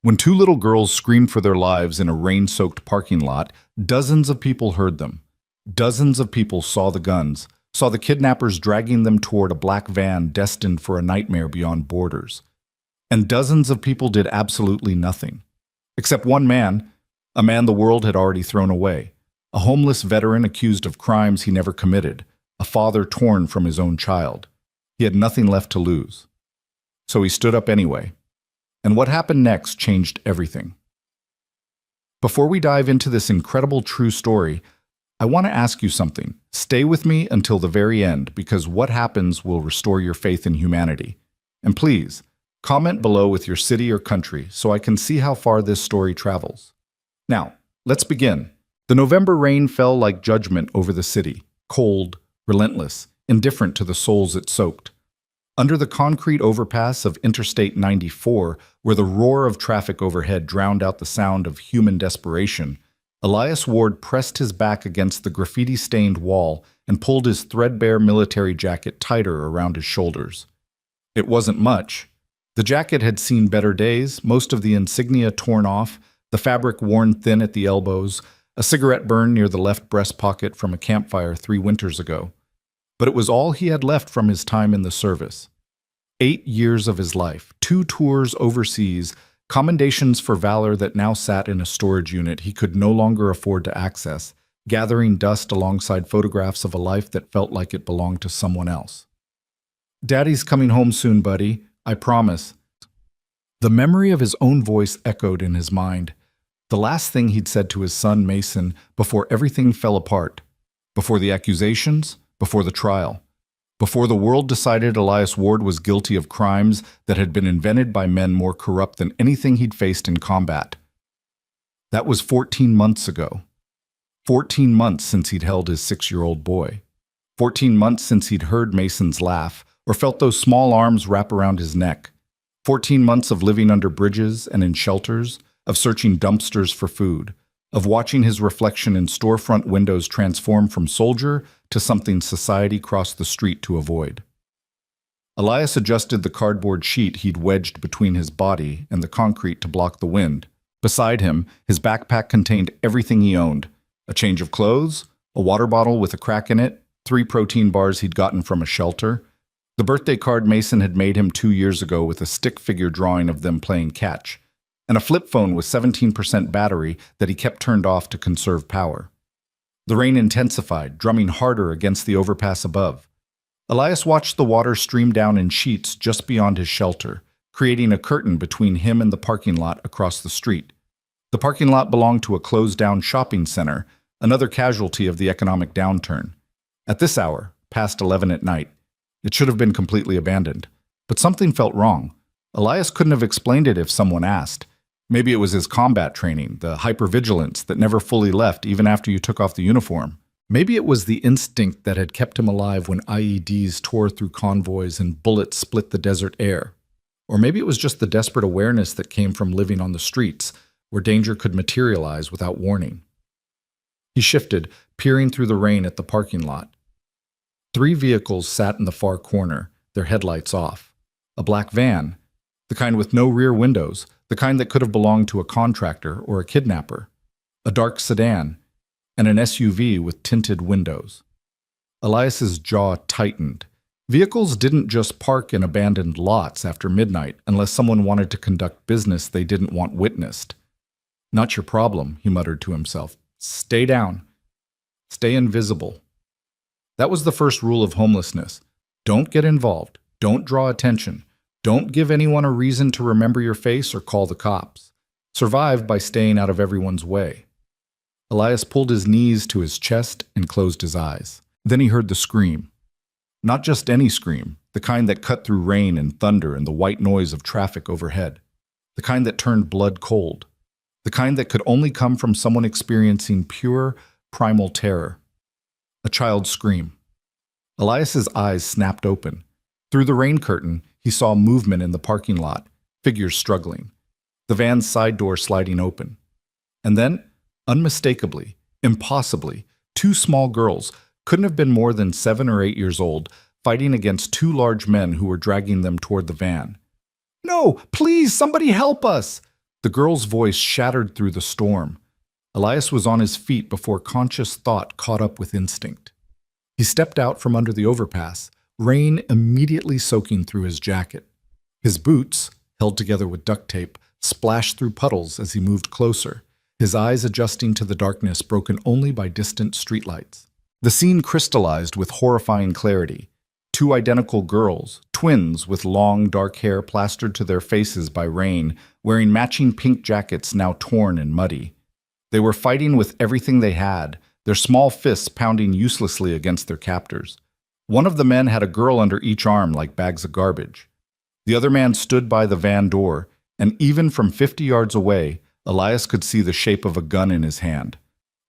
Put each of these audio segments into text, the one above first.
When two little girls screamed for their lives in a rain-soaked parking lot, dozens of people heard them. Dozens of people saw the guns, saw the kidnappers dragging them toward a black van destined for a nightmare beyond borders. And dozens of people did absolutely nothing. Except one man, a man the world had already thrown away. A homeless veteran accused of crimes he never committed. A father torn from his own child. He had nothing left to lose. So he stood up anyway. And what happened next changed everything. Before we dive into this incredible true story, I want to ask you something. Stay with me until the very end, because what happens will restore your faith in humanity. And please, comment below with your city or country so I can see how far this story travels. Now, let's begin. The November rain fell like judgment over the city, cold, relentless, indifferent to the souls it soaked. Under the concrete overpass of Interstate 94, where the roar of traffic overhead drowned out the sound of human desperation, Elias Ward pressed his back against the graffiti-stained wall and pulled his threadbare military jacket tighter around his shoulders. It wasn't much. The jacket had seen better days, most of the insignia torn off, the fabric worn thin at the elbows, a cigarette burn near the left breast pocket from a campfire 3 winters ago. But it was all he had left from his time in the service. 8 years of his life, 2 tours overseas, commendations for valor that now sat in a storage unit he could no longer afford to access, gathering dust alongside photographs of a life that felt like it belonged to someone else. "Daddy's coming home soon, buddy, I promise." The memory of his own voice echoed in his mind. The last thing he'd said to his son Mason before everything fell apart, before the accusations, before the trial, before the world decided Elias Ward was guilty of crimes that had been invented by men more corrupt than anything he'd faced in combat. That was 14 months ago. 14 months since he'd held his 6-year-old boy. 14 months since he'd heard Mason's laugh or felt those small arms wrap around his neck. 14 months of living under bridges and in shelters, of searching dumpsters for food, of watching his reflection in storefront windows transform from soldier to something society crossed the street to avoid. Elias adjusted the cardboard sheet he'd wedged between his body and the concrete to block the wind. Beside him, his backpack contained everything he owned: a change of clothes, a water bottle with a crack in it, 3 protein bars he'd gotten from a shelter, the birthday card Mason had made him 2 years ago with a stick figure drawing of them playing catch, and a flip phone with 17% battery that he kept turned off to conserve power. The rain intensified, drumming harder against the overpass above. Elias watched the water stream down in sheets just beyond his shelter, creating a curtain between him and the parking lot across the street. The parking lot belonged to a closed-down shopping center, another casualty of the economic downturn. At this hour, past 11 at night, it should have been completely abandoned. But something felt wrong. Elias couldn't have explained it if someone asked. Maybe it was his combat training, the hypervigilance that never fully left even after you took off the uniform. Maybe it was the instinct that had kept him alive when IEDs tore through convoys and bullets split the desert air. Or maybe it was just the desperate awareness that came from living on the streets, where danger could materialize without warning. He shifted, peering through the rain at the parking lot. 3 vehicles sat in the far corner, their headlights off. A black van, the kind with no rear windows, the kind that could have belonged to a contractor or a kidnapper. A dark sedan, and an SUV with tinted windows. Elias's jaw tightened. Vehicles didn't just park in abandoned lots after midnight unless someone wanted to conduct business they didn't want witnessed. "Not your problem," he muttered to himself. "Stay down. Stay invisible." That was the first rule of homelessness. Don't get involved. Don't draw attention. Don't give anyone a reason to remember your face or call the cops. Survive by staying out of everyone's way. Elias pulled his knees to his chest and closed his eyes. Then he heard the scream. Not just any scream, the kind that cut through rain and thunder and the white noise of traffic overhead. The kind that turned blood cold. The kind that could only come from someone experiencing pure, primal terror. A child's scream. Elias's eyes snapped open. Through the rain curtain, he saw movement in the parking lot, figures struggling, the van's side door sliding open. And then, unmistakably, impossibly, 2 small girls, couldn't have been more than 7 or 8 years old, fighting against 2 large men who were dragging them toward the van. "No, please, somebody help us!" The girl's voice shattered through the storm. Elias was on his feet before conscious thought caught up with instinct. He stepped out from under the overpass, rain immediately soaking through his jacket. His boots, held together with duct tape, splashed through puddles as he moved closer, his eyes adjusting to the darkness broken only by distant streetlights. The scene crystallized with horrifying clarity. Two identical girls, twins with long, dark hair plastered to their faces by rain, wearing matching pink jackets now torn and muddy. They were fighting with everything they had, their small fists pounding uselessly against their captors. One of the men had a girl under each arm like bags of garbage. The other man stood by the van door, and even from 50 yards away, Elias could see the shape of a gun in his hand.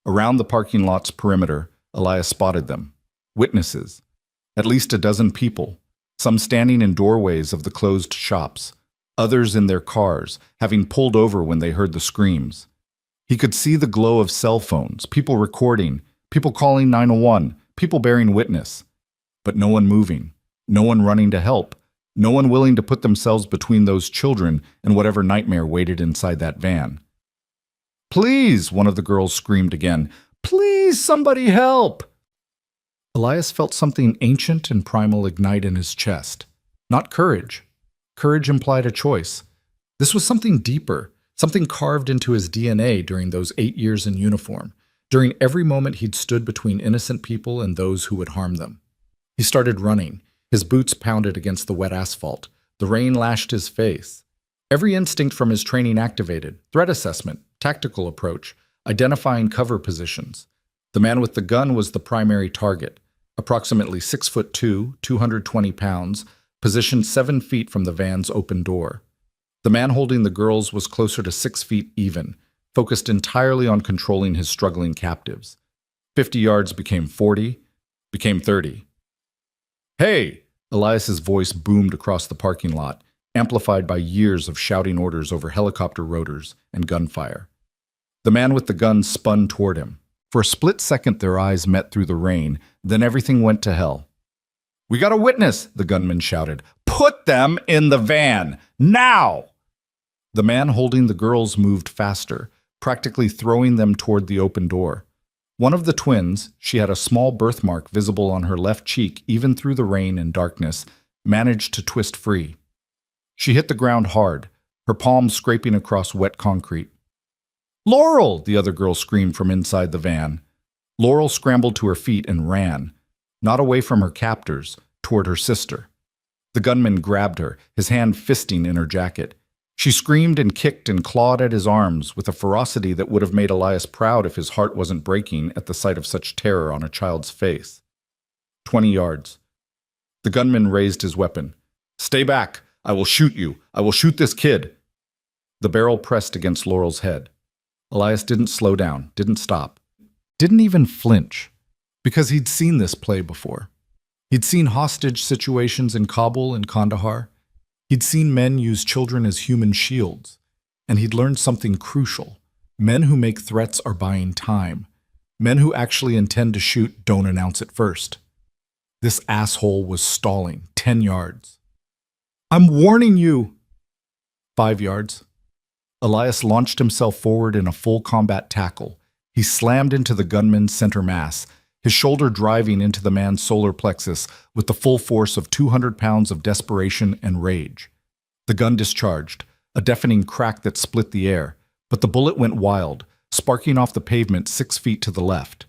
Around the parking lot's perimeter, Elias spotted them. Witnesses. At least a dozen people, some standing in doorways of the closed shops, others in their cars, having pulled over when they heard the screams. He could see the glow of cell phones, people recording, people calling 911, people bearing witness. But no one moving, no one running to help, no one willing to put themselves between those children and whatever nightmare waited inside that van. "Please," one of the girls screamed again. "Please, somebody help!" Elias felt something ancient and primal ignite in his chest. Not courage. Courage implied a choice. This was something deeper, something carved into his DNA during those 8 years in uniform, during every moment he'd stood between innocent people and those who would harm them. He started running. His boots pounded against the wet asphalt. The rain lashed his face. Every instinct from his training activated: threat assessment, tactical approach, identifying cover positions. The man with the gun was the primary target. Approximately 6'2", 220 pounds, positioned 7 feet from the van's open door. The man holding the girls was closer to 6 feet even, focused entirely on controlling his struggling captives. 50 yards became 40, became 30. "Hey!" Elias's voice boomed across the parking lot, amplified by years of shouting orders over helicopter rotors and gunfire. The man with the gun spun toward him. For a split second their eyes met through the rain, then everything went to hell. "We got a witness!" the gunman shouted. "Put them in the van! Now!" The man holding the girls moved faster, practically throwing them toward the open door. One of the twins, she had a small birthmark visible on her left cheek even through the rain and darkness, managed to twist free. She hit the ground hard, her palms scraping across wet concrete. "Laurel!" the other girl screamed from inside the van. Laurel scrambled to her feet and ran, not away from her captors, toward her sister. The gunman grabbed her, his hand fisting in her jacket. She screamed and kicked and clawed at his arms with a ferocity that would have made Elias proud if his heart wasn't breaking at the sight of such terror on a child's face. 20 yards. The gunman raised his weapon. "Stay back! I will shoot you! I will shoot this kid!" The barrel pressed against Laurel's head. Elias didn't slow down, didn't stop, didn't even flinch, because he'd seen this play before. He'd seen hostage situations in Kabul and Kandahar. He'd seen men use children as human shields. And he'd learned something crucial. Men who make threats are buying time. Men who actually intend to shoot don't announce it first. This asshole was stalling 10 yards. "I'm warning you!" 5 yards. Elias launched himself forward in a full combat tackle. He slammed into the gunman's center mass, his shoulder driving into the man's solar plexus with the full force of 200 pounds of desperation and rage. The gun discharged, a deafening crack that split the air, but the bullet went wild, sparking off the pavement 6 feet to the left.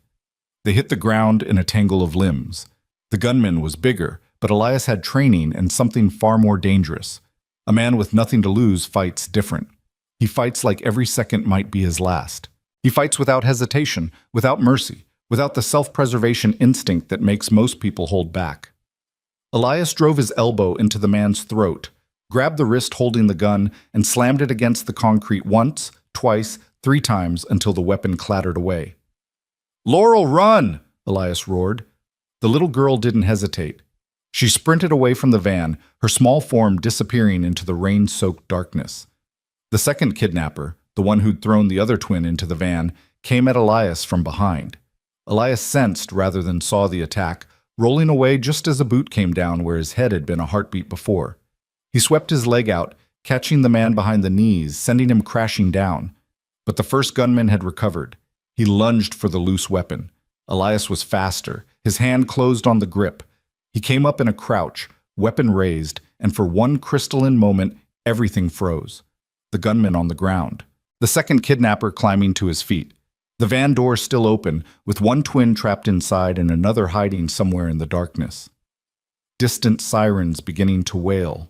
They hit the ground in a tangle of limbs. The gunman was bigger, but Elias had training and something far more dangerous. A man with nothing to lose fights different. He fights like every second might be his last. He fights without hesitation, without mercy, without the self-preservation instinct that makes most people hold back. Elias drove his elbow into the man's throat, grabbed the wrist holding the gun, and slammed it against the concrete once, twice, 3 times until the weapon clattered away. "Laurel, run!" Elias roared. The little girl didn't hesitate. She sprinted away from the van, her small form disappearing into the rain-soaked darkness. The second kidnapper, the one who'd thrown the other twin into the van, came at Elias from behind. Elias sensed rather than saw the attack, rolling away just as a boot came down where his head had been a heartbeat before. He swept his leg out, catching the man behind the knees, sending him crashing down. But the first gunman had recovered. He lunged for the loose weapon. Elias was faster. His hand closed on the grip. He came up in a crouch, weapon raised, and for one crystalline moment, everything froze. The gunman on the ground. The second kidnapper climbing to his feet. The van door still open, with one twin trapped inside and another hiding somewhere in the darkness. Distant sirens beginning to wail.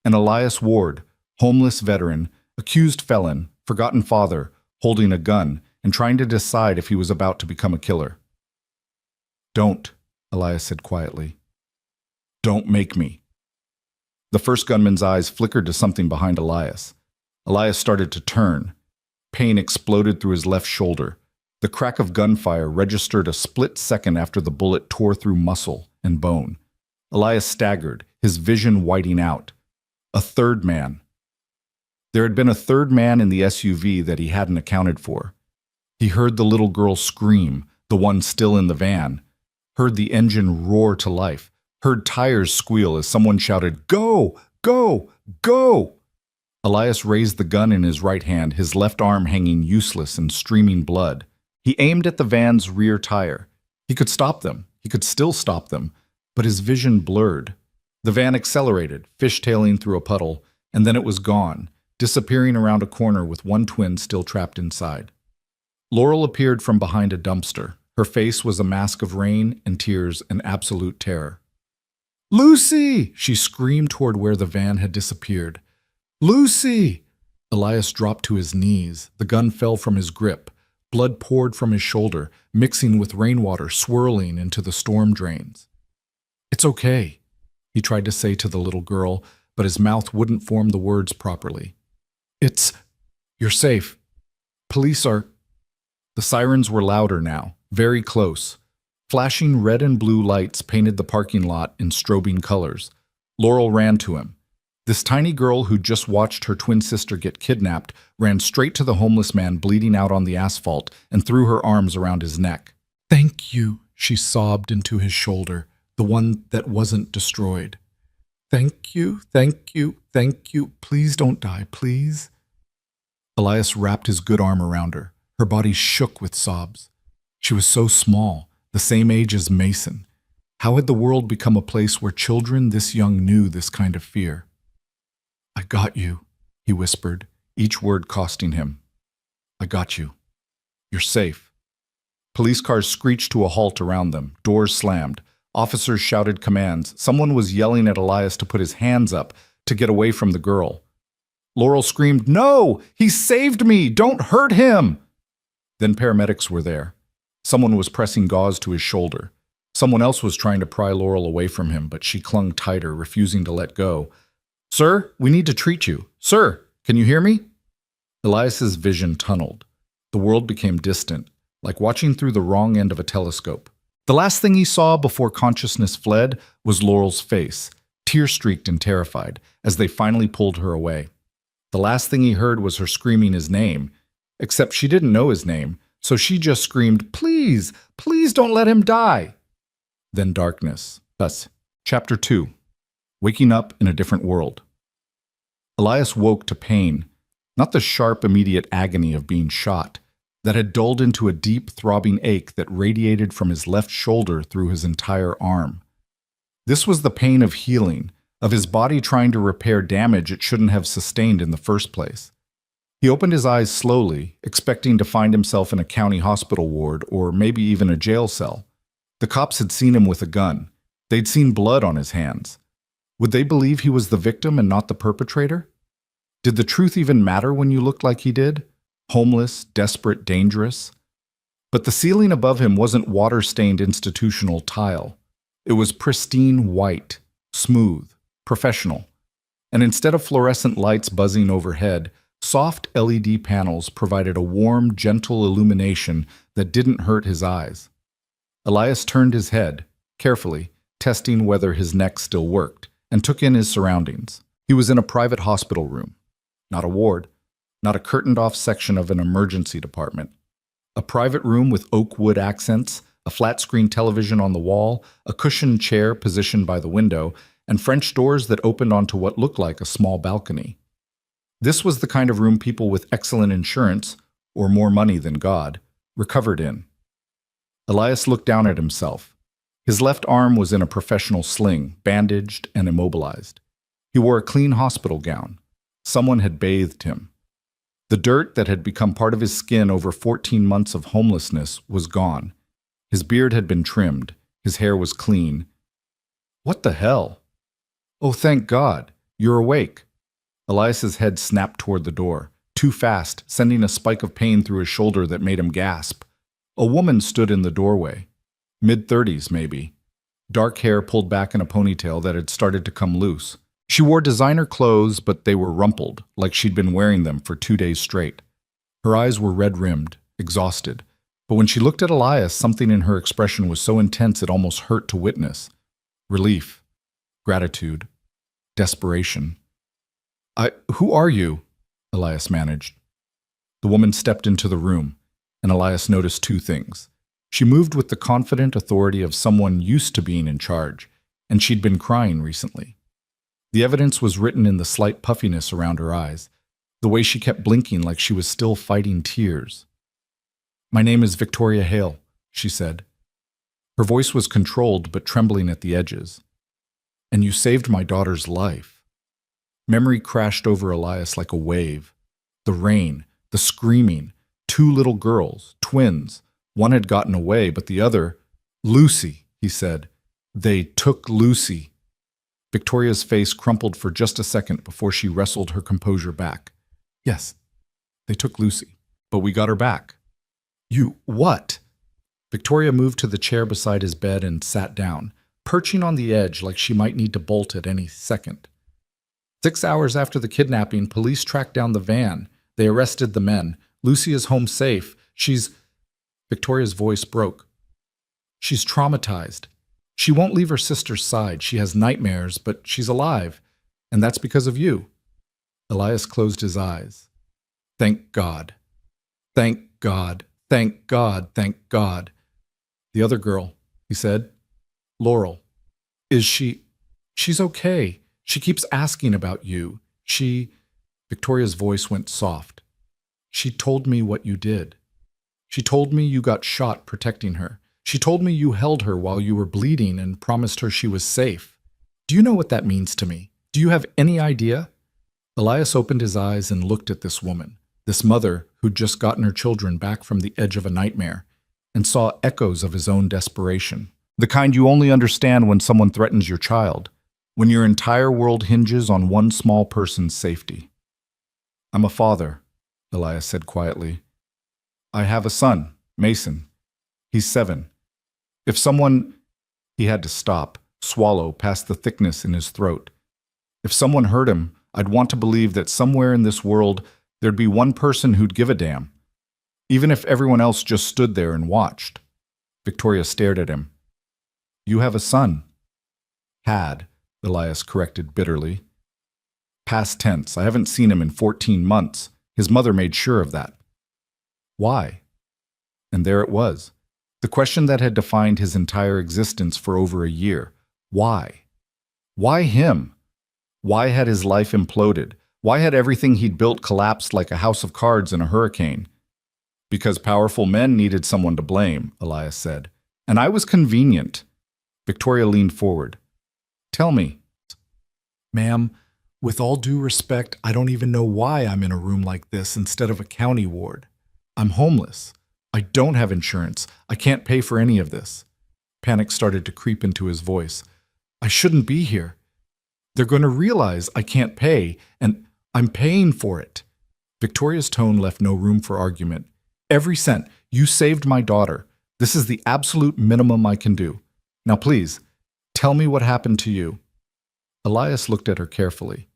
And Elias Ward, homeless veteran, accused felon, forgotten father, holding a gun and trying to decide if he was about to become a killer. "Don't," Elias said quietly. "Don't make me." The first gunman's eyes flickered to something behind Elias. Elias started to turn. Pain exploded through his left shoulder. The crack of gunfire registered a split second after the bullet tore through muscle and bone. Elias staggered, his vision whiting out. A third man. There had been a third man in the SUV that he hadn't accounted for. He heard the little girl scream, the one still in the van, heard the engine roar to life, heard tires squeal as someone shouted, "Go! Go! Go!" Elias raised the gun in his right hand, his left arm hanging useless and streaming blood. He aimed at the van's rear tire. He could stop them. He could still stop them, but his vision blurred. The van accelerated, fishtailing through a puddle, and then it was gone, disappearing around a corner with one twin still trapped inside. Laurel appeared from behind a dumpster. Her face was a mask of rain and tears and absolute terror. "Lucy!" she screamed toward where the van had disappeared. "Lucy!" Elias dropped to his knees. The gun fell from his grip. Blood poured from his shoulder, mixing with rainwater, swirling into the storm drains. "It's okay," he tried to say to the little girl, but his mouth wouldn't form the words properly. You're safe. Police are..." The sirens were louder now, very close. Flashing red and blue lights painted the parking lot in strobing colors. Laurel ran to him. This tiny girl who just watched her twin sister get kidnapped ran straight to the homeless man bleeding out on the asphalt and threw her arms around his neck. "Thank you," she sobbed into his shoulder, the one that wasn't destroyed. "Thank you, thank you, thank you. Please don't die, please." Elias wrapped his good arm around her. Her body shook with sobs. She was so small, the same age as Mason. How had the world become a place where children this young knew this kind of fear? "I got you," he whispered, each word costing him. "I got you. You're safe." Police cars screeched to a halt around them. Doors slammed. Officers shouted commands. Someone was yelling at Elias to put his hands up, to get away from the girl. Laurel screamed, "No! He saved me! Don't hurt him!" Then paramedics were there. Someone was pressing gauze to his shoulder. Someone else was trying to pry Laurel away from him, but she clung tighter, refusing to let go. "Sir, we need to treat you. Sir, can you hear me?" Elias's vision tunneled. The world became distant, like watching through the wrong end of a telescope. The last thing he saw before consciousness fled was Laurel's face, tear-streaked and terrified, as they finally pulled her away. The last thing he heard was her screaming his name, except she didn't know his name, so she just screamed, "Please, please don't let him die." Then darkness. Thus, Chapter 2. Waking up in a different world. Elias woke to pain, not the sharp, immediate agony of being shot, that had dulled into a deep, throbbing ache that radiated from his left shoulder through his entire arm. This was the pain of healing, of his body trying to repair damage it shouldn't have sustained in the first place. He opened his eyes slowly, expecting to find himself in a county hospital ward or maybe even a jail cell. The cops had seen him with a gun. They'd seen blood on his hands. Would they believe he was the victim and not the perpetrator? Did the truth even matter when you looked like he did? Homeless, desperate, dangerous? But the ceiling above him wasn't water-stained institutional tile. It was pristine white, smooth, professional. And instead of fluorescent lights buzzing overhead, soft LED panels provided a warm, gentle illumination that didn't hurt his eyes. Elias turned his head, carefully, testing whether his neck still worked, and took in his surroundings. He was in a private hospital room. Not a ward, not a curtained-off section of an emergency department. A private room with oak wood accents, a flat-screen television on the wall, a cushioned chair positioned by the window, and French doors that opened onto what looked like a small balcony. This was the kind of room people with excellent insurance, or more money than God, recovered in. Elias looked down at himself. His left arm was in a professional sling, bandaged and immobilized. He wore a clean hospital gown. Someone had bathed him. The dirt that had become part of his skin over 14 months of homelessness was gone. His beard had been trimmed. His hair was clean. What the hell? Oh, thank God. You're awake. Elias's head snapped toward the door, too fast, sending a spike of pain through his shoulder that made him gasp. A woman stood in the doorway. Mid-30s, maybe. Dark hair pulled back in a ponytail that had started to come loose. She wore designer clothes, but they were rumpled, like she'd been wearing them for 2 days straight. Her eyes were red-rimmed, exhausted. But when she looked at Elias, something in her expression was so intense it almost hurt to witness. Relief. Gratitude. Desperation. Who are you? Elias managed. The woman stepped into the room, and Elias noticed 2 things. She moved with the confident authority of someone used to being in charge, and she'd been crying recently. The evidence was written in the slight puffiness around her eyes, the way she kept blinking like she was still fighting tears. My name is Victoria Hale, she said. Her voice was controlled but trembling at the edges. And you saved my daughter's life. Memory crashed over Elias like a wave. The rain, the screaming, 2 little girls, twins. One had gotten away, but the other, Lucy, he said. They took Lucy. Victoria's face crumpled for just a second before she wrestled her composure back. Yes, they took Lucy, but we got her back. You what? Victoria moved to the chair beside his bed and sat down, perching on the edge like she might need to bolt at any second. 6 hours after the kidnapping, police tracked down the van. They arrested the men. Lucy is home safe. Victoria's voice broke. She's traumatized. She won't leave her sister's side. She has nightmares, but she's alive. And that's because of you. Elias closed his eyes. Thank God. Thank God. Thank God. Thank God. The other girl, he said. Laurel. Is she? She's okay. She keeps asking about you. Victoria's voice went soft. She told me what you did. She told me you got shot protecting her. She told me you held her while you were bleeding and promised her she was safe. Do you know what that means to me? Do you have any idea? Elias opened his eyes and looked at this woman, this mother who'd just gotten her children back from the edge of a nightmare, and saw echoes of his own desperation. The kind you only understand when someone threatens your child, when your entire world hinges on one small person's safety. I'm a father, Elias said quietly. I have a son, Mason. He's 7. If someone... He had to stop, swallow past the thickness in his throat. If someone hurt him, I'd want to believe that somewhere in this world there'd be one person who'd give a damn, even if everyone else just stood there and watched. Victoria stared at him. You have a son. Had, Elias corrected bitterly. Past tense. I haven't seen him in 14 months. His mother made sure of that. Why? And there it was. The question that had defined his entire existence for over a year. Why? Why him? Why had his life imploded? Why had everything he'd built collapsed like a house of cards in a hurricane? Because powerful men needed someone to blame, Elias said. And I was convenient. Victoria leaned forward. Tell me. Ma'am, with all due respect, I don't even know why I'm in a room like this instead of a county ward. I'm homeless. I don't have insurance. I can't pay for any of this. Panic started to creep into his voice. I shouldn't be here. They're going to realize I can't pay, and I'm paying for it. Victoria's tone left no room for argument. Every cent. You saved my daughter. This is the absolute minimum I can do. Now please, tell me what happened to you. Elias looked at her carefully.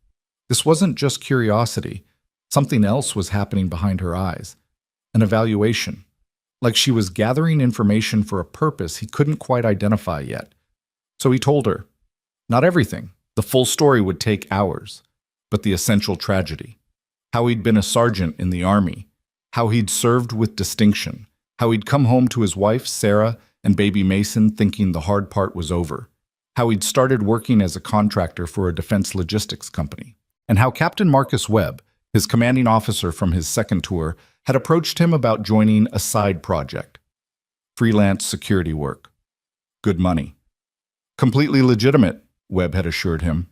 This wasn't just curiosity. Something else was happening behind her eyes. An evaluation. Like she was gathering information for a purpose he couldn't quite identify yet. So he told her. Not everything. The full story would take hours. But the essential tragedy. How he'd been a sergeant in the army. How he'd served with distinction. How he'd come home to his wife, Sarah, and baby Mason thinking the hard part was over. how he'd started working as a contractor for a defense logistics company, and how Captain Marcus Webb, his commanding officer from his second tour, had approached him about joining a side project. Freelance security work. Good money. Completely legitimate, Webb had assured him.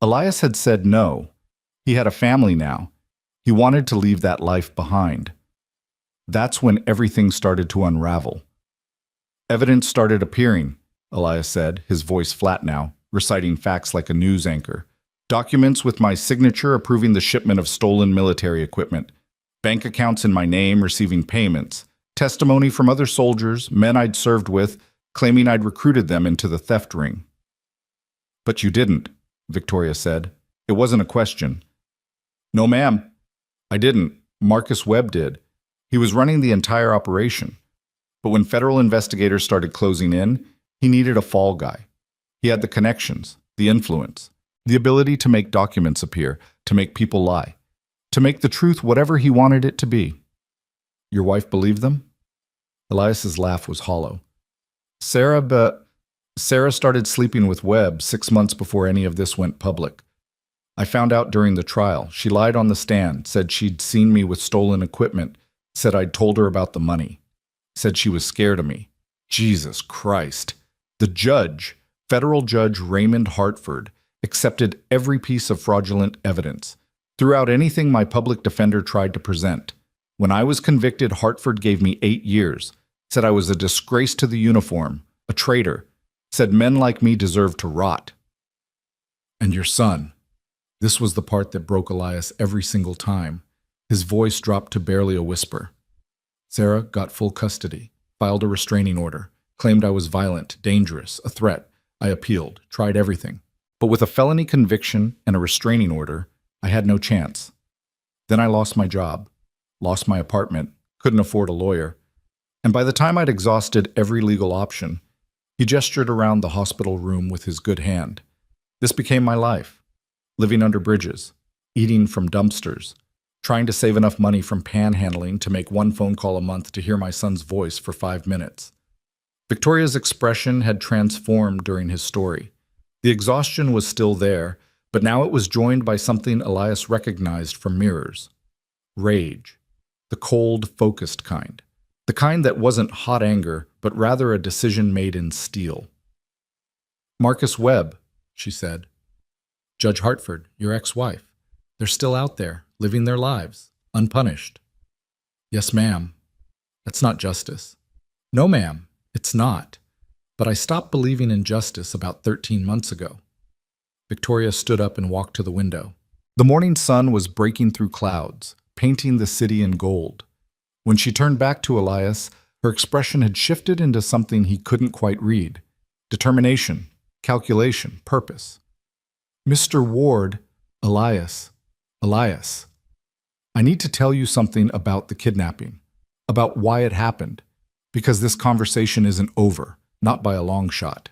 Elias had said no. He had a family now. He wanted to leave that life behind. That's when everything started to unravel. Evidence started appearing, Elias said, his voice flat now, reciting facts like a news anchor. Documents with my signature approving the shipment of stolen military equipment. Bank accounts in my name receiving payments. Testimony from other soldiers, men I'd served with, claiming I'd recruited them into the theft ring. But you didn't, Victoria said. It wasn't a question. No, ma'am. I didn't. Marcus Webb did. He was running the entire operation. But when federal investigators started closing in, he needed a fall guy. He had the connections, the influence, the ability to make documents appear, to make people lie, to make the truth whatever he wanted it to be. Your wife believed them? Elias's laugh was hollow. Sarah started sleeping with Webb 6 months before any of this went public. I found out during the trial. She lied on the stand, said she'd seen me with stolen equipment, said I'd told her about the money, said she was scared of me. Jesus Christ. The judge, federal judge Raymond Hartford, accepted every piece of fraudulent evidence, threw out anything my public defender tried to present. When I was convicted, Hartford gave me 8 years, said I was a disgrace to the uniform, a traitor, said men like me deserved to rot. And your son. This was the part that broke Elias every single time. His voice dropped to barely a whisper. Sarah got full custody, filed a restraining order, claimed I was violent, dangerous, a threat. I appealed, tried everything. But with a felony conviction and a restraining order, I had no chance. Then I lost my job, lost my apartment, couldn't afford a lawyer. And by the time I'd exhausted every legal option, he gestured around the hospital room with his good hand. This became my life, living under bridges, eating from dumpsters, trying to save enough money from panhandling to make one phone call a month to hear my son's voice for 5 minutes. Victoria's expression had transformed during his story. The exhaustion was still there, but now it was joined by something Elias recognized from mirrors. Rage. The cold, focused kind. The kind that wasn't hot anger, but rather a decision made in steel. Marcus Webb, she said. Judge Hartford, your ex-wife. They're still out there, living their lives, unpunished. Yes, ma'am. That's not justice. No, ma'am, it's not. But I stopped believing in justice about 13 months ago. Victoria stood up and walked to the window. The morning sun was breaking through clouds, painting the city in gold. When she turned back to Elias, her expression had shifted into something he couldn't quite read. Determination, calculation, purpose. Mr. Ward, Elias, I need to tell you something about the kidnapping, about why it happened, because this conversation isn't over, not by a long shot.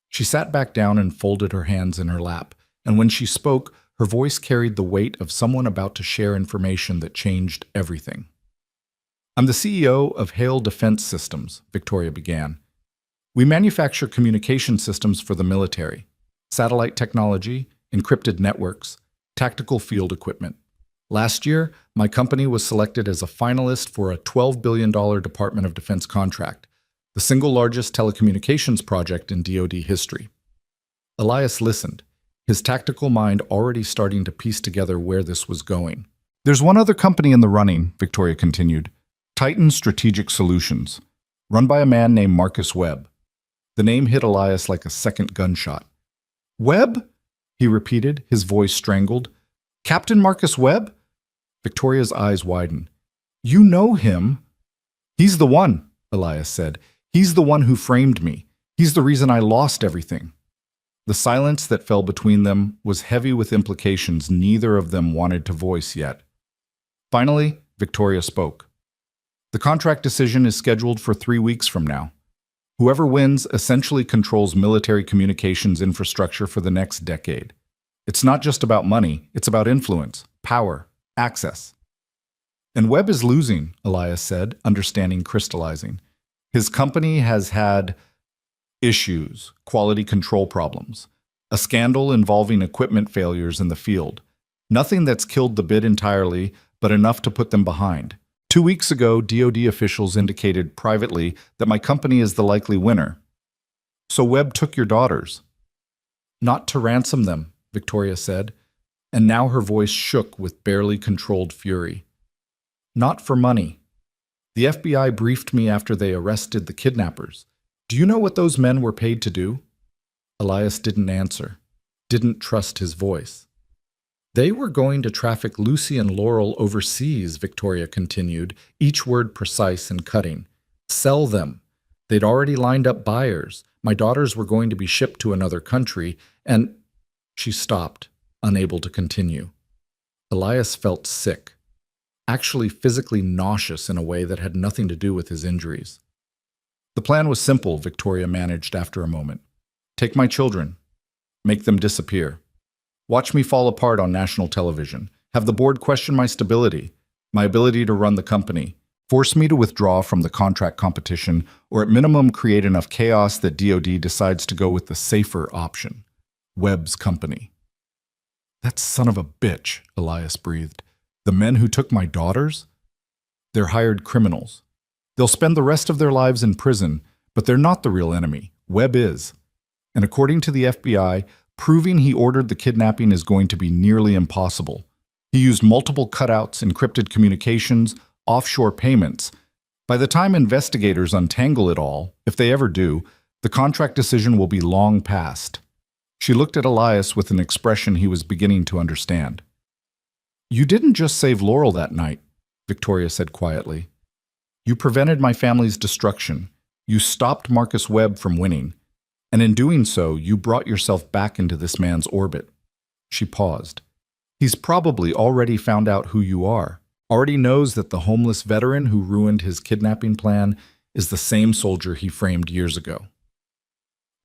She sat back down and folded her hands in her lap, and when she spoke, her voice carried the weight of someone about to share information that changed everything. I'm the CEO of Hale Defense Systems, Victoria began. We manufacture communication systems for the military, satellite technology, encrypted networks, tactical field equipment. Last year, my company was selected as a finalist for a $12 billion Department of Defense contract, the single largest telecommunications project in DoD history. Elias listened, his tactical mind already starting to piece together where this was going. There's one other company in the running, Victoria continued, Titan Strategic Solutions, run by a man named Marcus Webb. The name hit Elias like a second gunshot. Webb? He repeated, his voice strangled. Captain Marcus Webb? Victoria's eyes widened. You know him. He's the one, Elias said. He's the one who framed me. He's the reason I lost everything. The silence that fell between them was heavy with implications neither of them wanted to voice yet. Finally, Victoria spoke. The contract decision is scheduled for 3 weeks from now. Whoever wins essentially controls military communications infrastructure for the next decade. It's not just about money, it's about influence, power, access. And Webb is losing, Elias said, understanding crystallizing. His company has had issues, quality control problems, a scandal involving equipment failures in the field. Nothing that's killed the bid entirely, but enough to put them behind. 2 weeks ago, DoD officials indicated privately that my company is the likely winner. So Webb took your daughters. Not to ransom them, Victoria said, and now her voice shook with barely controlled fury. Not for money. The FBI briefed me after they arrested the kidnappers. Do you know what those men were paid to do? Elias didn't answer, didn't trust his voice. They were going to traffic Lucy and Laurel overseas, Victoria continued, each word precise and cutting. Sell them. They'd already lined up buyers. My daughters were going to be shipped to another country, and she stopped, unable to continue. Elias felt sick, actually physically nauseous in a way that had nothing to do with his injuries. The plan was simple, Victoria managed after a moment. Take my children. Make them disappear. Watch me fall apart on national television. Have the board question my stability, my ability to run the company. Force me to withdraw from the contract competition, or at minimum create enough chaos that DoD decides to go with the safer option, Webb's company. That son of a bitch, Elias breathed. The men who took my daughters? They're hired criminals. They'll spend the rest of their lives in prison, but they're not the real enemy. Webb is. And according to the FBI, proving he ordered the kidnapping is going to be nearly impossible. He used multiple cutouts, encrypted communications, offshore payments. By the time investigators untangle it all, if they ever do, the contract decision will be long past. She looked at Elias with an expression he was beginning to understand. You didn't just save Laurel that night, Victoria said quietly. You prevented my family's destruction. You stopped Marcus Webb from winning. And in doing so, you brought yourself back into this man's orbit. She paused. He's probably already found out who you are, already knows that the homeless veteran who ruined his kidnapping plan is the same soldier he framed years ago.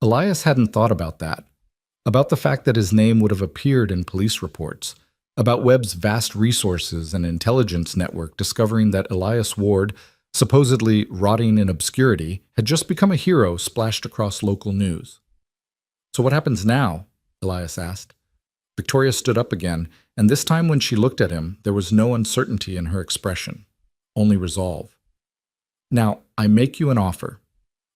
Elias hadn't thought about that, about the fact that his name would have appeared in police reports, about Webb's vast resources and intelligence network discovering that Elias Ward, supposedly rotting in obscurity, had just become a hero splashed across local news. So what happens now? Elias asked. Victoria stood up again, and this time when she looked at him, there was no uncertainty in her expression, only resolve. Now, I make you an offer,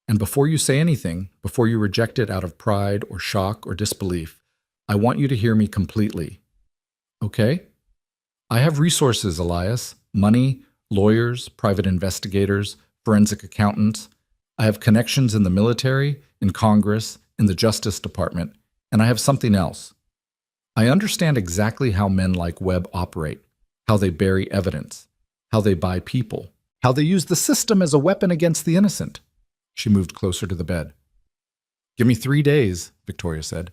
and before you say anything, before you reject it out of pride or shock or disbelief, I want you to hear me completely. Okay? I have resources, Elias, money, lawyers, private investigators, forensic accountants. I have connections in the military, in Congress, in the Justice Department, and I have something else. I understand exactly how men like Webb operate, how they bury evidence, how they buy people, how they use the system as a weapon against the innocent. She moved closer to the bed. Give me 3 days, Victoria said.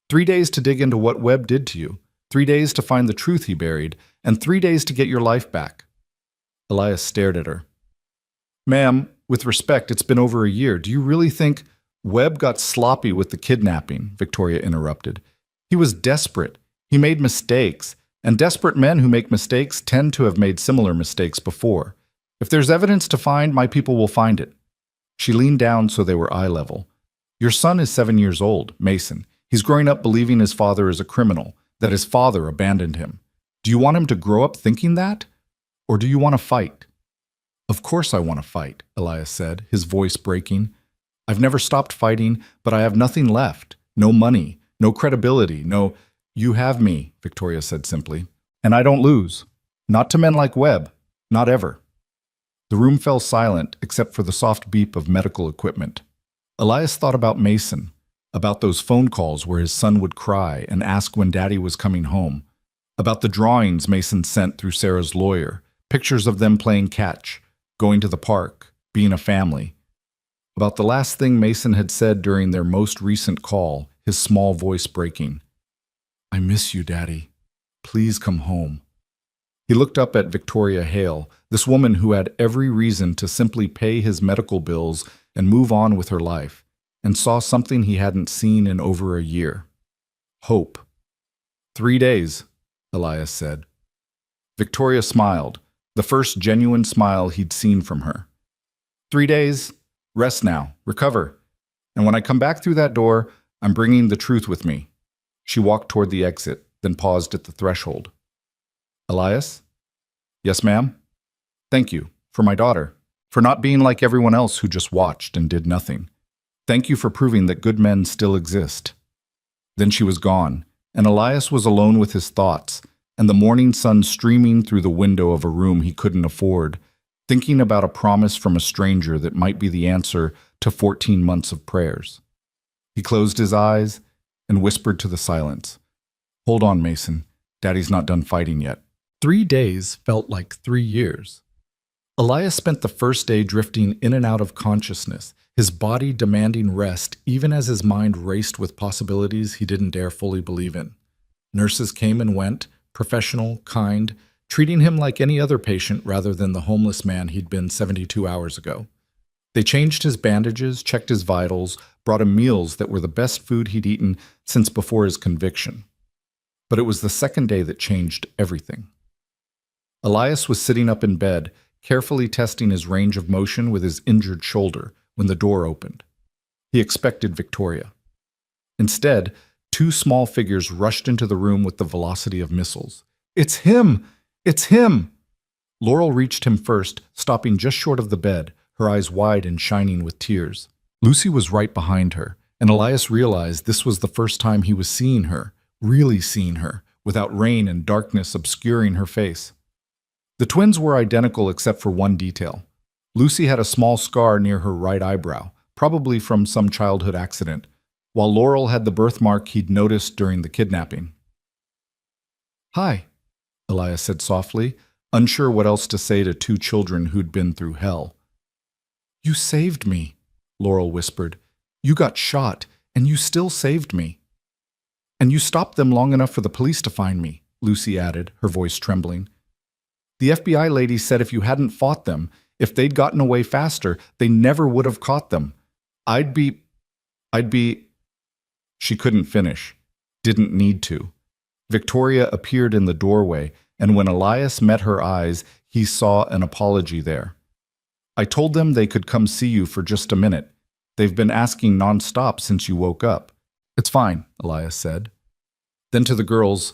3 days to dig into what Webb did to you, 3 days to find the truth he buried, and 3 days to get your life back. Elias stared at her. Ma'am, with respect, it's been over a year. Do you really think Webb got sloppy with the kidnapping? Victoria interrupted. He was desperate. He made mistakes. And desperate men who make mistakes tend to have made similar mistakes before. If there's evidence to find, my people will find it. She leaned down so they were eye level. Your son is 7 years old, Mason. He's growing up believing his father is a criminal, that his father abandoned him. Do you want him to grow up thinking that? Or do you want to fight? Of course I want to fight, Elias said, his voice breaking. I've never stopped fighting, but I have nothing left. No money, no credibility, no... You have me, Victoria said simply. And I don't lose. Not to men like Webb. Not ever. The room fell silent, except for the soft beep of medical equipment. Elias thought about Mason, about those phone calls where his son would cry and ask when Daddy was coming home, about the drawings Mason sent through Sarah's lawyer, pictures of them playing catch, going to the park, being a family. About the last thing Mason had said during their most recent call, his small voice breaking. I miss you, Daddy. Please come home. He looked up at Victoria Hale, this woman who had every reason to simply pay his medical bills and move on with her life, and saw something he hadn't seen in over a year. Hope. 3 days, Elias said. Victoria smiled, the first genuine smile he'd seen from her. 3 days, rest now, recover. And when I come back through that door, I'm bringing the truth with me. She walked toward the exit, then paused at the threshold. Elias? Yes, ma'am? Thank you, for my daughter, for not being like everyone else who just watched and did nothing. Thank you for proving that good men still exist. Then she was gone, and Elias was alone with his thoughts, and the morning sun streaming through the window of a room he couldn't afford, thinking about a promise from a stranger that might be the answer to 14 months of prayers. He closed his eyes and whispered to the silence, "Hold on, Mason. Daddy's not done fighting yet." 3 days felt like 3 years. Elias spent the first day drifting in and out of consciousness, his body demanding rest even as his mind raced with possibilities he didn't dare fully believe in. Nurses came and went, professional, kind, treating him like any other patient rather than the homeless man he'd been 72 hours ago. They changed his bandages, checked his vitals, brought him meals that were the best food he'd eaten since before his conviction. But it was the second day that changed everything. Elias was sitting up in bed, carefully testing his range of motion with his injured shoulder when the door opened. He expected Victoria. Instead, 2 small figures rushed into the room with the velocity of missiles. "It's him! It's him!" Laurel reached him first, stopping just short of the bed, her eyes wide and shining with tears. Lucy was right behind her, and Elias realized this was the first time he was seeing her, really seeing her, without rain and darkness obscuring her face. The twins were identical except for one detail. Lucy had a small scar near her right eyebrow, probably from some childhood accident, while Laurel had the birthmark he'd noticed during the kidnapping. "Hi," Elias said softly, unsure what else to say to 2 children who'd been through hell. "You saved me," Laurel whispered. "You got shot, and you still saved me." "And you stopped them long enough for the police to find me," Lucy added, her voice trembling. "The FBI lady said if you hadn't fought them, if they'd gotten away faster, they never would have caught them. I'd be... She couldn't finish. Didn't need to. Victoria appeared in the doorway, and when Elias met her eyes, he saw an apology there. "I told them they could come see you for just a minute. They've been asking nonstop since you woke up." "It's fine," Elias said. Then to the girls,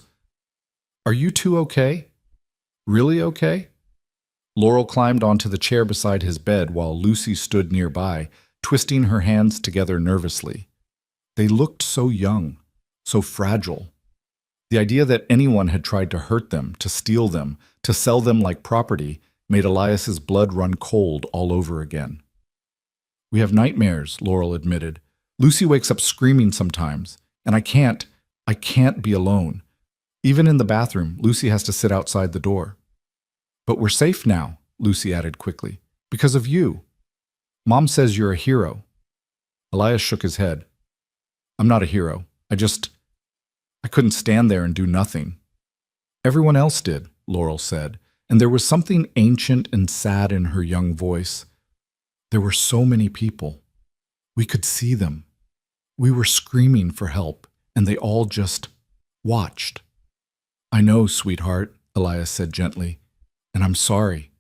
"Are you 2 okay? Really okay?" Laurel climbed onto the chair beside his bed while Lucy stood nearby, twisting her hands together nervously. They looked so young, so fragile. The idea that anyone had tried to hurt them, to steal them, to sell them like property, made Elias's blood run cold all over again. "We have nightmares," Laurel admitted. "Lucy wakes up screaming sometimes, and I can't be alone. Even in the bathroom, Lucy has to sit outside the door." "But we're safe now," Lucy added quickly, "because of you. Mom says you're a hero." Elias shook his head. "I'm not a hero. I couldn't stand there and do nothing." "Everyone else did," Laurel said, and there was something ancient and sad in her young voice. "There were so many people. We could see them. We were screaming for help, and they all just watched." "I know, sweetheart," Elias said gently, "and I'm sorry.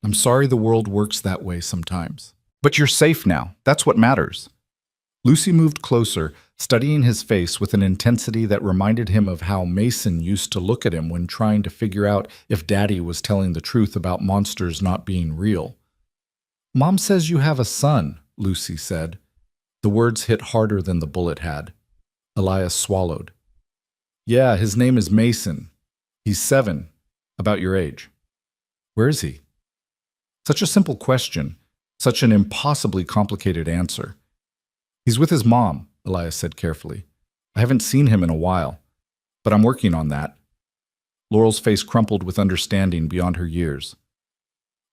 I'm sorry the world works that way sometimes. But you're safe now. That's what matters." Lucy moved closer, studying his face with an intensity that reminded him of how Mason used to look at him when trying to figure out if Daddy was telling the truth about monsters not being real. "Mom says you have a son," Lucy said. The words hit harder than the bullet had. Elias swallowed. "Yeah, his name is Mason. He's 7, about your age." "Where is he?" Such a simple question, such an impossibly complicated answer. "He's with his mom," Elias said carefully. "I haven't seen him in a while, but I'm working on that." Laurel's face crumpled with understanding beyond her years.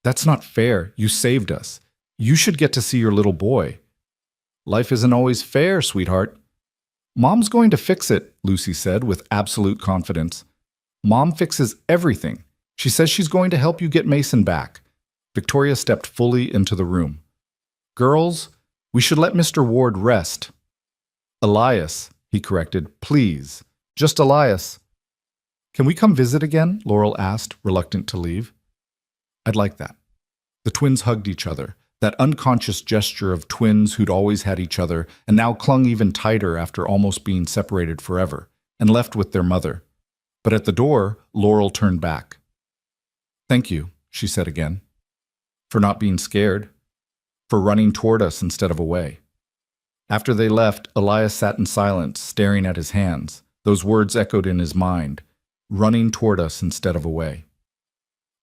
"That's not fair. You saved us. You should get to see your little boy." "Life isn't always fair, sweetheart." "Mom's going to fix it," Lucy said with absolute confidence. "Mom fixes everything. She says she's going to help you get Mason back." Victoria stepped fully into the room. "Girls, we should let Mr. Ward rest." "Elias," he corrected. "Please. Just Elias." "Can we come visit again?" Laurel asked, reluctant to leave. "I'd like that." The twins hugged each other, That unconscious gesture of twins who'd always had each other and now clung even tighter after almost being separated forever and left with their mother. But at the door, Laurel turned back. "Thank you," she said again. "For not being scared. For running toward us instead of away." After they left, Elias sat in silence, staring at his hands. Those words echoed in his mind. Running toward us instead of away.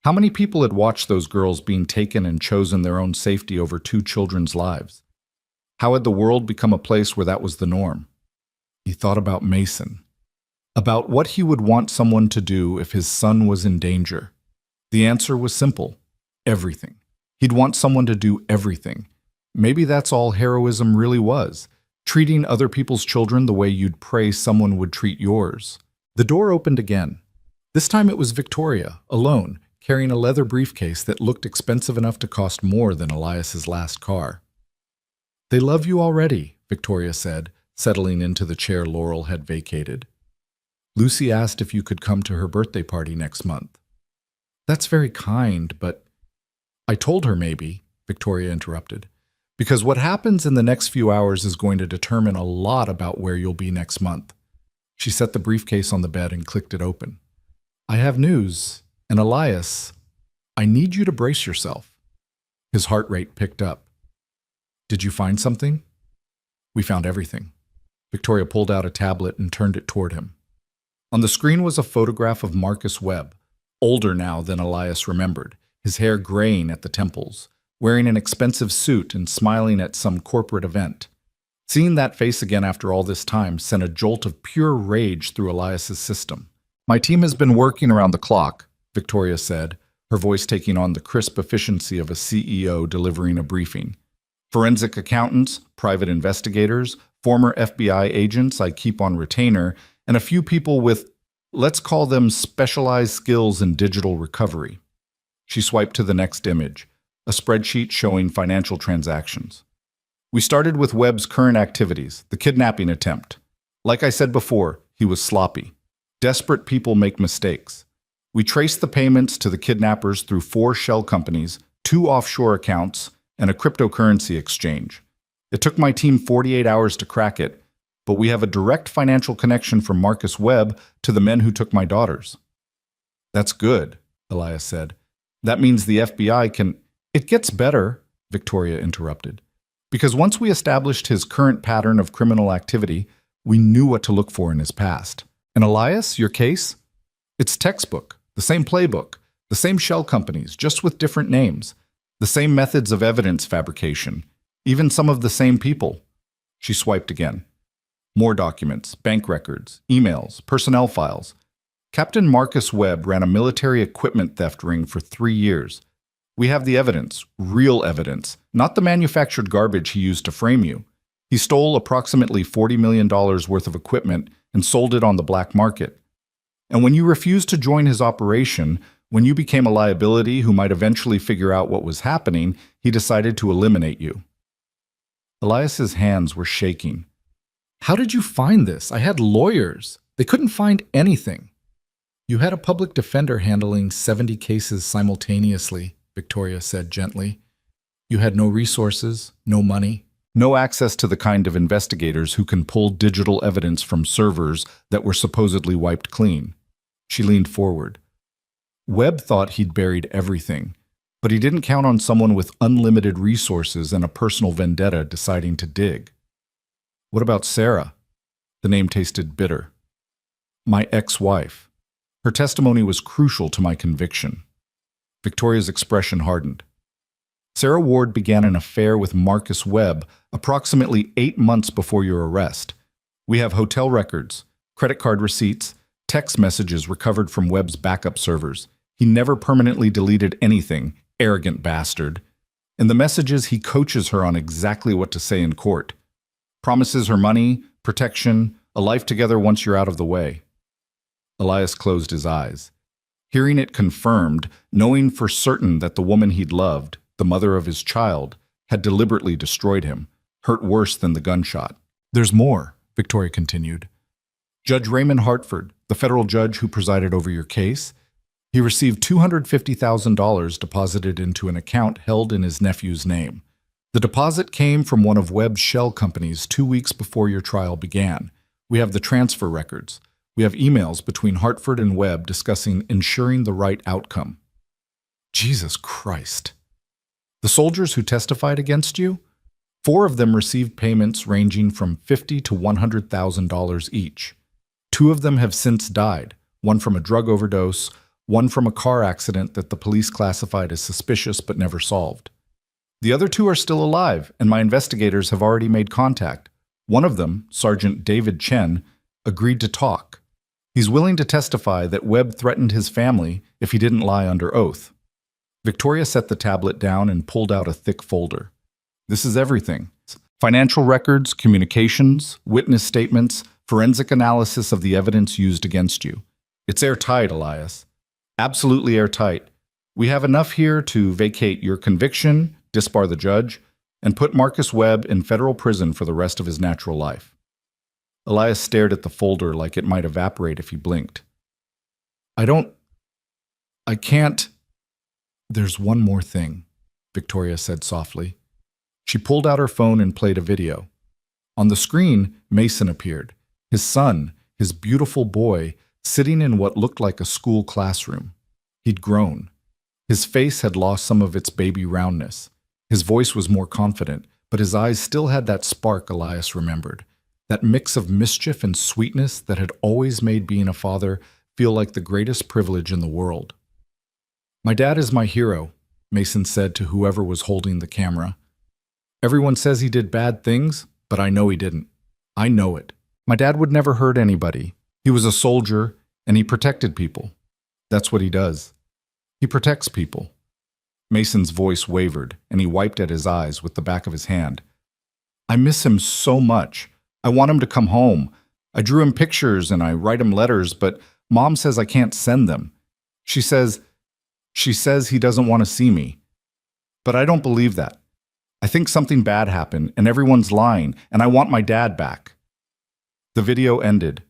How many people had watched those girls being taken and chosen their own safety over two children's lives? How had the world become a place where that was the norm? He thought about Mason. About what he would want someone to do if his son was in danger. The answer was simple. Everything. He'd want someone to do everything. Maybe that's all heroism really was. Treating other people's children the way you'd pray someone would treat yours. The door opened again. This time it was Victoria, alone, carrying a leather briefcase that looked expensive enough to cost more than Elias's last car. "They love you already," Victoria said, settling into the chair Laurel had vacated. "Lucy asked if you could come to her birthday party next month." "That's very kind, but—" "I told her maybe," Victoria interrupted, "because what happens in the next few hours is going to determine a lot about where you'll be next month." She set the briefcase on the bed and clicked it open. "I have news. And Elias, I need you to brace yourself." His heart rate picked up. "Did you find something?" "We found everything." Victoria pulled out a tablet and turned it toward him. On the screen was a photograph of Marcus Webb, older now than Elias remembered, his hair graying at the temples, wearing an expensive suit and smiling at some corporate event. Seeing that face again after all this time sent a jolt of pure rage through Elias's system. "My team has been working around the clock," Victoria said, her voice taking on the crisp efficiency of a CEO delivering a briefing. "Forensic accountants, private investigators, former FBI agents I keep on retainer, and a few people with, let's call them specialized skills in digital recovery." She swiped to the next image, a spreadsheet showing financial transactions. "We started with Webb's current activities, the kidnapping attempt. Like I said before, he was sloppy. Desperate people make mistakes. We traced the payments to the kidnappers through 4 shell companies, 2 offshore accounts, and a cryptocurrency exchange. It took my team 48 hours to crack it, but we have a direct financial connection from Marcus Webb to the men who took my daughters." "That's good," Elias said. "That means the FBI can—" "It gets better," Victoria interrupted. "Because once we established his current pattern of criminal activity, we knew what to look for in his past. And Elias, your case? It's textbook. The same playbook, the same shell companies, just with different names, the same methods of evidence fabrication, even some of the same people." She swiped again. More documents, bank records, emails, personnel files. Captain Marcus Webb ran a military equipment theft ring for 3 years. We have the evidence, real evidence, not the manufactured garbage he used to frame you. He stole approximately $40 million worth of equipment and sold it on the black market. And when you refused to join his operation, when you became a liability who might eventually figure out what was happening, he decided to eliminate you. Elias's hands were shaking. "How did you find this? I had lawyers. They couldn't find anything." "You had a public defender handling 70 cases simultaneously," Victoria said gently. "You had no resources, no money, no access to the kind of investigators who can pull digital evidence from servers that were supposedly wiped clean." She leaned forward. "Webb thought he'd buried everything, but he didn't count on someone with unlimited resources and a personal vendetta deciding to dig." "What about Sarah?" The name tasted bitter. "My ex-wife. Her testimony was crucial to my conviction." Victoria's expression hardened. "Sarah Ward began an affair with Marcus Webb approximately 8 months before your arrest. We have hotel records, credit card receipts, text messages recovered from Webb's backup servers. He never permanently deleted anything, arrogant bastard. In the messages, he coaches her on exactly what to say in court. Promises her money, protection, a life together once you're out of the way." Elias closed his eyes. Hearing it confirmed, knowing for certain that the woman he'd loved, the mother of his child, had deliberately destroyed him, hurt worse than the gunshot. "There's more," Victoria continued. "Judge Raymond Hartford, the federal judge who presided over your case, He received $250,000 deposited into an account held in his nephew's name. The deposit came from one of Webb's shell companies 2 weeks before your trial began. We have the transfer records. We have emails between Hartford and Webb discussing ensuring the right outcome. Jesus Christ. The soldiers who testified against you? 4 of them received payments ranging from $50,000 to $100,000 each. 2 of them have since died, one from a drug overdose, one from a car accident that the police classified as suspicious but never solved. The other 2 are still alive, and my investigators have already made contact. One of them, Sergeant David Chen, agreed to talk. He's willing to testify that Webb threatened his family if he didn't lie under oath. Victoria set the tablet down and pulled out a thick folder. This is everything. Financial records, communications, witness statements, forensic analysis of the evidence used against you. It's airtight, Elias. Absolutely airtight. We have enough here to vacate your conviction, disbar the judge, and put Marcus Webb in federal prison for the rest of his natural life. Elias stared at the folder like it might evaporate if he blinked. I can't. There's one more thing, Victoria said softly. She pulled out her phone and played a video. On the screen, Mason appeared, his son, his beautiful boy, sitting in what looked like a school classroom. He'd grown. His face had lost some of its baby roundness. His voice was more confident, but his eyes still had that spark Elias remembered, that mix of mischief and sweetness that had always made being a father feel like the greatest privilege in the world. My dad is my hero, Mason said to whoever was holding the camera. Everyone says he did bad things, but I know he didn't. I know it. My dad would never hurt anybody. He was a soldier, and he protected people. That's what he does. He protects people. Mason's voice wavered, and he wiped at his eyes with the back of his hand. I miss him so much. I want him to come home. I drew him pictures and I write him letters, but Mom says I can't send them. She says he doesn't want to see me. But I don't believe that. I think something bad happened, and everyone's lying, and I want my dad back. The video ended.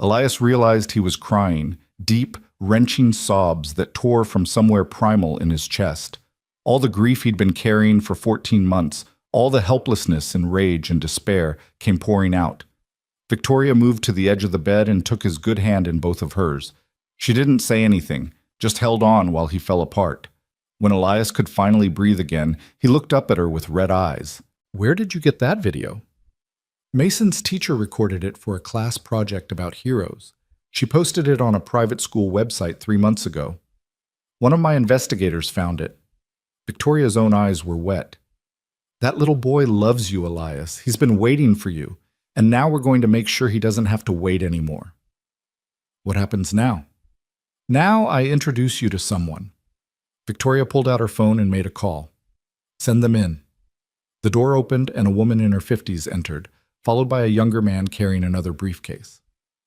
Elias realized he was crying, deep, wrenching sobs that tore from somewhere primal in his chest. All the grief he'd been carrying for 14 months, all the helplessness and rage and despair came pouring out. Victoria moved to the edge of the bed and took his good hand in both of hers. She didn't say anything, just held on while he fell apart. When Elias could finally breathe again, he looked up at her with red eyes. Where did you get that video? Mason's teacher recorded it for a class project about heroes. She posted it on a private school website 3 months ago. One of my investigators found it. Victoria's own eyes were wet. That little boy loves you, Elias. He's been waiting for you. And now we're going to make sure he doesn't have to wait anymore. What happens now? Now I introduce you to someone. Victoria pulled out her phone and made a call. Send them in. The door opened and a woman in her 50s entered, followed by a younger man carrying another briefcase.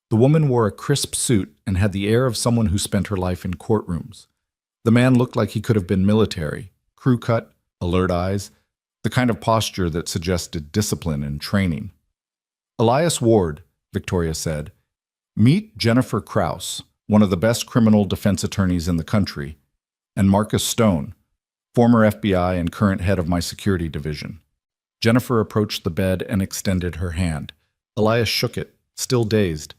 The woman wore a crisp suit and had the air of someone who spent her life in courtrooms. The man looked like he could have been military, crew cut, alert eyes, the kind of posture that suggested discipline and training. Elias Ward, Victoria said. Meet Jennifer Krause, one of the best criminal defense attorneys in the country, and Marcus Stone, former FBI and current head of my security division. Jennifer approached the bed and extended her hand. Elias shook it, still dazed.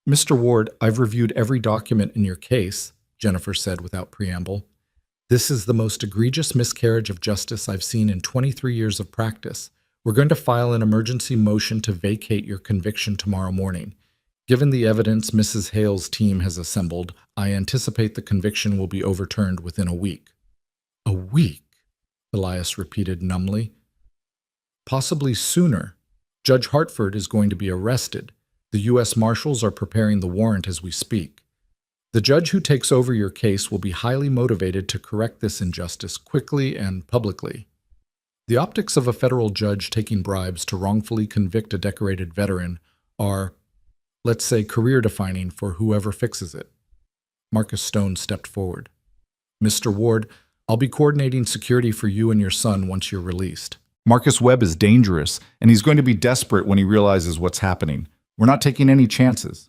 Mr. Ward, I've reviewed every document in your case, Jennifer said without preamble. This is the most egregious miscarriage of justice I've seen in 23 years of practice. We're going to file an emergency motion to vacate your conviction tomorrow morning. Given the evidence Mrs. Hale's team has assembled, I anticipate the conviction will be overturned within a week. A week? Elias repeated numbly. Possibly sooner. Judge Hartford is going to be arrested. The U.S. Marshals are preparing the warrant as we speak. The judge who takes over your case will be highly motivated to correct this injustice quickly and publicly. The optics of a federal judge taking bribes to wrongfully convict a decorated veteran are, let's say, career-defining for whoever fixes it. Marcus Stone stepped forward. Mr. Ward, I'll be coordinating security for you and your son once you're released. Marcus Webb is dangerous, and he's going to be desperate when he realizes what's happening. We're not taking any chances.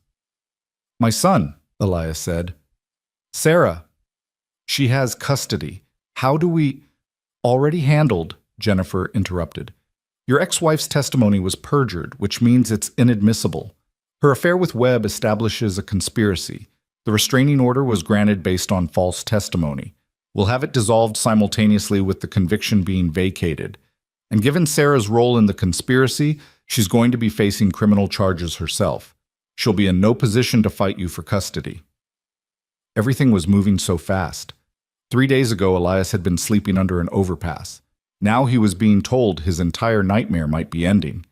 My son, Elias said. Sarah, She has custody. How do we— Already handled, Jennifer interrupted. Your ex-wife's testimony was perjured, which means it's inadmissible. Her affair with Webb establishes a conspiracy. The restraining order was granted based on false testimony. We'll have it dissolved simultaneously with the conviction being vacated. And given Sarah's role in the conspiracy, she's going to be facing criminal charges herself. She'll be in no position to fight you for custody. Everything was moving so fast. 3 days ago, Elias had been sleeping under an overpass. Now he was being told his entire nightmare might be ending.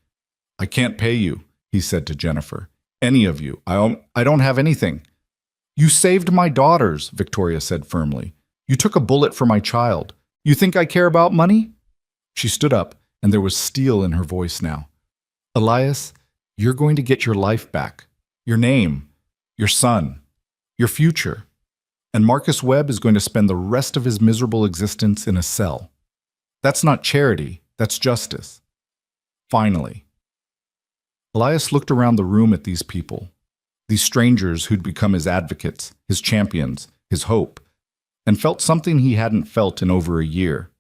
I can't pay you, he said to Jennifer. Any of you. I don't have anything. You saved my daughters, Victoria said firmly. You took a bullet for my child. You think I care about money? She stood up, and there was steel in her voice now. Elias, you're going to get your life back. Your name. Your son. Your future. And Marcus Webb is going to spend the rest of his miserable existence in a cell. That's not charity, that's justice. Finally. Elias looked around the room at these people, these strangers who'd become his advocates, his champions, his hope, and felt something he hadn't felt in over a year.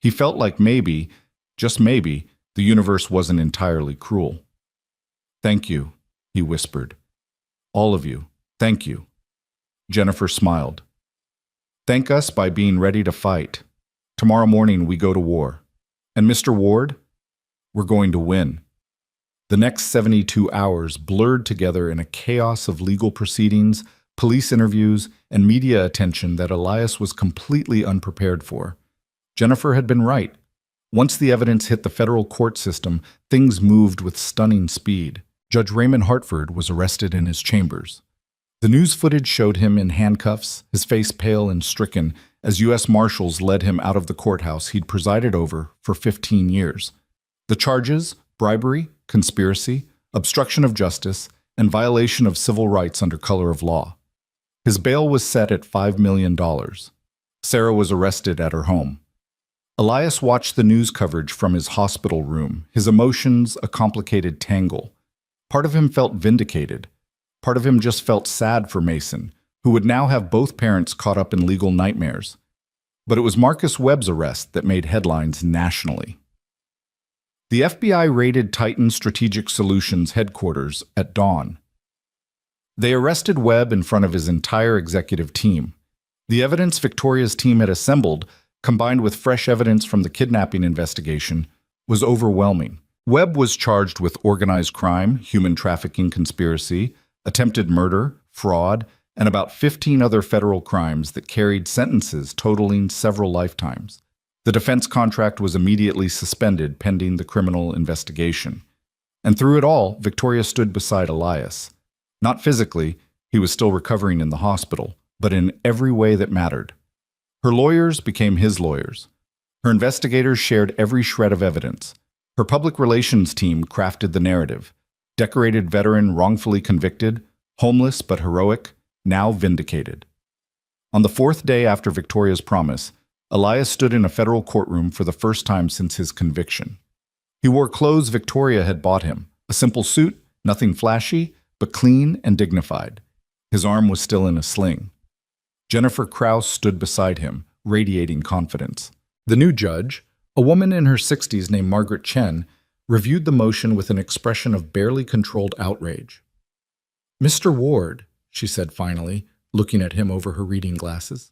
He felt like maybe, just maybe, the universe wasn't entirely cruel. Thank you, he whispered. All of you, thank you. Jennifer smiled. Thank us by being ready to fight. Tomorrow morning we go to war. And Mr. Ward, we're going to win. The next 72 hours blurred together in a chaos of legal proceedings, police interviews, and media attention that Elias was completely unprepared for. Jennifer had been right. Once the evidence hit the federal court system, things moved with stunning speed. Judge Raymond Hartford was arrested in his chambers. The news footage showed him in handcuffs, his face pale and stricken, as U.S. Marshals led him out of the courthouse he'd presided over for 15 years. The charges, bribery, conspiracy, obstruction of justice, and violation of civil rights under color of law. His bail was set at $5 million. Sarah was arrested at her home. Elias watched the news coverage from his hospital room, his emotions a complicated tangle. Part of him felt vindicated. Part of him just felt sad for Mason, who would now have both parents caught up in legal nightmares. But it was Marcus Webb's arrest that made headlines nationally. The FBI raided Titan Strategic Solutions headquarters at dawn. They arrested Webb in front of his entire executive team. The evidence Victoria's team had assembled, combined with fresh evidence from the kidnapping investigation, was overwhelming. Webb was charged with organized crime, human trafficking conspiracy, attempted murder, fraud, and about 15 other federal crimes that carried sentences totaling several lifetimes. The defense contract was immediately suspended pending the criminal investigation. And through it all, Victoria stood beside Elias. Not physically, he was still recovering in the hospital, but in every way that mattered. Her lawyers became his lawyers. Her investigators shared every shred of evidence. Her public relations team crafted the narrative. Decorated veteran wrongfully convicted, homeless but heroic, now vindicated. On the 4th day after Victoria's promise, Elias stood in a federal courtroom for the first time since his conviction. He wore clothes Victoria had bought him, a simple suit, nothing flashy, but clean and dignified. His arm was still in a sling. Jennifer Krause stood beside him, radiating confidence. The new judge, a woman in her 60s named Margaret Chen, reviewed the motion with an expression of barely controlled outrage. Mr. Ward, she said finally, looking at him over her reading glasses,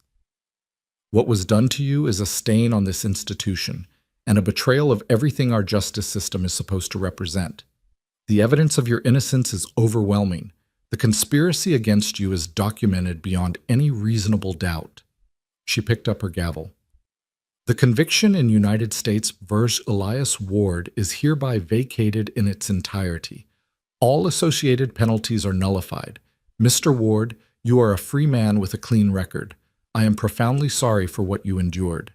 what was done to you is a stain on this institution and a betrayal of everything our justice system is supposed to represent. The evidence of your innocence is overwhelming. The conspiracy against you is documented beyond any reasonable doubt. She picked up her gavel. The conviction in United States v. Elias Ward is hereby vacated in its entirety. All associated penalties are nullified. Mr. Ward, you are a free man with a clean record. I am profoundly sorry for what you endured.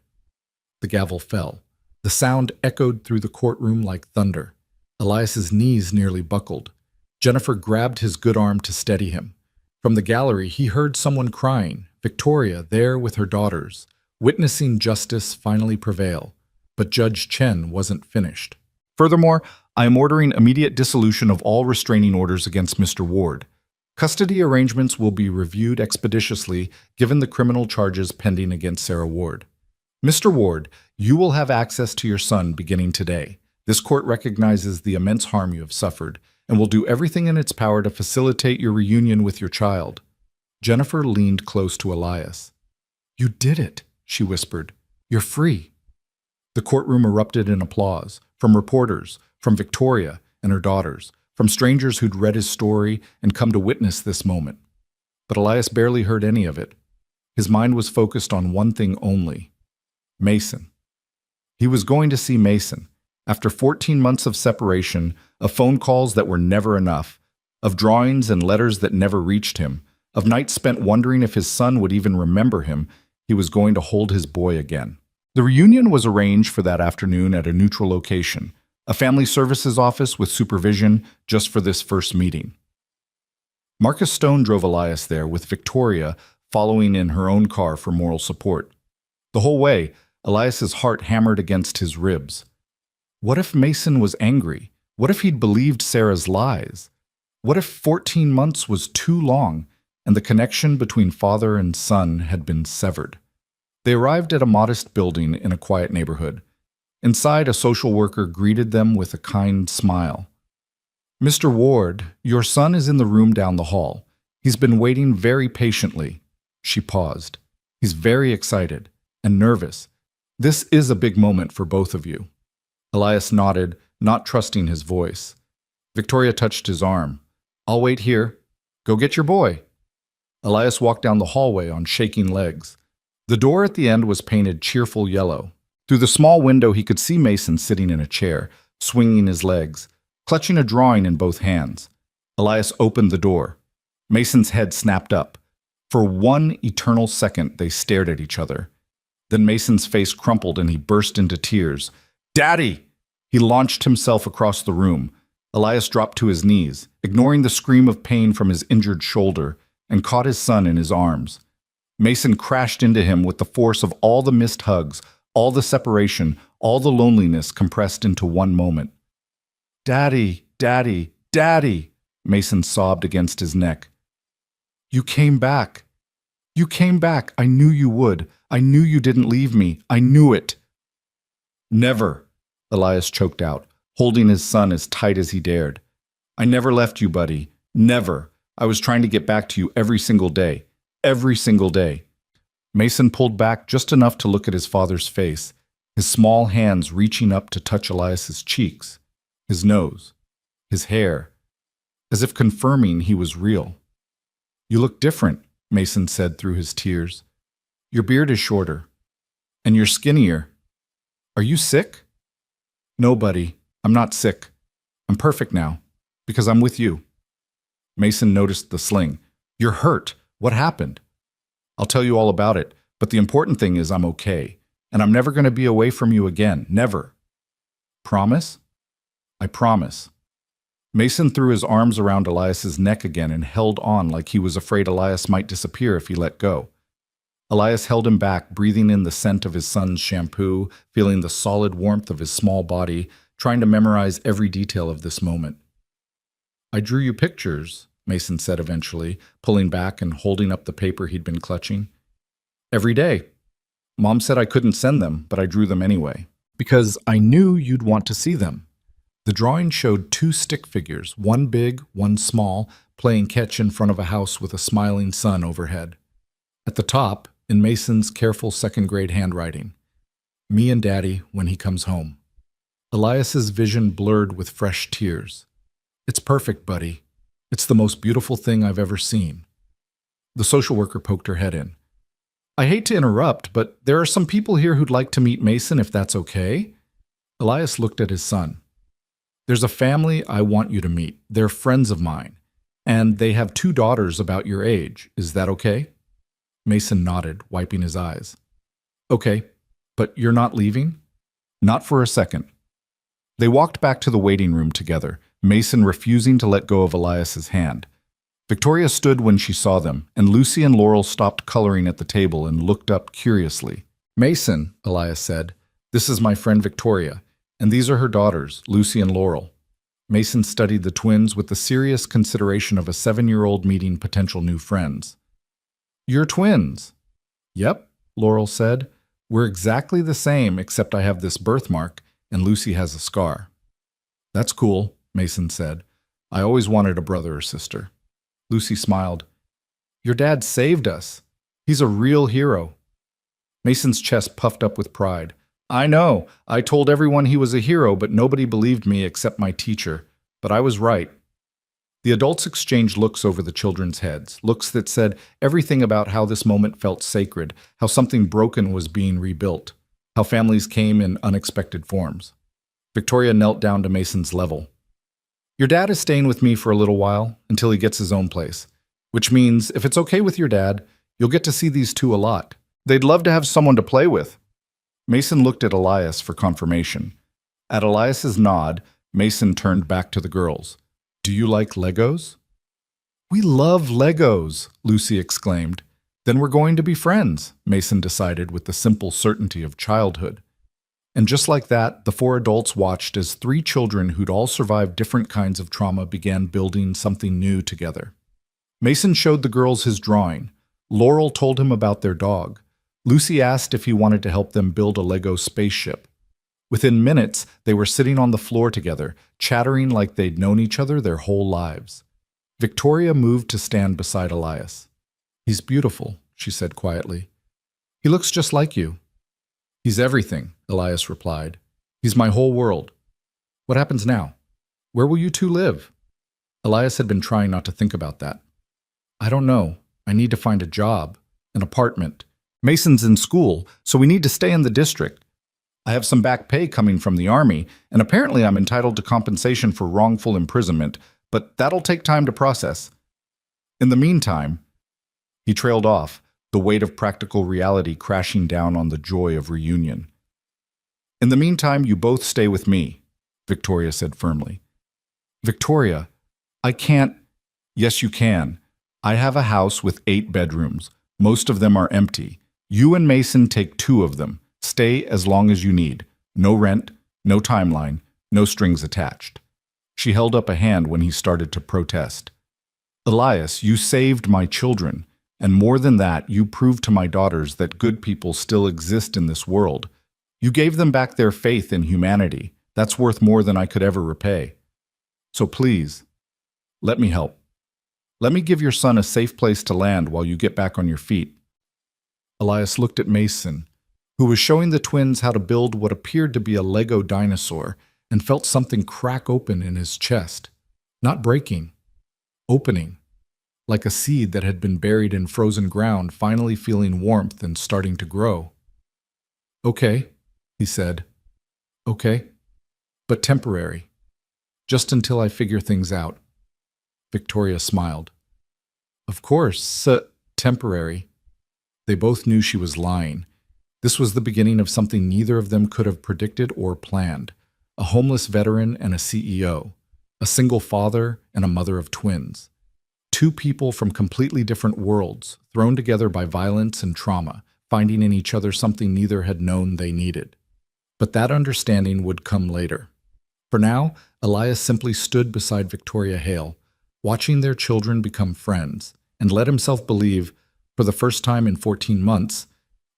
The gavel fell. The sound echoed through the courtroom like thunder. Elias's knees nearly buckled. Jennifer grabbed his good arm to steady him. From the gallery, he heard someone crying, Victoria there with her daughters, witnessing justice finally prevail. But Judge Chen wasn't finished. Furthermore, I am ordering immediate dissolution of all restraining orders against Mr. Ward. Custody arrangements will be reviewed expeditiously given the criminal charges pending against Sarah Ward. Mr. Ward, you will have access to your son beginning today. This court recognizes the immense harm you have suffered and will do everything in its power to facilitate your reunion with your child. Jennifer leaned close to Elias. You did it, she whispered. You're free. The courtroom erupted in applause, from reporters, from Victoria and her daughters, from strangers who'd read his story and come to witness this moment. But Elias barely heard any of it. His mind was focused on one thing only: Mason. He was going to see Mason. After 14 months of separation, of phone calls that were never enough, of drawings and letters that never reached him, of nights spent wondering if his son would even remember him, he was going to hold his boy again. The reunion was arranged for that afternoon at a neutral location, a family services office with supervision just for this first meeting. Marcus Stone drove Elias there with Victoria following in her own car for moral support. The whole way, Elias's heart hammered against his ribs. What if Mason was angry? What if he'd believed Sarah's lies? What if 14 months was too long and the connection between father and son had been severed? They arrived at a modest building in a quiet neighborhood. Inside, a social worker greeted them with a kind smile. Mr. Ward, your son is in the room down the hall. He's been waiting very patiently. She paused. He's very excited and nervous. This is a big moment for both of you. Elias nodded, not trusting his voice. Victoria touched his arm. I'll wait here. Go get your boy. Elias walked down the hallway on shaking legs. The door at the end was painted cheerful yellow. Through the small window, he could see Mason sitting in a chair, swinging his legs, clutching a drawing in both hands. Elias opened the door. Mason's head snapped up. For one eternal second, they stared at each other. Then Mason's face crumpled and he burst into tears. Daddy! He launched himself across the room. Elias dropped to his knees, ignoring the scream of pain from his injured shoulder, and caught his son in his arms. Mason crashed into him with the force of all the missed hugs, all the separation, all the loneliness compressed into one moment. Daddy, Daddy, Daddy, Mason sobbed against his neck. You came back. You came back. I knew you would. I knew you didn't leave me. I knew it. Never, Elias choked out, holding his son as tight as he dared. I never left you, buddy. Never. I was trying to get back to you every single day. Every single day. Mason pulled back just enough to look at his father's face, his small hands reaching up to touch Elias's cheeks, his nose, his hair, as if confirming he was real. You look different, Mason said through his tears. Your beard is shorter, and you're skinnier. Are you sick? No, buddy, I'm not sick. I'm perfect now, because I'm with you. Mason noticed the sling. You're hurt. What happened? I'll tell you all about it, but the important thing is I'm okay, and I'm never going to be away from you again. Never. Promise? I promise. Mason threw his arms around Elias's neck again and held on like he was afraid Elias might disappear if he let go. Elias held him back, breathing in the scent of his son's shampoo, feeling the solid warmth of his small body, trying to memorize every detail of this moment. I drew you pictures, Mason said eventually, pulling back and holding up the paper he'd been clutching. Every day. Mom said I couldn't send them, but I drew them anyway, because I knew you'd want to see them. The drawing showed two stick figures, one big, one small, playing catch in front of a house with a smiling sun overhead. At the top, in Mason's careful second-grade handwriting, me and Daddy when he comes home. Elias's vision blurred with fresh tears. It's perfect, buddy. It's the most beautiful thing I've ever seen. The social worker poked her head in. I hate to interrupt, but there are some people here who'd like to meet Mason if that's okay. Elias looked at his son. There's a family I want you to meet. They're friends of mine, and they have 2 daughters about your age. Is that okay? Mason nodded, wiping his eyes. Okay, but you're not leaving? Not for a second. They walked back to the waiting room together, Mason refusing to let go of Elias's hand. Victoria stood when she saw them, and Lucy and Laurel stopped coloring at the table and looked up curiously. Mason, Elias said, this is my friend Victoria, and these are her daughters, Lucy and Laurel. Mason studied the twins with the serious consideration of a 7-year-old meeting potential new friends. You're twins. Yep, Laurel said. We're exactly the same, except I have this birthmark, and Lucy has a scar. That's cool, Mason said. I always wanted a brother or sister. Lucy smiled. Your dad saved us. He's a real hero. Mason's chest puffed up with pride. I know. I told everyone he was a hero, but nobody believed me except my teacher. But I was right. The adults exchanged looks over the children's heads, looks that said everything about how this moment felt sacred, how something broken was being rebuilt, how families came in unexpected forms. Victoria knelt down to Mason's level. Your dad is staying with me for a little while, until he gets his own place. Which means, if it's okay with your dad, you'll get to see these two a lot. They'd love to have someone to play with. Mason looked at Elias for confirmation. At Elias's nod, Mason turned back to the girls. Do you like Legos? We love Legos, Lucy exclaimed. Then we're going to be friends, Mason decided with the simple certainty of childhood. And just like that, the 4 adults watched as 3 children who'd all survived different kinds of trauma began building something new together. Mason showed the girls his drawing. Laurel told him about their dog. Lucy asked if he wanted to help them build a Lego spaceship. Within minutes, they were sitting on the floor together, chattering like they'd known each other their whole lives. Victoria moved to stand beside Elias. He's beautiful, she said quietly. He looks just like you. He's everything, Elias replied. He's my whole world. What happens now? Where will you two live? Elias had been trying not to think about that. I don't know. I need to find a job, an apartment. Mason's in school, so we need to stay in the district. I have some back pay coming from the army, and apparently I'm entitled to compensation for wrongful imprisonment, but that'll take time to process. In the meantime, he trailed off, the weight of practical reality crashing down on the joy of reunion. In the meantime, you both stay with me, Victoria said firmly. Victoria, I can't. Yes, you can. I have a house with 8 bedrooms. Most of them are empty. You and Mason take 2 of them. Stay as long as you need. No rent, no timeline, no strings attached. She held up a hand when he started to protest. Elias, you saved my children, and more than that, you proved to my daughters that good people still exist in this world. You gave them back their faith in humanity. That's worth more than I could ever repay. So please, let me help. Let me give your son a safe place to land while you get back on your feet. Elias looked at Mason, who was showing the twins how to build what appeared to be a Lego dinosaur, and felt something crack open in his chest. Not breaking, opening, like a seed that had been buried in frozen ground finally feeling warmth and starting to grow. Okay, he said. Okay, but temporary. Just until I figure things out. Victoria smiled. Of course, temporary. They both knew she was lying. This was the beginning of something neither of them could have predicted or planned. A homeless veteran and a CEO. A single father and a mother of twins. 2 people from completely different worlds, thrown together by violence and trauma, finding in each other something neither had known they needed. But that understanding would come later. For now, Elias simply stood beside Victoria Hale, watching their children become friends, and let himself believe, for the first time in 14 months,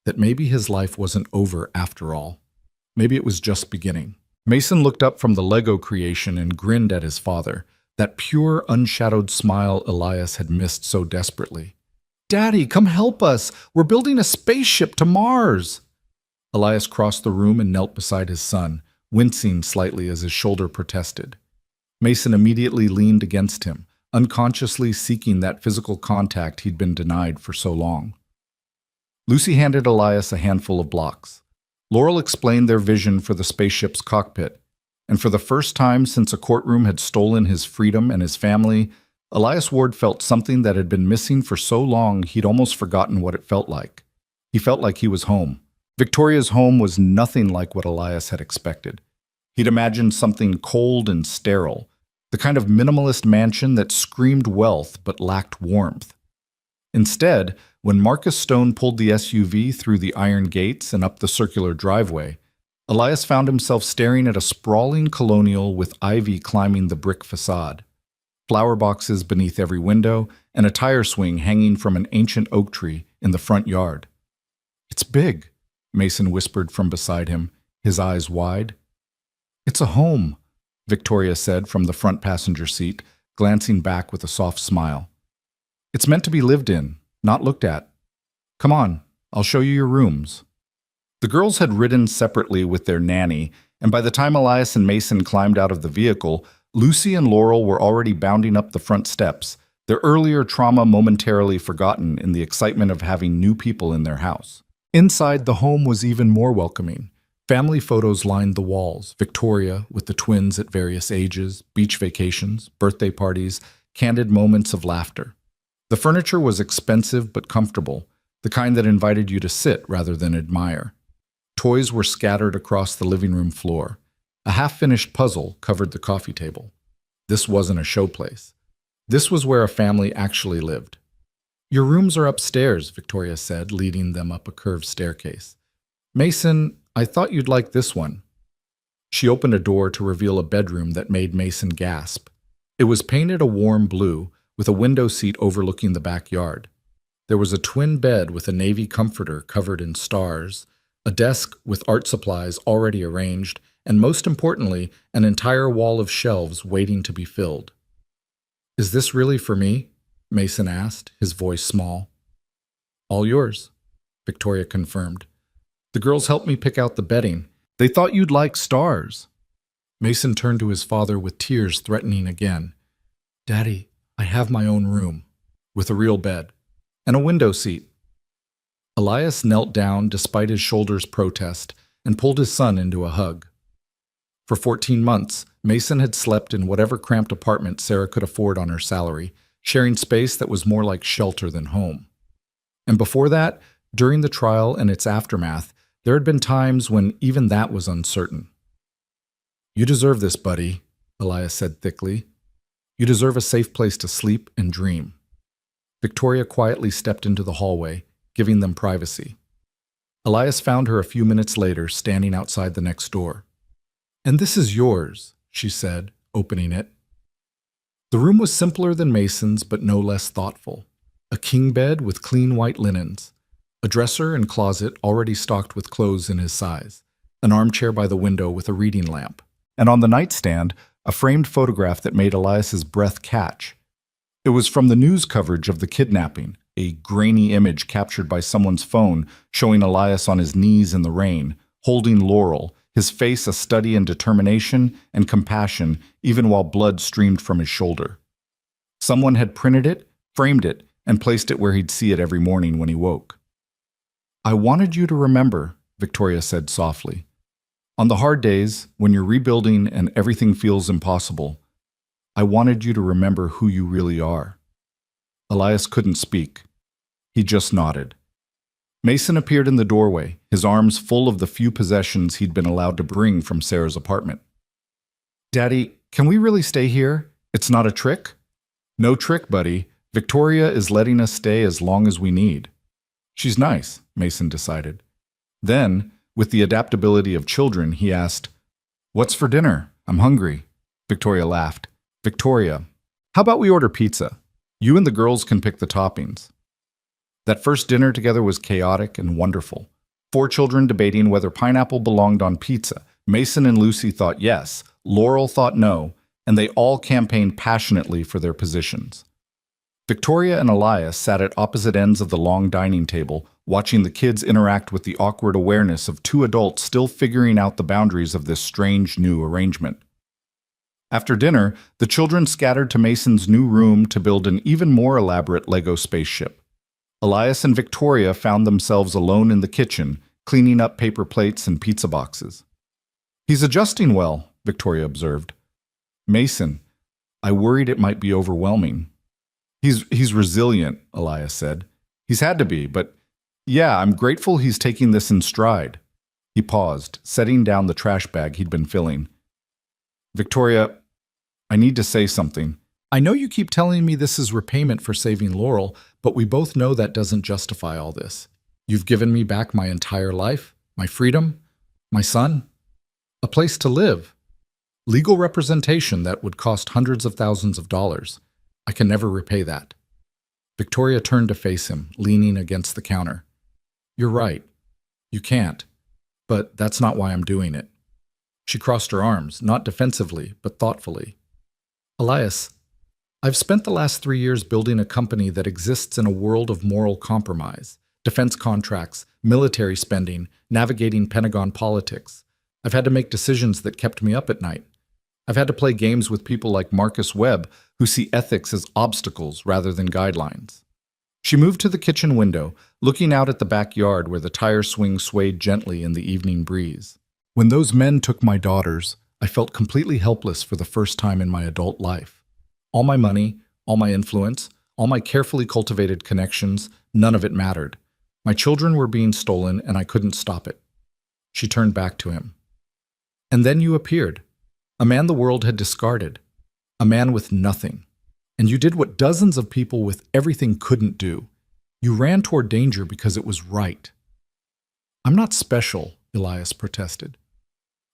that maybe his life wasn't over after all. Maybe it was just beginning. Mason looked up from the Lego creation and grinned at his father, that pure, unshadowed smile Elias had missed so desperately. Daddy, come help us! We're building a spaceship to Mars! Elias crossed the room and knelt beside his son, wincing slightly as his shoulder protested. Mason immediately leaned against him, unconsciously seeking that physical contact he'd been denied for so long. Lucy handed Elias a handful of blocks. Laurel explained their vision for the spaceship's cockpit, and for the first time since a courtroom had stolen his freedom and his family, Elias Ward felt something that had been missing for so long he'd almost forgotten what it felt like. He felt like he was home. Victoria's home was nothing like what Elias had expected. He'd imagined something cold and sterile, the kind of minimalist mansion that screamed wealth but lacked warmth. Instead, when Marcus Stone pulled the SUV through the iron gates and up the circular driveway, Elias found himself staring at a sprawling colonial with ivy climbing the brick facade, flower boxes beneath every window, and a tire swing hanging from an ancient oak tree in the front yard. "It's big," Mason whispered from beside him, his eyes wide. "It's a home," Victoria said from the front passenger seat, glancing back with a soft smile. "It's meant to be lived in, not looked at. Come on, I'll show you your rooms." The girls had ridden separately with their nanny, and by the time Elias and Mason climbed out of the vehicle, Lucy and Laurel were already bounding up the front steps, their earlier trauma momentarily forgotten in the excitement of having new people in their house. Inside, the home was even more welcoming. Family photos lined the walls, Victoria with the twins at various ages, beach vacations, birthday parties, candid moments of laughter. The furniture was expensive but comfortable, the kind that invited you to sit rather than admire. Toys were scattered across the living room floor. A half-finished puzzle covered the coffee table. This wasn't a showplace. This was where a family actually lived. "Your rooms are upstairs," Victoria said, leading them up a curved staircase. "Mason, I thought you'd like this one." She opened a door to reveal a bedroom that made Mason gasp. It was painted a warm blue, with a window seat overlooking the backyard. There was a twin bed with a navy comforter covered in stars, a desk with art supplies already arranged, and most importantly, an entire wall of shelves waiting to be filled. "Is this really for me?" Mason asked, his voice small. "All yours," Victoria confirmed. "The girls helped me pick out the bedding. They thought you'd like stars." Mason turned to his father with tears threatening again. "Daddy, I have my own room, with a real bed, and a window seat." Elias knelt down despite his shoulder's protest and pulled his son into a hug. For 14 months, Mason had slept in whatever cramped apartment Sarah could afford on her salary, sharing space that was more like shelter than home. And before that, during the trial and its aftermath, there had been times when even that was uncertain. "You deserve this, buddy," Elias said thickly. "You deserve a safe place to sleep and dream." Victoria quietly stepped into the hallway, giving them privacy. Elias found her a few minutes later, standing outside the next door. "And this is yours," she said, opening it. The room was simpler than Mason's, but no less thoughtful. A king bed with clean white linens, a dresser and closet already stocked with clothes in his size, an armchair by the window with a reading lamp, and on the nightstand, a framed photograph that made Elias's breath catch. It was from the news coverage of the kidnapping, a grainy image captured by someone's phone showing Elias on his knees in the rain, holding Laurel, his face a study in determination and compassion even while blood streamed from his shoulder. Someone had printed it, framed it, and placed it where he'd see it every morning when he woke. "I wanted you to remember," Victoria said softly. "On the hard days, when you're rebuilding and everything feels impossible, I wanted you to remember who you really are." Elias couldn't speak. He just nodded. Mason appeared in the doorway, his arms full of the few possessions he'd been allowed to bring from Sarah's apartment. "Daddy, can we really stay here? It's not a trick?" "No trick, buddy. Victoria is letting us stay as long as we need." "She's nice," Mason decided. Then, with the adaptability of children, he asked, "What's for dinner? I'm hungry." Victoria laughed. "Victoria, how about we order pizza? You and the girls can pick the toppings." That first dinner together was chaotic and wonderful. 4 children debating whether pineapple belonged on pizza. Mason and Lucy thought yes, Laurel thought no, and they all campaigned passionately for their positions. Victoria and Elias sat at opposite ends of the long dining table, watching the kids interact with the awkward awareness of 2 adults still figuring out the boundaries of this strange new arrangement. After dinner, the children scattered to Mason's new room to build an even more elaborate Lego spaceship. Elias and Victoria found themselves alone in the kitchen, cleaning up paper plates and pizza boxes. "He's adjusting well," Victoria observed. "Mason, I worried it might be overwhelming." He's resilient," Elias said. "He's had to be, but yeah, I'm grateful he's taking this in stride." He paused, setting down the trash bag he'd been filling. "Victoria, I need to say something. I know you keep telling me this is repayment for saving Laurel, but we both know that doesn't justify all this. You've given me back my entire life, my freedom, my son. A place to live. Legal representation that would cost hundreds of thousands of dollars. I can never repay that. Victoria turned to face him, leaning against the counter. You're right. You can't. But that's not why I'm doing it. She crossed her arms, not defensively, but thoughtfully. Elias, I've spent the last 3 years building a company that exists in a world of moral compromise, defense contracts, military spending, navigating Pentagon politics. I've had to make decisions that kept me up at night. I've had to play games with people like Marcus Webb, who see ethics as obstacles rather than guidelines. She moved to the kitchen window, looking out at the backyard where the tire swing swayed gently in the evening breeze. When those men took my daughters, I felt completely helpless for the first time in my adult life. All my money, all my influence, all my carefully cultivated connections, none of it mattered. My children were being stolen, and I couldn't stop it. She turned back to him. And then you appeared. A man the world had discarded. A man with nothing. And you did what dozens of people with everything couldn't do. You ran toward danger because it was right. I'm not special, Elias protested.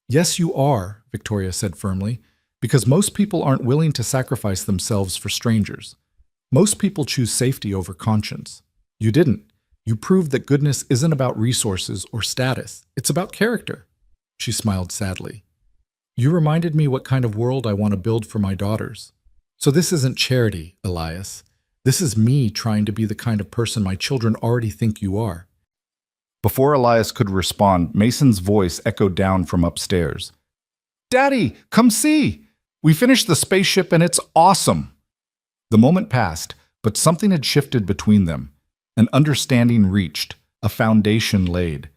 Yes, you are, Victoria said firmly, because most people aren't willing to sacrifice themselves for strangers. Most people choose safety over conscience. You didn't. You proved that goodness isn't about resources or status. It's about character. She smiled sadly. You reminded me what kind of world I want to build for my daughters. So this isn't charity, Elias. This is me trying to be the kind of person my children already think you are. Before Elias could respond, Mason's voice echoed down from upstairs. Daddy, come see! We finished the spaceship and it's awesome! The moment passed, but something had shifted between them. An understanding reached, a foundation laid.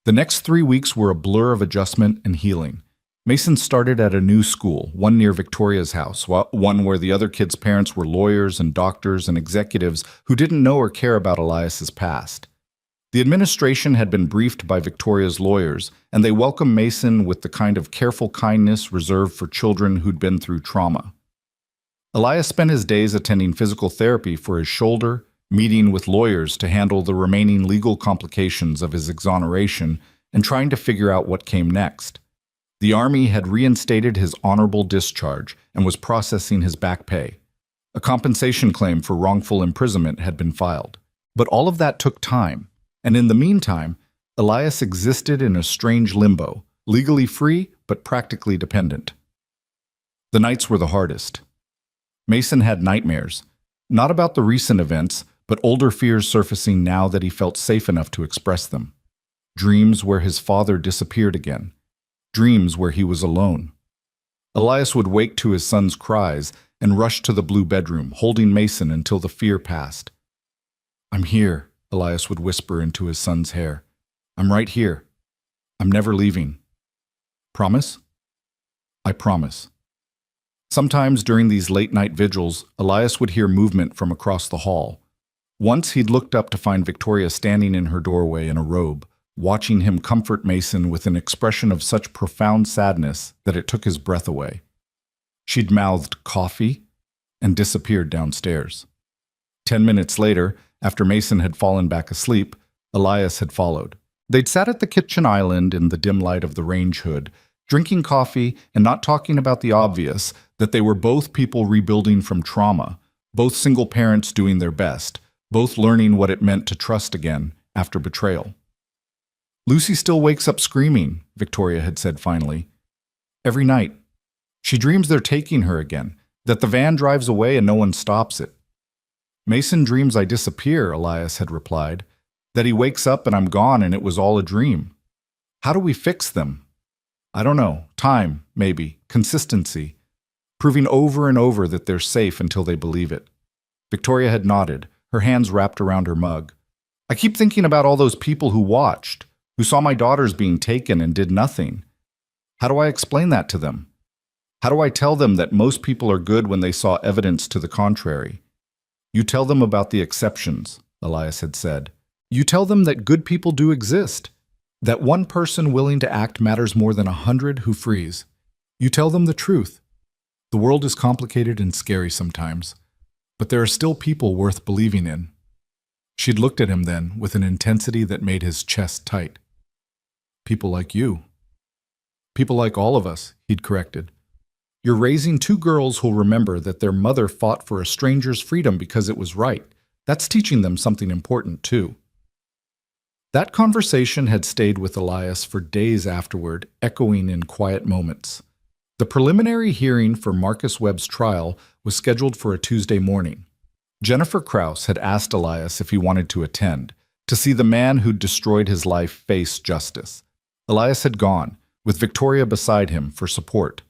The next 3 weeks were a blur of adjustment and healing. Mason started at a new school, one near Victoria's house, one where the other kids' parents were lawyers and doctors and executives who didn't know or care about Elias's past. The administration had been briefed by Victoria's lawyers, and they welcomed Mason with the kind of careful kindness reserved for children who'd been through trauma. Elias spent his days attending physical therapy for his shoulder, meeting with lawyers to handle the remaining legal complications of his exoneration, and trying to figure out what came next. The Army had reinstated his honorable discharge and was processing his back pay. A compensation claim for wrongful imprisonment had been filed. But all of that took time, and in the meantime, Elias existed in a strange limbo, legally free but practically dependent. The nights were the hardest. Mason had nightmares, not about the recent events, but older fears surfacing now that he felt safe enough to express them. Dreams where his father disappeared again. Dreams where he was alone. Elias would wake to his son's cries and rush to the blue bedroom, holding Mason until the fear passed. I'm here, Elias would whisper into his son's hair. I'm right here. I'm never leaving. Promise? I promise. Sometimes during these late-night vigils, Elias would hear movement from across the hall. Once he'd looked up to find Victoria standing in her doorway in a robe, watching him comfort Mason with an expression of such profound sadness that it took his breath away. She'd mouthed coffee and disappeared downstairs. 10 minutes later, after Mason had fallen back asleep, Elias had followed. They'd sat at the kitchen island in the dim light of the range hood, drinking coffee and not talking about the obvious, that they were both people rebuilding from trauma, both single parents doing their best, both learning what it meant to trust again after betrayal. Lucy still wakes up screaming, Victoria had said finally. Every night. She dreams they're taking her again, that the van drives away and no one stops it. Mason dreams I disappear, Elias had replied, that he wakes up and I'm gone and it was all a dream. How do we fix them? I don't know. Time, maybe. Consistency. Proving over and over that they're safe until they believe it. Victoria had nodded, her hands wrapped around her mug. I keep thinking about all those people who watched, who saw my daughters being taken and did nothing. How do I explain that to them? How do I tell them that most people are good when they saw evidence to the contrary? You tell them about the exceptions, Elias had said. You tell them that good people do exist, that one person willing to act matters more than 100 who freeze. You tell them the truth. The world is complicated and scary sometimes, but there are still people worth believing in. She'd looked at him then with an intensity that made his chest tight. People like you. People like all of us, he'd corrected. You're raising two girls who'll remember that their mother fought for a stranger's freedom because it was right. That's teaching them something important, too. That conversation had stayed with Elias for days afterward, echoing in quiet moments. The preliminary hearing for Marcus Webb's trial was scheduled for a Tuesday morning. Jennifer Krause had asked Elias if he wanted to attend, to see the man who'd destroyed his life face justice. Elias had gone, with Victoria beside him for support.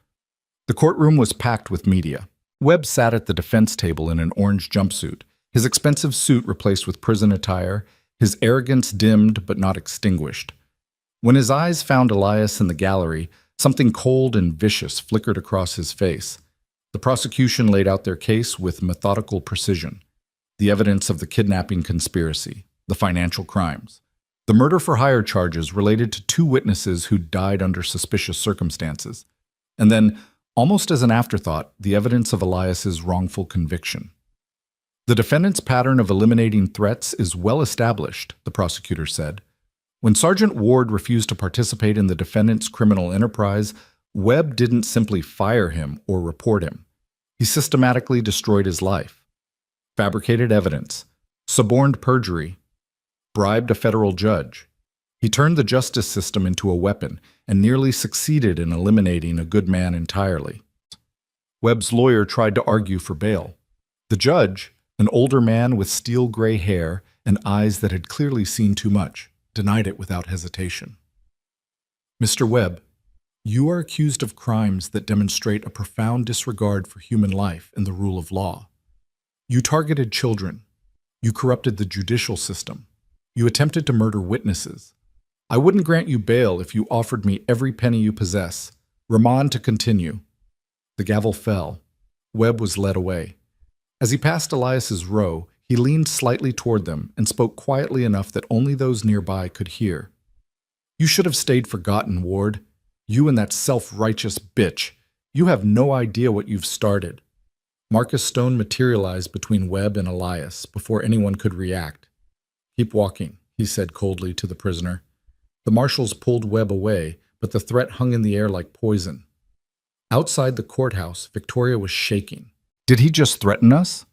The courtroom was packed with media. Webb sat at the defense table in an orange jumpsuit, his expensive suit replaced with prison attire, his arrogance dimmed but not extinguished. When his eyes found Elias in the gallery, something cold and vicious flickered across his face. The prosecution laid out their case with methodical precision. The evidence of the kidnapping conspiracy, the financial crimes, the murder-for-hire charges related to two witnesses who died under suspicious circumstances, and then, almost as an afterthought, the evidence of Elias's wrongful conviction. The defendant's pattern of eliminating threats is well established, the prosecutor said. When Sergeant Ward refused to participate in the defendant's criminal enterprise, Webb didn't simply fire him or report him. He systematically destroyed his life. Fabricated evidence, suborned perjury, bribed a federal judge. He turned the justice system into a weapon and nearly succeeded in eliminating a good man entirely. Webb's lawyer tried to argue for bail. The judge, an older man with steel-gray hair and eyes that had clearly seen too much, denied it without hesitation. Mr. Webb, you are accused of crimes that demonstrate a profound disregard for human life and the rule of law. You targeted children. You corrupted the judicial system. You attempted to murder witnesses. I wouldn't grant you bail if you offered me every penny you possess. Remand to continue. The gavel fell. Webb was led away. As he passed Elias's row, he leaned slightly toward them and spoke quietly enough that only those nearby could hear. You should have stayed forgotten, Ward. You and that self-righteous bitch. You have no idea what you've started. Marcus Stone materialized between Webb and Elias before anyone could react. Keep walking, he said coldly to the prisoner. The marshals pulled Webb away, but the threat hung in the air like poison. Outside the courthouse, Victoria was shaking. Did he just threaten us?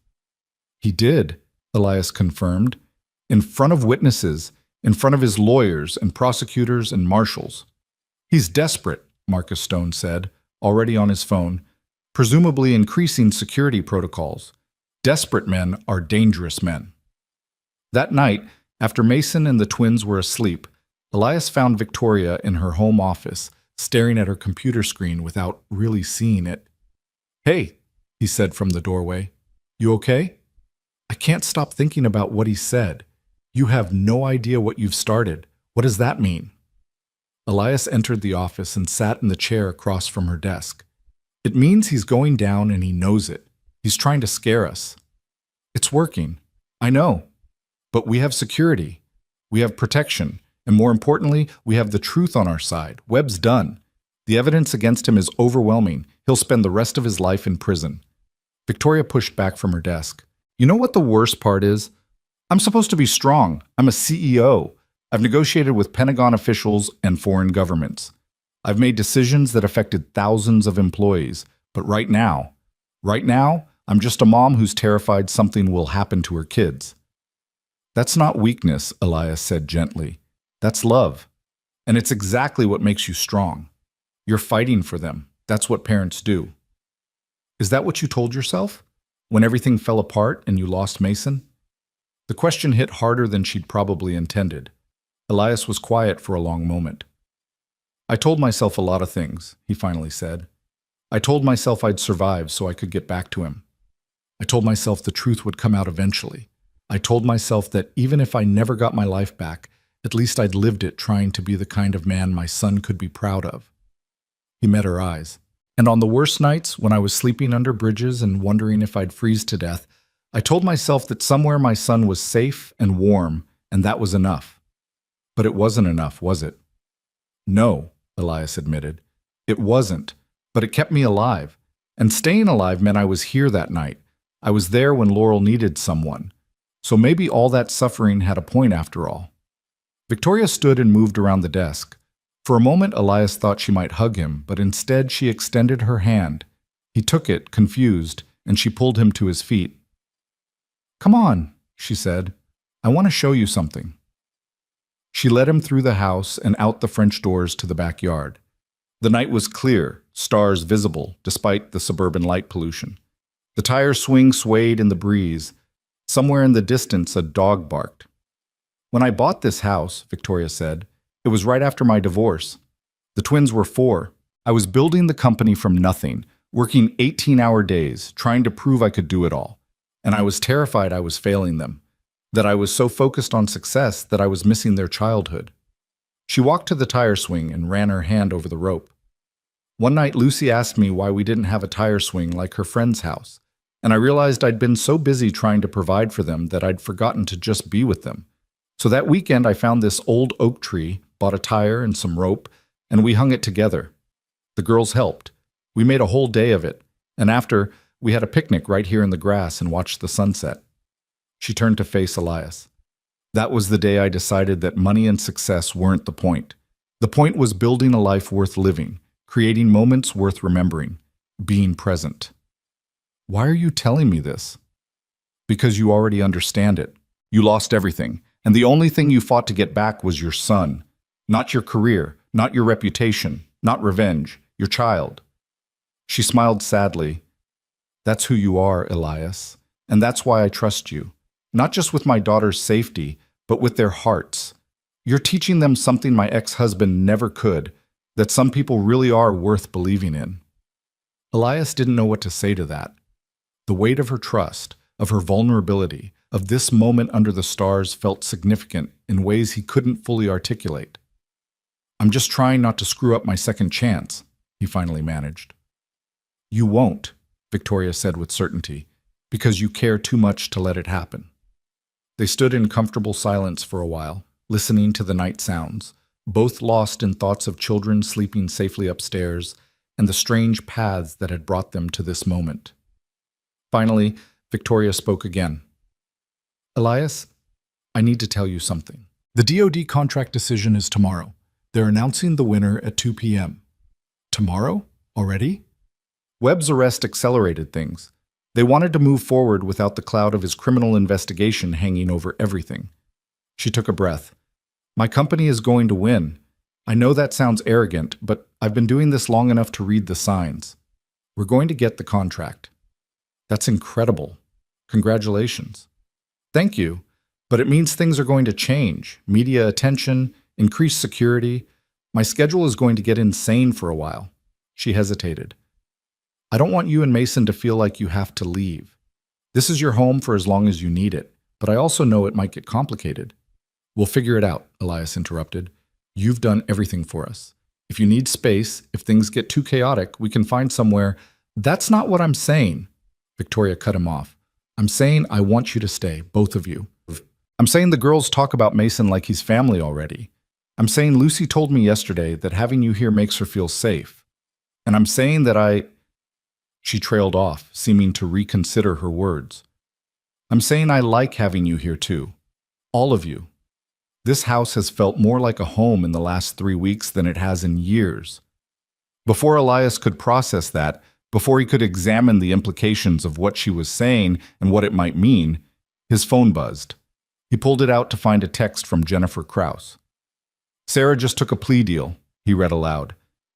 He did, Elias confirmed. In front of witnesses, in front of his lawyers and prosecutors and marshals. He's desperate, Marcus Stone said, already on his phone, presumably increasing security protocols. Desperate men are dangerous men. That night, after Mason and the twins were asleep, Elias found Victoria in her home office, staring at her computer screen without really seeing it. Hey, he said from the doorway. You okay? I can't stop thinking about what he said. You have no idea what you've started. What does that mean? Elias entered the office and sat in the chair across from her desk. It means he's going down and he knows it. He's trying to scare us. It's working. I know. But we have security. We have protection. And more importantly, we have the truth on our side. Webb's done. The evidence against him is overwhelming. He'll spend the rest of his life in prison. Victoria pushed back from her desk. You know what the worst part is? I'm supposed to be strong. I'm a CEO. I've negotiated with Pentagon officials and foreign governments. I've made decisions that affected thousands of employees. But right now, I'm just a mom who's terrified something will happen to her kids. That's not weakness, Elias said gently. That's love. And it's exactly what makes you strong. You're fighting for them. That's what parents do. Is that what you told yourself? When everything fell apart and you lost Mason? The question hit harder than she'd probably intended. Elias was quiet for a long moment. I told myself a lot of things, he finally said. I told myself I'd survive so I could get back to him. I told myself the truth would come out eventually. I told myself that even if I never got my life back, at least I'd lived it trying to be the kind of man my son could be proud of. He met her eyes. And on the worst nights, when I was sleeping under bridges and wondering if I'd freeze to death, I told myself that somewhere my son was safe and warm, and that was enough. But it wasn't enough, was it? No, Elias admitted. It wasn't, but it kept me alive. And staying alive meant I was here that night. I was there when Laurel needed someone. So maybe all that suffering had a point after all. Victoria stood and moved around the desk. For a moment, Elias thought she might hug him, but instead she extended her hand. He took it, confused, and she pulled him to his feet. "Come on," she said. "I want to show you something." She led him through the house and out the French doors to the backyard. The night was clear, stars visible, despite the suburban light pollution. The tire swing swayed in the breeze. Somewhere in the distance, a dog barked. "When I bought this house," Victoria said, "it was right after my divorce. The twins were 4. I was building the company from nothing, working 18-hour days, trying to prove I could do it all. And I was terrified I was failing them, that I was so focused on success that I was missing their childhood." She walked to the tire swing and ran her hand over the rope. "One night, Lucy asked me why we didn't have a tire swing like her friend's house, and I realized I'd been so busy trying to provide for them that I'd forgotten to just be with them. So that weekend, I found this old oak tree, bought a tire and some rope, and we hung it together. The girls helped. We made a whole day of it, and after, we had a picnic right here in the grass and watched the sunset." She turned to face Elias. "That was the day I decided that money and success weren't the point. The point was building a life worth living, creating moments worth remembering, being present." "Why are you telling me this?" "Because you already understand it. You lost everything, and the only thing you fought to get back was your son. Not your career, not your reputation, not revenge, your child." She smiled sadly. "That's who you are, Elias, and that's why I trust you. Not just with my daughter's safety, but with their hearts. You're teaching them something my ex-husband never could, that some people really are worth believing in." Elias didn't know what to say to that. The weight of her trust, of her vulnerability, of this moment under the stars felt significant in ways he couldn't fully articulate. "I'm just trying not to screw up my second chance," he finally managed. "You won't," Victoria said with certainty, "because you care too much to let it happen." They stood in comfortable silence for a while, listening to the night sounds, both lost in thoughts of children sleeping safely upstairs and the strange paths that had brought them to this moment. Finally, Victoria spoke again. "Elias, I need to tell you something. The DoD contract decision is tomorrow. They're announcing the winner at 2 p.m. Tomorrow? Already?" Webb's arrest accelerated things. They wanted to move forward without the cloud of his criminal investigation hanging over everything. She took a breath. "My company is going to win. I know that sounds arrogant, but I've been doing this long enough to read the signs. We're going to get the contract." "That's incredible. Congratulations." "Thank you, but it means things are going to change. Media attention, increased security. My schedule is going to get insane for a while." She hesitated. "I don't want you and Mason to feel like you have to leave. This is your home for as long as you need it, but I also know it might get complicated." "We'll figure it out," Elias interrupted. "You've done everything for us. If you need space, if things get too chaotic, we can find somewhere." "That's not what I'm saying." Victoria cut him off. "I'm saying I want you to stay, both of you. I'm saying the girls talk about Mason like he's family already. I'm saying Lucy told me yesterday that having you here makes her feel safe. And I'm saying that She trailed off, seeming to reconsider her words. "I'm saying I like having you here too. All of you. This house has felt more like a home in the last 3 weeks than it has in years." Before Elias could process that, before he could examine the implications of what she was saying and what it might mean, his phone buzzed. He pulled it out to find a text from Jennifer Krause. "Sarah just took a plea deal," he read aloud.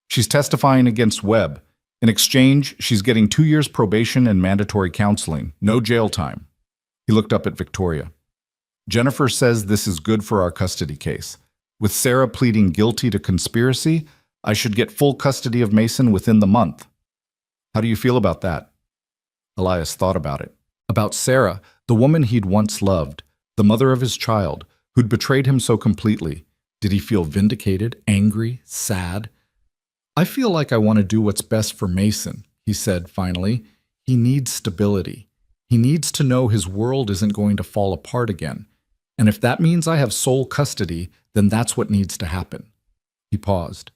"She's testifying against Webb. In exchange, she's getting 2 years probation and mandatory counseling, no jail time." He looked up at Victoria. "Jennifer says this is good for our custody case. With Sarah pleading guilty to conspiracy, I should get full custody of Mason within the month. How do you feel about that?" Elias thought about it. About Sarah, the woman he'd once loved, the mother of his child, who'd betrayed him so completely. Did he feel vindicated, angry, sad? "I feel like I want to do what's best for Mason," he said finally. "He needs stability. He needs to know his world isn't going to fall apart again. And if that means I have sole custody, then that's what needs to happen." He paused.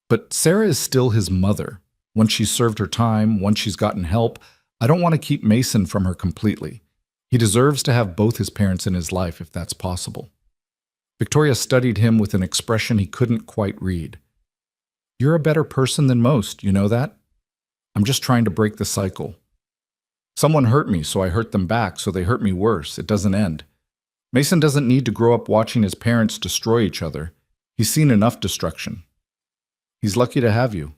"But Sarah is still his mother. Once she's served her time, once she's gotten help, I don't want to keep Mason from her completely. He deserves to have both his parents in his life if that's possible." Victoria studied him with an expression he couldn't quite read. You're a better person than most, you know that? I'm just trying to break the cycle. Someone hurt me, so I hurt them back, so they hurt me worse. It doesn't end. Mason doesn't need to grow up watching his parents destroy each other. He's seen enough destruction. He's lucky to have you.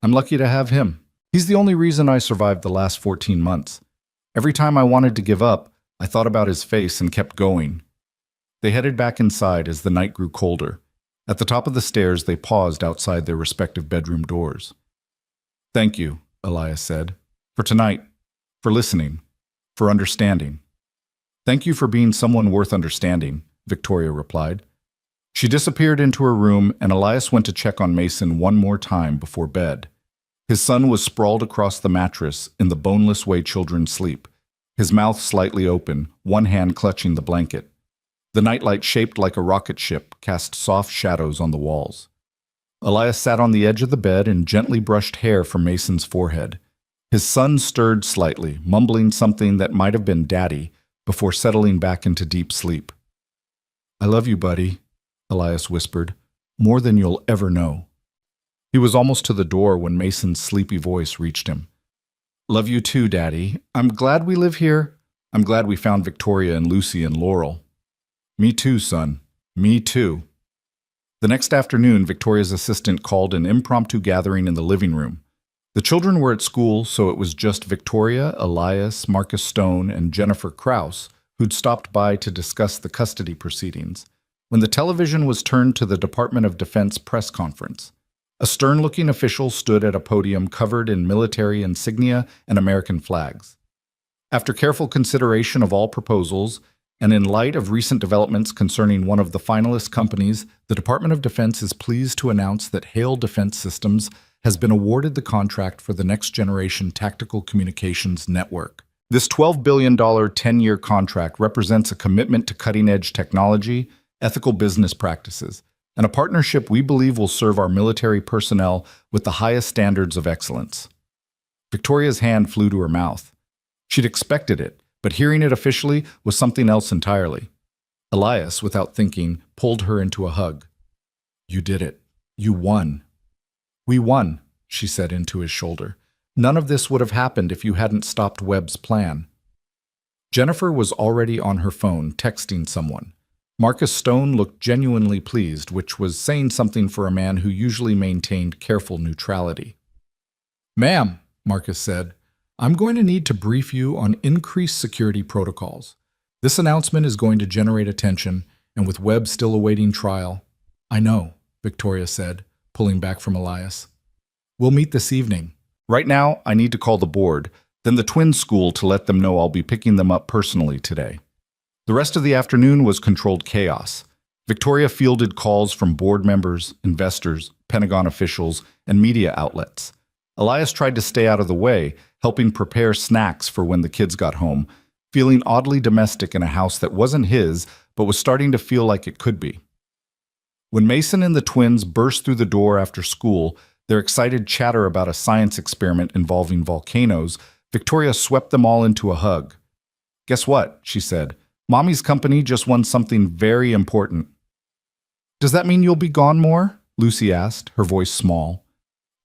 I'm lucky to have him. He's the only reason I survived the last 14 months. Every time I wanted to give up, I thought about his face and kept going. They headed back inside as the night grew colder. At the top of the stairs, they paused outside their respective bedroom doors. Thank you, Elias said, for tonight, for listening, for understanding. Thank you for being someone worth understanding, Victoria replied. She disappeared into her room, and Elias went to check on Mason one more time before bed. His son was sprawled across the mattress in the boneless way children sleep, his mouth slightly open, one hand clutching the blanket. The nightlight, shaped like a rocket ship, cast soft shadows on the walls. Elias sat on the edge of the bed and gently brushed hair from Mason's forehead. His son stirred slightly, mumbling something that might have been daddy, before settling back into deep sleep. I love you, buddy, Elias whispered, more than you'll ever know. He was almost to the door when Mason's sleepy voice reached him. Love you too, Daddy. I'm glad we live here. I'm glad we found Victoria and Lucy and Laurel. Me too, son. Me too. The next afternoon, Victoria's assistant called an impromptu gathering in the living room. The children were at school, so it was just Victoria, Elias, Marcus Stone, and Jennifer Krause, who'd stopped by to discuss the custody proceedings, when the television was turned to the Department of Defense press conference. A stern-looking official stood at a podium covered in military insignia and American flags. After careful consideration of all proposals, and in light of recent developments concerning one of the finalist companies, the Department of Defense is pleased to announce that Hale Defense Systems has been awarded the contract for the Next Generation Tactical Communications Network. This $12 billion 10-year contract represents a commitment to cutting-edge technology, ethical business practices, and a partnership we believe will serve our military personnel with the highest standards of excellence. Victoria's hand flew to her mouth. She'd expected it, but hearing it officially was something else entirely. Elias, without thinking, pulled her into a hug. You did it. You won. We won, she said into his shoulder. None of this would have happened if you hadn't stopped Webb's plan. Jennifer was already on her phone, texting someone. Marcus Stone looked genuinely pleased, which was saying something for a man who usually maintained careful neutrality. Ma'am, Marcus said, I'm going to need to brief you on increased security protocols. This announcement is going to generate attention, and with Webb still awaiting trial. I know, Victoria said, pulling back from Elias. We'll meet this evening. Right now, I need to call the board, then the twins' school to let them know I'll be picking them up personally today. The rest of the afternoon was controlled chaos. Victoria fielded calls from board members, investors, Pentagon officials, and media outlets. Elias tried to stay out of the way, helping prepare snacks for when the kids got home, feeling oddly domestic in a house that wasn't his, but was starting to feel like it could be. When Mason and the twins burst through the door after school, their excited chatter about a science experiment involving volcanoes, Victoria swept them all into a hug. Guess what? She said. Mommy's company just won something very important. Does that mean you'll be gone more? Lucy asked, her voice small.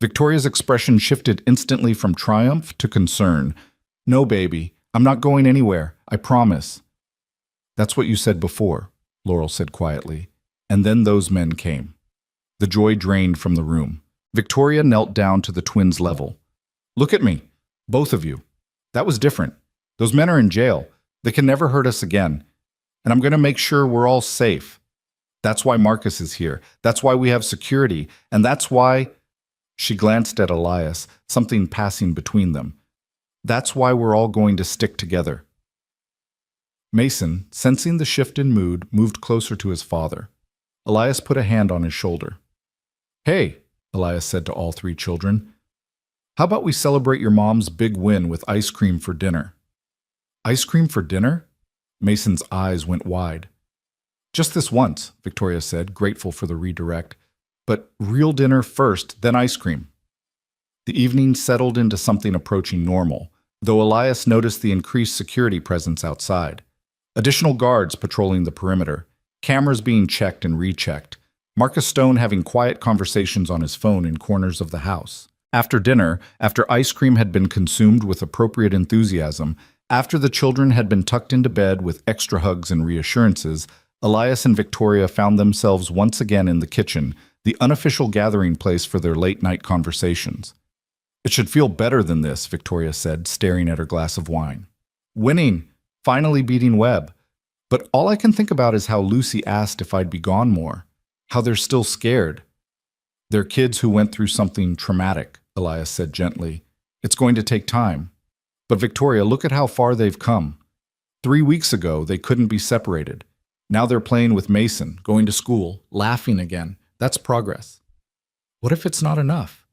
Victoria's expression shifted instantly from triumph to concern. No, baby, I'm not going anywhere, I promise. That's what you said before, Laurel said quietly. And then those men came. The joy drained from the room. Victoria knelt down to the twins' level. Look at me, both of you. That was different. Those men are in jail. They can never hurt us again. And I'm going to make sure we're all safe. That's why Marcus is here. That's why we have security. And that's why... She glanced at Elias, something passing between them. That's why we're all going to stick together. Mason, sensing the shift in mood, moved closer to his father. Elias put a hand on his shoulder. Hey, Elias said to all three children. How about we celebrate your mom's big win with ice cream for dinner? Ice cream for dinner? Mason's eyes went wide. Just this once, Victoria said, grateful for the redirect. But real dinner first, then ice cream. The evening settled into something approaching normal, though Elias noticed the increased security presence outside. Additional guards patrolling the perimeter. Cameras being checked and rechecked. Marcus Stone having quiet conversations on his phone in corners of the house. After dinner, after ice cream had been consumed with appropriate enthusiasm, after the children had been tucked into bed with extra hugs and reassurances, Elias and Victoria found themselves once again in the kitchen, the unofficial gathering place for their late-night conversations. "It should feel better than this," Victoria said, staring at her glass of wine. "Winning, finally beating Webb. But all I can think about is how Lucy asked if I'd be gone more, how they're still scared." "They're kids who went through something traumatic," Elias said gently. "It's going to take time. But Victoria, look at how far they've come. 3 weeks ago, they couldn't be separated. Now they're playing with Mason, going to school, laughing again. That's progress." "What if it's not enough?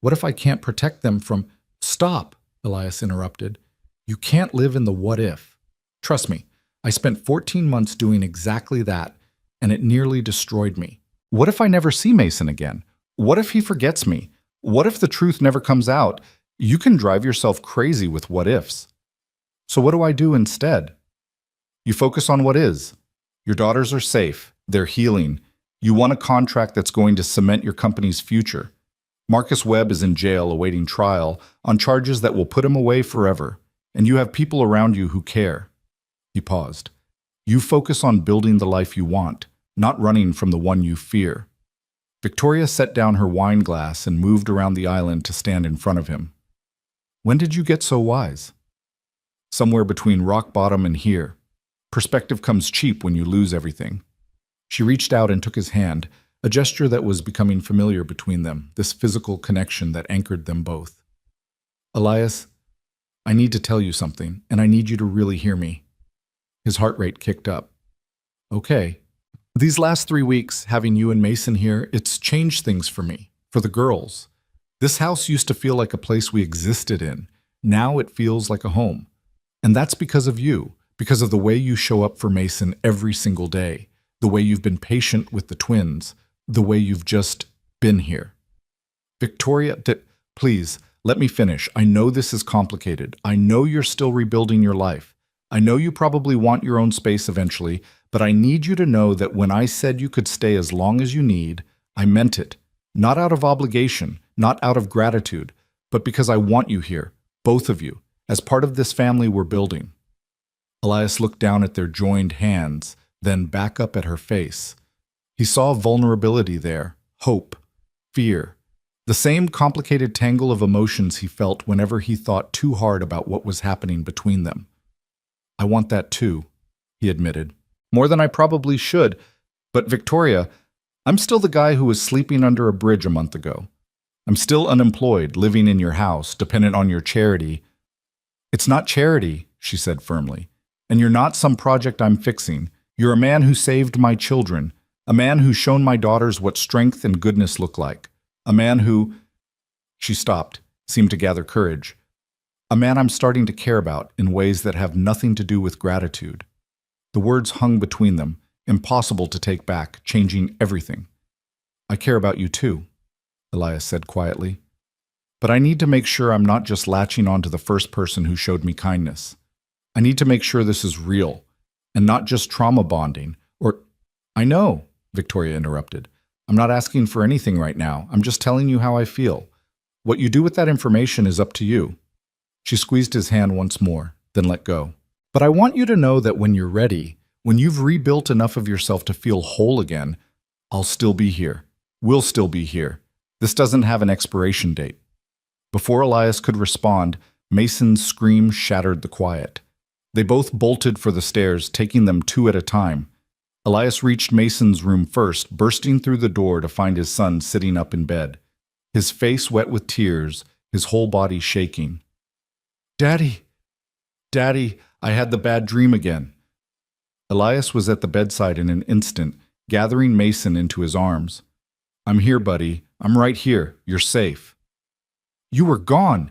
What if I can't protect them from—" "Stop," Elias interrupted. "You can't live in the what if. Trust me, I spent 14 months doing exactly that, and it nearly destroyed me. What if I never see Mason again? What if he forgets me? What if the truth never comes out? You can drive yourself crazy with what ifs. So what do I do instead? You focus on what is. Your daughters are safe. They're healing. You want a contract that's going to cement your company's future. Marcus Webb is in jail awaiting trial on charges that will put him away forever, and you have people around you who care." He paused. "You focus on building the life you want, not running from the one you fear." Victoria set down her wine glass and moved around the island to stand in front of him. "When did you get so wise?" "Somewhere between rock bottom and here. Perspective comes cheap when you lose everything." She reached out and took his hand, a gesture that was becoming familiar between them, this physical connection that anchored them both. "Elias, I need to tell you something, and I need you to really hear me." His heart rate kicked up. "Okay. These last 3 weeks, having you and Mason here, it's changed things for me, for the girls. This house used to feel like a place we existed in. Now it feels like a home. And that's because of you, because of the way you show up for Mason every single day, the way you've been patient with the twins, the way you've just been here." "Victoria, please, let me finish. I know this is complicated. I know you're still rebuilding your life. I know you probably want your own space eventually, but I need you to know that when I said you could stay as long as you need, I meant it. Not out of obligation, not out of gratitude, but because I want you here, both of you, as part of this family we're building." Elias looked down at their joined hands, then back up at her face. He saw vulnerability there, hope, fear, the same complicated tangle of emotions he felt whenever he thought too hard about what was happening between them. "I want that too," he admitted. "More than I probably should. But Victoria, I'm still the guy who was sleeping under a bridge a month ago. I'm still unemployed, living in your house, dependent on your charity." "It's not charity," she said firmly. "And you're not some project I'm fixing. You're a man who saved my children, a man who's shown my daughters what strength and goodness look like, a man who—" She stopped, seemed to gather courage. "A man I'm starting to care about in ways that have nothing to do with gratitude." The words hung between them, impossible to take back, changing everything. "I care about you too," Elias said quietly. "But I need to make sure I'm not just latching on to the first person who showed me kindness. I need to make sure this is real, and not just trauma bonding, or—" "I know," Victoria interrupted. "I'm not asking for anything right now. I'm just telling you how I feel. What you do with that information is up to you." She squeezed his hand once more, then let go. "But I want you to know that when you're ready, when you've rebuilt enough of yourself to feel whole again, I'll still be here. We'll still be here. This doesn't have an expiration date." Before Elias could respond, Mason's scream shattered the quiet. They both bolted for the stairs, taking them 2 at a time. Elias reached Mason's room first, bursting through the door to find his son sitting up in bed, his face wet with tears, his whole body shaking. "Daddy! Daddy, I had the bad dream again." Elias was at the bedside in an instant, gathering Mason into his arms. "I'm here, buddy. I'm right here. You're safe." "You were gone.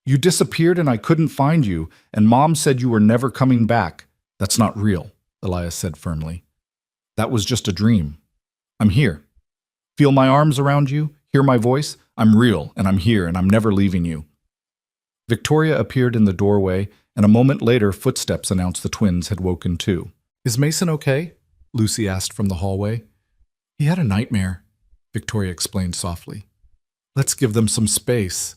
You disappeared and I couldn't find you, and Mom said you were never coming back." "That's not real," Elias said firmly. "That was just a dream. I'm here. Feel my arms around you? Hear my voice? I'm real, and I'm here, and I'm never leaving you." Victoria appeared in the doorway, and a moment later footsteps announced the twins had woken too. "Is Mason okay?" Lucy asked from the hallway. He had a nightmare, Victoria explained softly. Let's give them some space.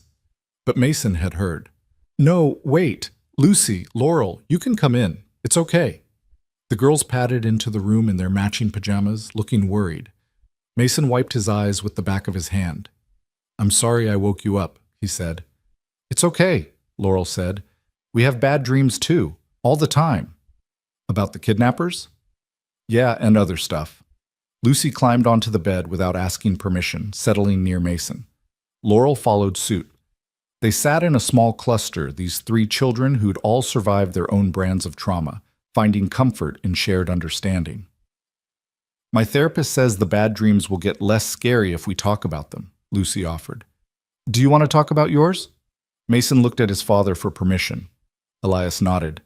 But Mason had heard. No, wait. Lucy, Laurel, you can come in. It's okay. The girls padded into the room in their matching pajamas, looking worried. Mason wiped his eyes with the back of his hand. I'm sorry I woke you up, he said. It's okay, Laurel said. We have bad dreams too, all the time. About the kidnappers? Yeah, and other stuff. Lucy climbed onto the bed without asking permission, settling near Mason. Laurel followed suit. They sat in a small cluster, these three children who'd all survived their own brands of trauma, finding comfort in shared understanding. My therapist says the bad dreams will get less scary if we talk about them, Lucy offered. Do you want to talk about yours? Mason looked at his father for permission. Elias nodded.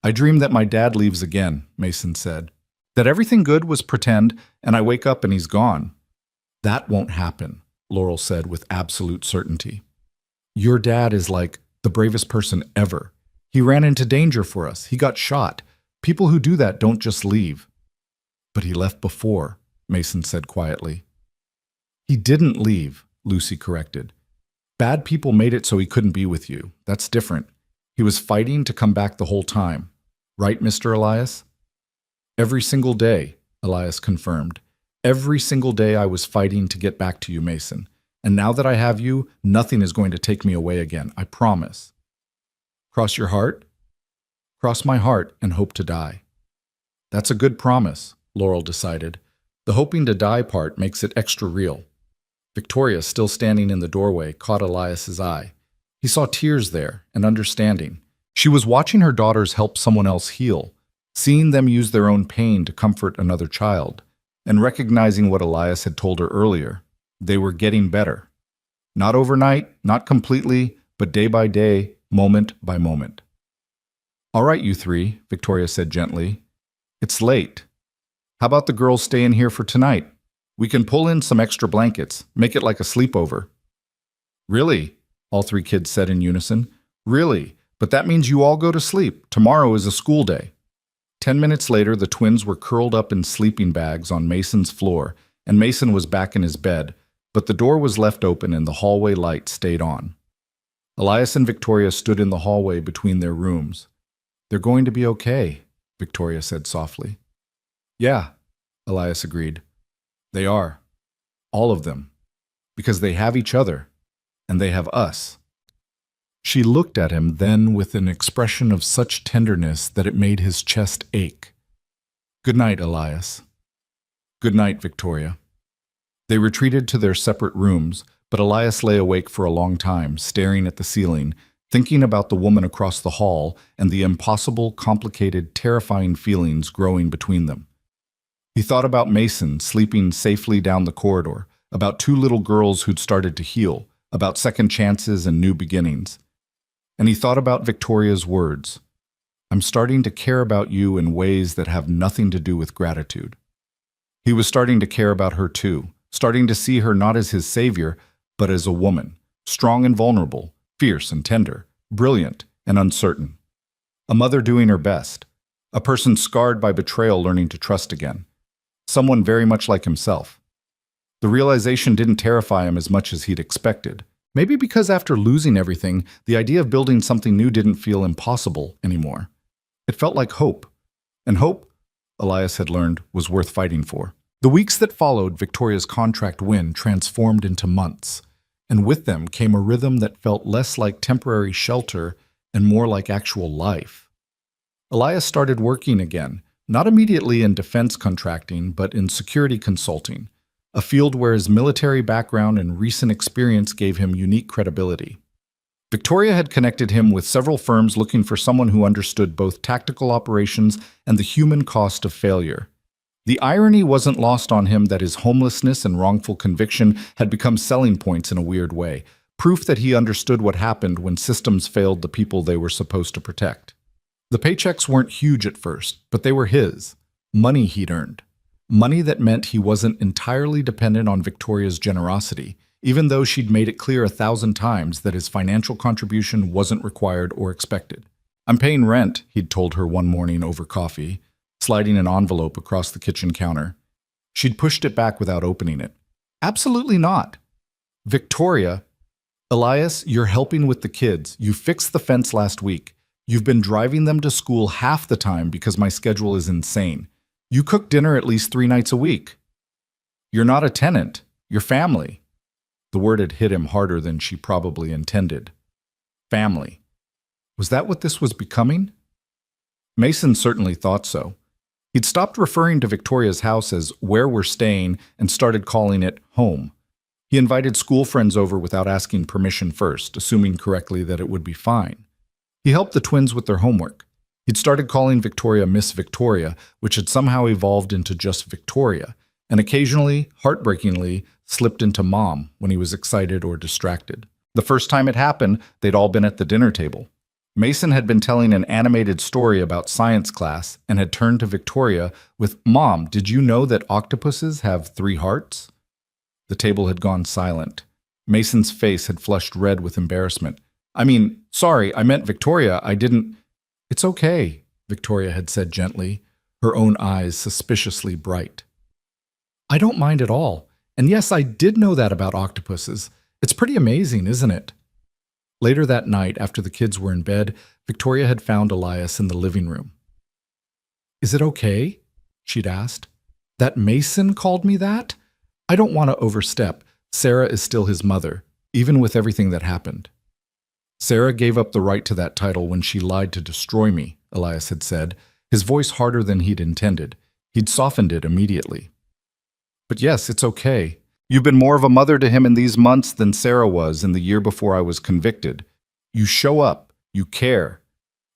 I dream that my dad leaves again, Mason said. That everything good was pretend, and I wake up and he's gone. That won't happen, Laurel said with absolute certainty. Your dad is like the bravest person ever. He ran into danger for us. He got shot. People who do that don't just leave. But he left before, Mason said quietly. He didn't leave, Lucy corrected. Bad people made it so he couldn't be with you. That's different. He was fighting to come back the whole time. Right, Mr. Elias? Every single day, Elias confirmed. Every single day I was fighting to get back to you, Mason. And now that I have you, nothing is going to take me away again, I promise. Cross your heart? Cross my heart and hope to die. That's a good promise, Laurel decided. The hoping to die part makes it extra real. Victoria, still standing in the doorway, caught Elias's eye. He saw tears there and understanding. She was watching her daughters help someone else heal, seeing them use their own pain to comfort another child, and recognizing what Elias had told her earlier. They were getting better. Not overnight, not completely, but day by day, moment by moment. All right, you three, Victoria said gently. It's late. How about the girls stay in here for tonight? We can pull in some extra blankets, make it like a sleepover. Really? All three kids said in unison. Really? But that means you all go to sleep. Tomorrow is a school day. 10 minutes later, the twins were curled up in sleeping bags on Mason's floor, and Mason was back in his bed, but the door was left open and the hallway light stayed on. Elias and Victoria stood in the hallway between their rooms. They're going to be okay, Victoria said softly. Yeah, Elias agreed. They are. All of them. Because they have each other, and they have us. She looked at him then with an expression of such tenderness that it made his chest ache. Good night, Elias. Good night, Victoria. They retreated to their separate rooms, but Elias lay awake for a long time, staring at the ceiling, thinking about the woman across the hall and the impossible, complicated, terrifying feelings growing between them. He thought about Mason sleeping safely down the corridor, about two little girls who'd started to heal, about second chances and new beginnings. And he thought about Victoria's words. I'm starting to care about you in ways that have nothing to do with gratitude. He was starting to care about her too, starting to see her not as his savior, but as a woman, strong and vulnerable, fierce and tender, brilliant and uncertain. A mother doing her best, a person scarred by betrayal learning to trust again, someone very much like himself. The realization didn't terrify him as much as he'd expected. Maybe because after losing everything, the idea of building something new didn't feel impossible anymore. It felt like hope. And hope, Elias had learned, was worth fighting for. The weeks that followed Victoria's contract win transformed into months, and with them came a rhythm that felt less like temporary shelter and more like actual life. Elias started working again, not immediately in defense contracting, but in security consulting, a field where his military background and recent experience gave him unique credibility. Victoria had connected him with several firms looking for someone who understood both tactical operations and the human cost of failure. The irony wasn't lost on him that his homelessness and wrongful conviction had become selling points in a weird way, proof that he understood what happened when systems failed the people they were supposed to protect. The paychecks weren't huge at first, but they were his. Money he'd earned. Money that meant he wasn't entirely dependent on Victoria's generosity, even though she'd made it clear 1,000 times that his financial contribution wasn't required or expected. I'm paying rent, he'd told her one morning over coffee. sliding an envelope across the kitchen counter. She'd pushed it back without opening it. Absolutely not. Victoria, Elias, you're helping with the kids. You fixed the fence last week. You've been driving them to school half the time because my schedule is insane. You cook dinner at least 3 nights a week. You're not a tenant. You're family. The word had hit him harder than she probably intended. Family. Was that what this was becoming? Mason certainly thought so. He'd stopped referring to Victoria's house as where we're staying and started calling it home. He invited school friends over without asking permission first, assuming correctly that it would be fine. He helped the twins with their homework. He'd started calling Victoria Miss Victoria, which had somehow evolved into just Victoria, and occasionally, heartbreakingly, slipped into Mom when he was excited or distracted. The first time it happened, they'd all been at the dinner table. Mason had been telling an animated story about science class and had turned to Victoria with, "Mom, did you know that octopuses have 3 hearts?" The table had gone silent. Mason's face had flushed red with embarrassment. Sorry, I meant Victoria, I didn't—" "It's okay," Victoria had said gently, her own eyes suspiciously bright. "I don't mind at all. And yes, I did know that about octopuses. It's pretty amazing, isn't it?" Later that night, after the kids were in bed, Victoria had found Elias in the living room. "Is it okay?" she'd asked. "That Mason called me that? I don't want to overstep. Sarah is still his mother, even with everything that happened." "Sarah gave up the right to that title when she lied to destroy me," Elias had said, his voice harder than he'd intended. He'd softened it immediately. "But yes, it's okay. You've been more of a mother to him in these months than Sarah was in the year before I was convicted. You show up. You care.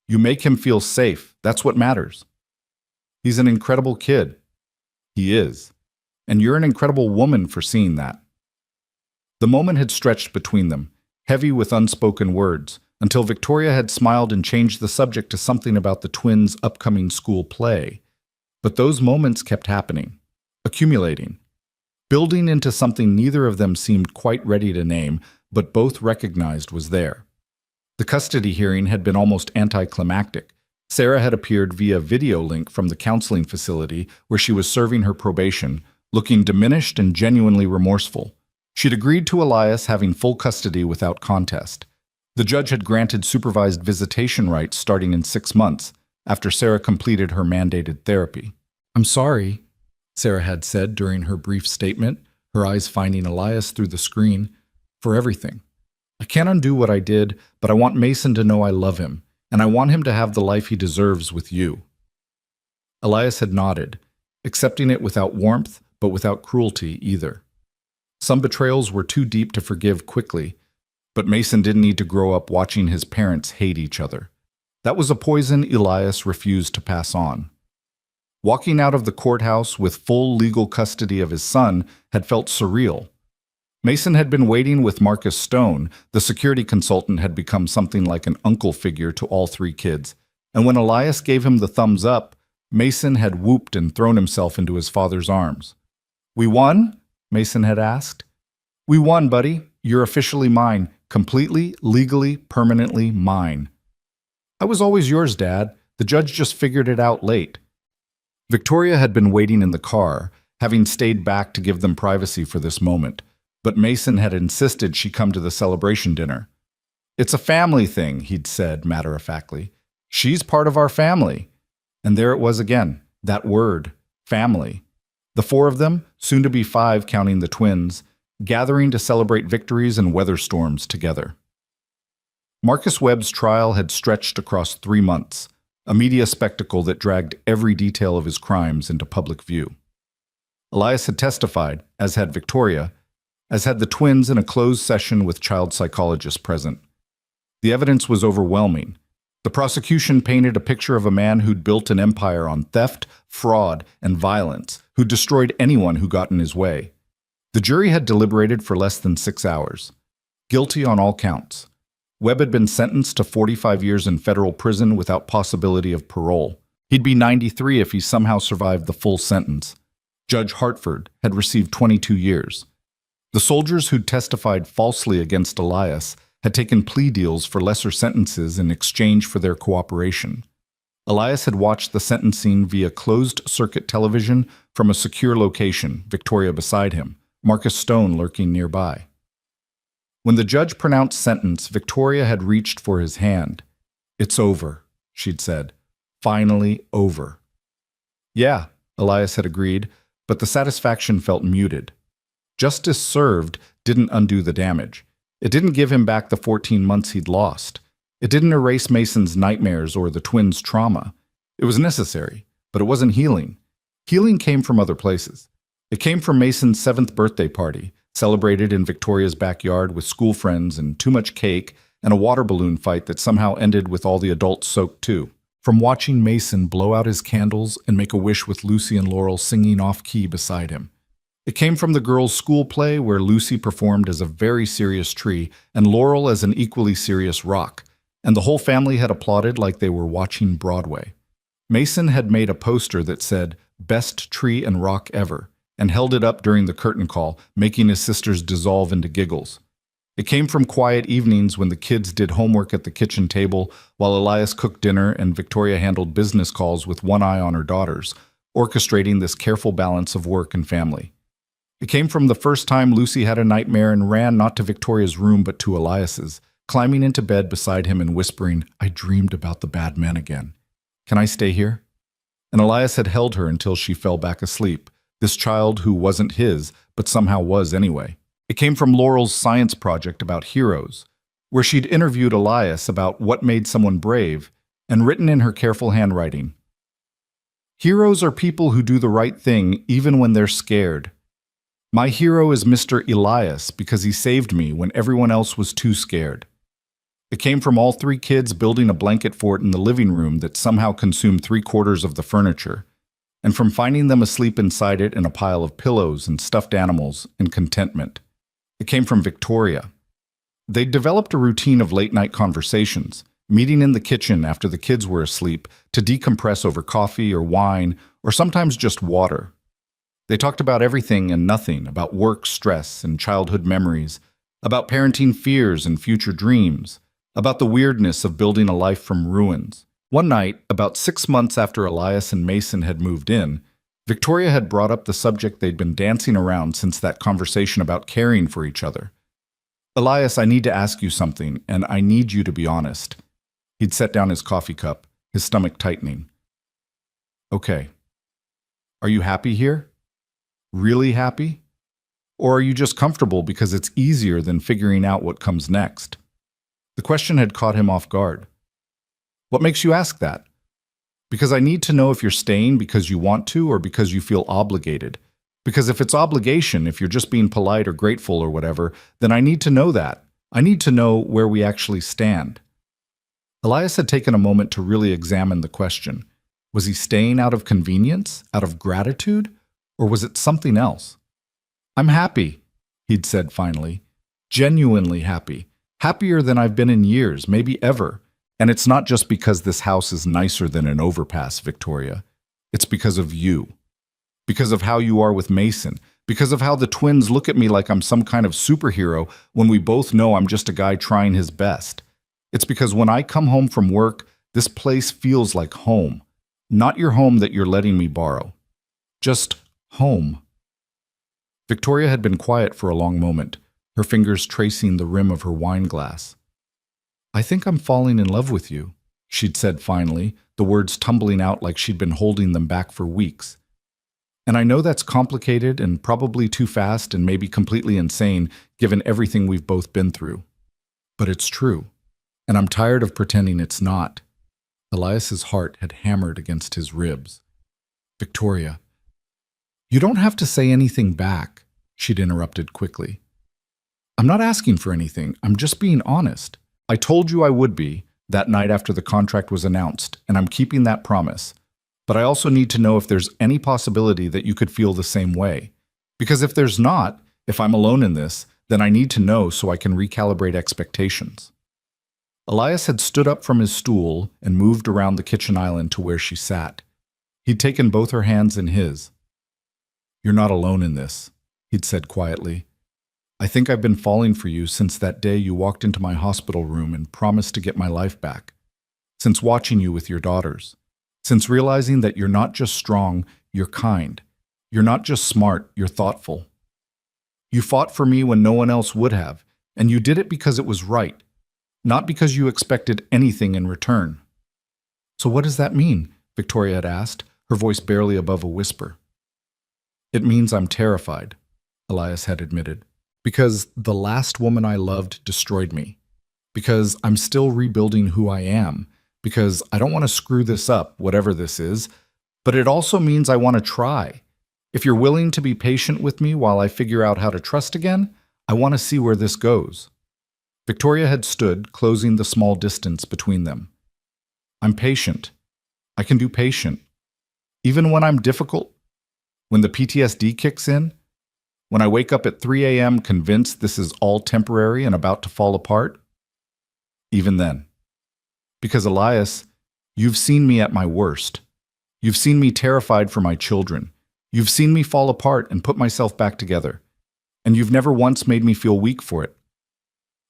You make him feel safe. That's what matters. He's an incredible kid." "He is. And you're an incredible woman for seeing that." The moment had stretched between them, heavy with unspoken words, until Victoria had smiled and changed the subject to something about the twins' upcoming school play. But those moments kept happening, accumulating, building into something neither of them seemed quite ready to name, but both recognized was there. The custody hearing had been almost anticlimactic. Sarah had appeared via video link from the counseling facility where she was serving her probation, looking diminished and genuinely remorseful. She'd agreed to Elias having full custody without contest. The judge had granted supervised visitation rights starting in 6 months, after Sarah completed her mandated therapy. "I'm sorry," Sarah had said during her brief statement, her eyes finding Elias through the screen, "for everything. I can't undo what I did, but I want Mason to know I love him, and I want him to have the life he deserves with you." Elias had nodded, accepting it without warmth, but without cruelty either. Some betrayals were too deep to forgive quickly, but Mason didn't need to grow up watching his parents hate each other. That was a poison Elias refused to pass on. Walking out of the courthouse with full legal custody of his son had felt surreal. Mason had been waiting with Marcus Stone. The security consultant had become something like an uncle figure to all 3 kids, and when Elias gave him the thumbs up, Mason had whooped and thrown himself into his father's arms. "We won?" Mason had asked. "We won, buddy. You're officially mine. Completely, legally, permanently mine." "I was always yours, Dad. The judge just figured it out late." Victoria had been waiting in the car, having stayed back to give them privacy for this moment, but Mason had insisted she come to the celebration dinner. "It's a family thing," he'd said matter-of-factly. "She's part of our family." And there it was again, that word, family. The 4 of them, soon to be 5 counting the twins, gathering to celebrate victories and weather storms together. Marcus Webb's trial had stretched across 3 months, a media spectacle that dragged every detail of his crimes into public view. Elias had testified, as had Victoria, as had the twins in a closed session with child psychologists present. The evidence was overwhelming. The prosecution painted a picture of a man who'd built an empire on theft, fraud, and violence, who destroyed anyone who got in his way. The jury had deliberated for less than 6 hours. Guilty on all counts. Webb had been sentenced to 45 years in federal prison without possibility of parole. He'd be 93 if he somehow survived the full sentence. Judge Hartford had received 22 years. The soldiers who'd testified falsely against Elias had taken plea deals for lesser sentences in exchange for their cooperation. Elias had watched the sentencing via closed-circuit television from a secure location, Victoria beside him, Marcus Stone lurking nearby. When the judge pronounced sentence, Victoria had reached for his hand. "It's over," she'd said. "Finally over." "Yeah," Elias had agreed, but the satisfaction felt muted. Justice served didn't undo the damage. It didn't give him back the 14 months he'd lost. It didn't erase Mason's nightmares or the twins' trauma. It was necessary, but it wasn't healing. Healing came from other places. It came from Mason's 7th birthday party, celebrated in Victoria's backyard with school friends and too much cake, and a water balloon fight that somehow ended with all the adults soaked too. From watching Mason blow out his candles and make a wish with Lucy and Laurel singing off-key beside him. It came from the girls' school play where Lucy performed as a very serious tree and Laurel as an equally serious rock, and the whole family had applauded like they were watching Broadway. Mason had made a poster that said, "Best Tree and Rock Ever," and held it up during the curtain call, making his sisters dissolve into giggles. It came from quiet evenings when the kids did homework at the kitchen table while Elias cooked dinner and Victoria handled business calls with one eye on her daughters, orchestrating this careful balance of work and family. It came from the first time Lucy had a nightmare and ran not to Victoria's room but to Elias's, climbing into bed beside him and whispering, "I dreamed about the bad men again. Can I stay here?" And Elias had held her until she fell back asleep, this child who wasn't his, but somehow was anyway. It came from Laurel's science project about heroes, where she'd interviewed Elias about what made someone brave, and written in her careful handwriting, "Heroes are people who do the right thing even when they're scared. My hero is Mr. Elias because he saved me when everyone else was too scared." It came from all 3 kids building a blanket fort in the living room that somehow consumed 3/4 of the furniture, and from finding them asleep inside it in a pile of pillows and stuffed animals and contentment. It came from Victoria. They'd developed a routine of late-night conversations, meeting in the kitchen after the kids were asleep to decompress over coffee or wine or sometimes just water. They talked about everything and nothing, about work stress and childhood memories, about parenting fears and future dreams, about the weirdness of building a life from ruins. One night, about 6 months after Elias and Mason had moved in, Victoria had brought up the subject they'd been dancing around since that conversation about caring for each other. "Elias, I need to ask you something, and I need you to be honest." He'd set down his coffee cup, his stomach tightening. "Okay. Are you happy here? Really happy? Or are you just comfortable because it's easier than figuring out what comes next?" The question had caught him off guard. "What makes you ask that?" "Because I need to know if you're staying because you want to or because you feel obligated. Because if it's obligation, if you're just being polite or grateful or whatever, then I need to know that. I need to know where we actually stand." Elias had taken a moment to really examine the question. Was he staying out of convenience, out of gratitude, or was it something else? "I'm happy," he'd said finally. "Genuinely happy. Happier than I've been in years, maybe ever. And it's not just because this house is nicer than an overpass, Victoria. It's because of you. Because of how you are with Mason. Because of how the twins look at me like I'm some kind of superhero when we both know I'm just a guy trying his best. It's because when I come home from work, this place feels like home. Not your home that you're letting me borrow. Just home." Victoria had been quiet for a long moment, her fingers tracing the rim of her wine glass. "I think I'm falling in love with you," she'd said finally, the words tumbling out like she'd been holding them back for weeks. "And I know that's complicated and probably too fast and maybe completely insane given everything we've both been through. But it's true, and I'm tired of pretending it's not." Elias's heart had hammered against his ribs. "Victoria, you don't have to say anything back," she'd interrupted quickly. "I'm not asking for anything. I'm just being honest. I told you I would be that night after the contract was announced, and I'm keeping that promise. But I also need to know if there's any possibility that you could feel the same way. Because if there's not, if I'm alone in this, then I need to know so I can recalibrate expectations." Elias had stood up from his stool and moved around the kitchen island to where she sat. He'd taken both her hands in his. "You're not alone in this," he'd said quietly. "I think I've been falling for you since that day you walked into my hospital room and promised to get my life back. Since watching you with your daughters. Since realizing that you're not just strong, you're kind. You're not just smart, you're thoughtful. You fought for me when no one else would have, and you did it because it was right, not because you expected anything in return. So what does that mean? Victoria had asked, her voice barely above a whisper. It means I'm terrified, Elias had admitted, because the last woman I loved destroyed me, because I'm still rebuilding who I am, because I don't want to screw this up, whatever this is, but it also means I want to try. If you're willing to be patient with me while I figure out how to trust again, I want to see where this goes. Victoria had stood, closing the small distance between them. I'm patient. I can do patient. Even when I'm difficult, when the PTSD kicks in, when I wake up at 3 a.m. convinced this is all temporary and about to fall apart, even then. Because Elias, you've seen me at my worst. You've seen me terrified for my children. You've seen me fall apart and put myself back together. And you've never once made me feel weak for it.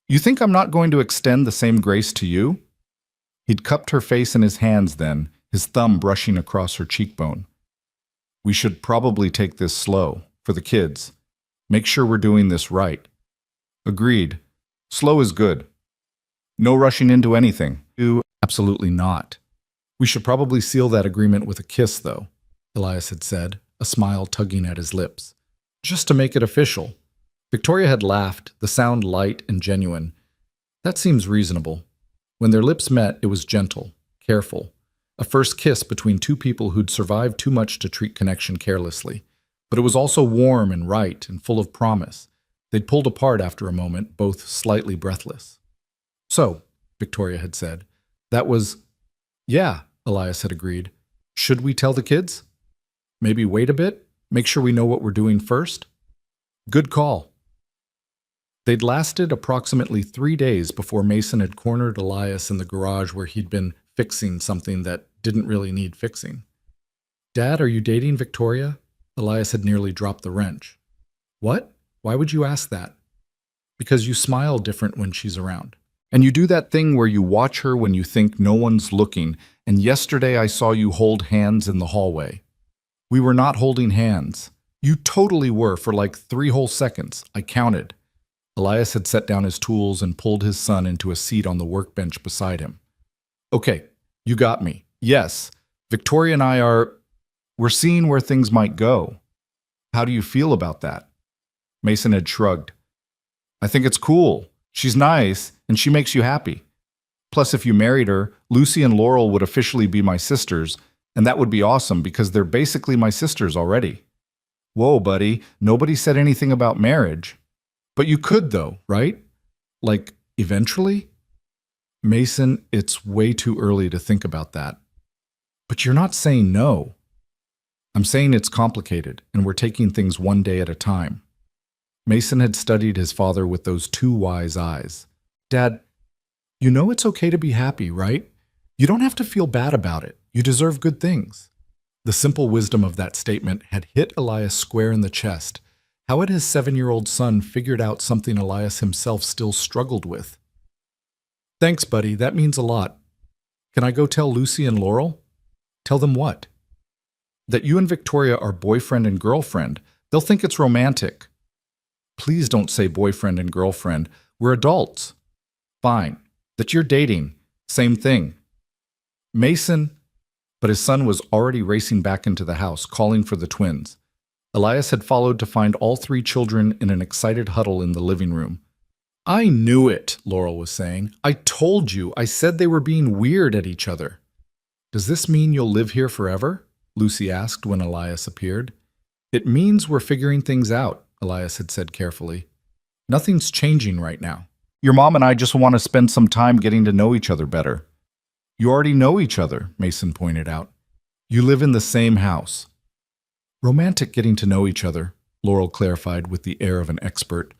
You think I'm not going to extend the same grace to you? He'd cupped her face in his hands then, his thumb brushing across her cheekbone. We should probably take this slow, for the kids. Make sure we're doing this right. Agreed. Slow is good. No rushing into anything. Absolutely not. We should probably seal that agreement with a kiss, though, Elias had said, a smile tugging at his lips. Just to make it official. Victoria had laughed, the sound light and genuine. That seems reasonable. When their lips met, it was gentle, careful. A first kiss between two people who'd survived too much to treat connection carelessly. But it was also warm and right and full of promise. They'd pulled apart after a moment, both slightly breathless. So, Victoria had said, that was... Yeah, Elias had agreed. Should we tell the kids? Maybe wait a bit? Make sure we know what we're doing first? Good call. They'd lasted approximately 3 days before Mason had cornered Elias in the garage where he'd been fixing something that didn't really need fixing. Dad, are you dating Victoria? Elias had nearly dropped the wrench. What? Why would you ask that? Because you smile different when she's around. And you do that thing where you watch her when you think no one's looking, and yesterday I saw you hold hands in the hallway. We were not holding hands. You totally were for like 3 whole seconds. I counted. Elias had set down his tools and pulled his son into a seat on the workbench beside him. Okay, you got me. Yes, Victoria and we're seeing where things might go. How do you feel about that? Mason had shrugged. I think it's cool. She's nice, and she makes you happy. Plus, if you married her, Lucy and Laurel would officially be my sisters, and that would be awesome because they're basically my sisters already. Whoa, buddy, nobody said anything about marriage. But you could though, right? Like, eventually? Mason, it's way too early to think about that. But you're not saying no. I'm saying it's complicated, and we're taking things one day at a time. Mason had studied his father with those 2 wise eyes. Dad, you know it's okay to be happy, right? You don't have to feel bad about it. You deserve good things. The simple wisdom of that statement had hit Elias square in the chest. How had his 7-year-old son figured out something Elias himself still struggled with? Thanks, buddy. That means a lot. Can I go tell Lucy and Laurel? Tell them what? That you and Victoria are boyfriend and girlfriend. They'll think it's romantic. Please don't say boyfriend and girlfriend. We're adults. Fine. That you're dating. Same thing. Mason... But his son was already racing back into the house, calling for the twins. Elias had followed to find all 3 children in an excited huddle in the living room. I knew it, Laurel was saying. I told you. I said they were being weird at each other. Does this mean you'll live here forever? Lucy asked when Elias appeared. It means we're figuring things out, Elias had said carefully. Nothing's changing right now. Your mom and I just want to spend some time getting to know each other better. You already know each other, Mason pointed out. You live in the same house. Romantic getting to know each other, Laurel clarified with the air of an expert.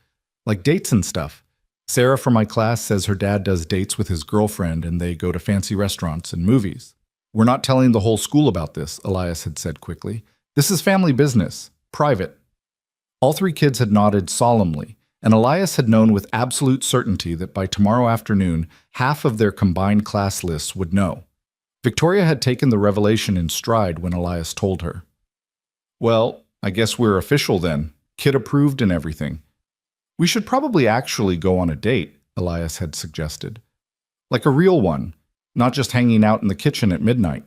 Like dates and stuff. Sarah from my class says her dad does dates with his girlfriend and they go to fancy restaurants and movies. We're not telling the whole school about this, Elias had said quickly. This is family business, private. All 3 kids had nodded solemnly, and Elias had known with absolute certainty that by tomorrow afternoon, half of their combined class lists would know. Victoria had taken the revelation in stride when Elias told her. Well, I guess we're official then. Kid approved and everything. We should probably actually go on a date, Elias had suggested. Like a real one, not just hanging out in the kitchen at midnight.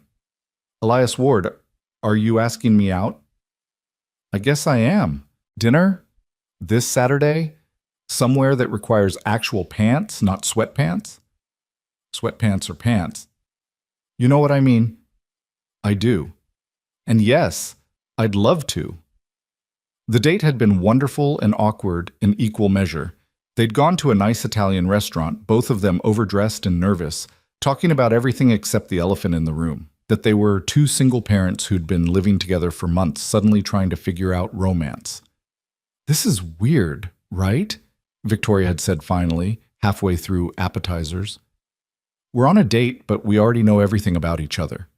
Elias Ward, are you asking me out? I guess I am. Dinner? This Saturday? Somewhere that requires actual pants, not sweatpants? Sweatpants or pants. You know what I mean? I do. And yes, I'd love to. The date had been wonderful and awkward in equal measure. They'd gone to a nice Italian restaurant, both of them overdressed and nervous, talking about everything except the elephant in the room, that they were two single parents who'd been living together for months, suddenly trying to figure out romance. This is weird, right? Victoria had said finally, halfway through appetizers. We're on a date, but we already know everything about each other.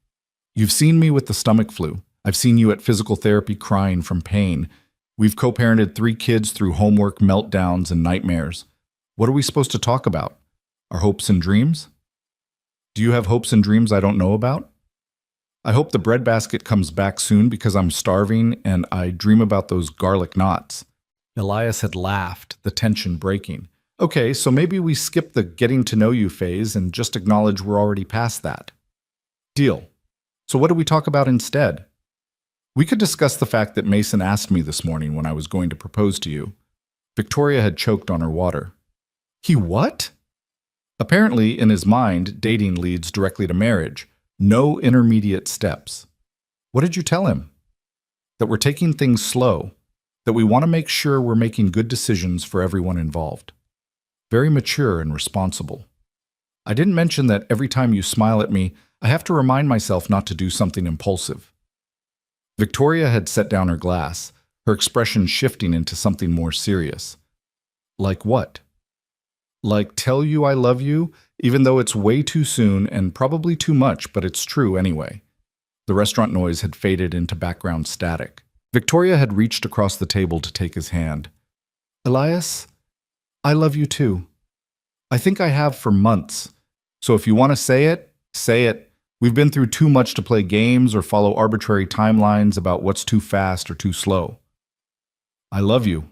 You've seen me with the stomach flu. I've seen you at physical therapy crying from pain. We've co-parented 3 kids through homework meltdowns and nightmares. What are we supposed to talk about? Our hopes and dreams? Do you have hopes and dreams I don't know about? I hope the breadbasket comes back soon because I'm starving and I dream about those garlic knots. Elias had laughed, the tension breaking. Okay, so maybe we skip the getting to know you phase and just acknowledge we're already past that. Deal. So what do we talk about instead? We could discuss the fact that Mason asked me this morning when I was going to propose to you. Victoria had choked on her water. He what? Apparently, in his mind, dating leads directly to marriage. No intermediate steps. What did you tell him? That we're taking things slow, that we want to make sure we're making good decisions for everyone involved. Very mature and responsible. I didn't mention that every time you smile at me, I have to remind myself not to do something impulsive. Victoria had set down her glass, her expression shifting into something more serious. Like what? Like tell you I love you, even though it's way too soon and probably too much, but it's true anyway. The restaurant noise had faded into background static. Victoria had reached across the table to take his hand. Elias, I love you too. I think I have for months. So if you want to say it, say it. We've been through too much to play games or follow arbitrary timelines about what's too fast or too slow. I love you,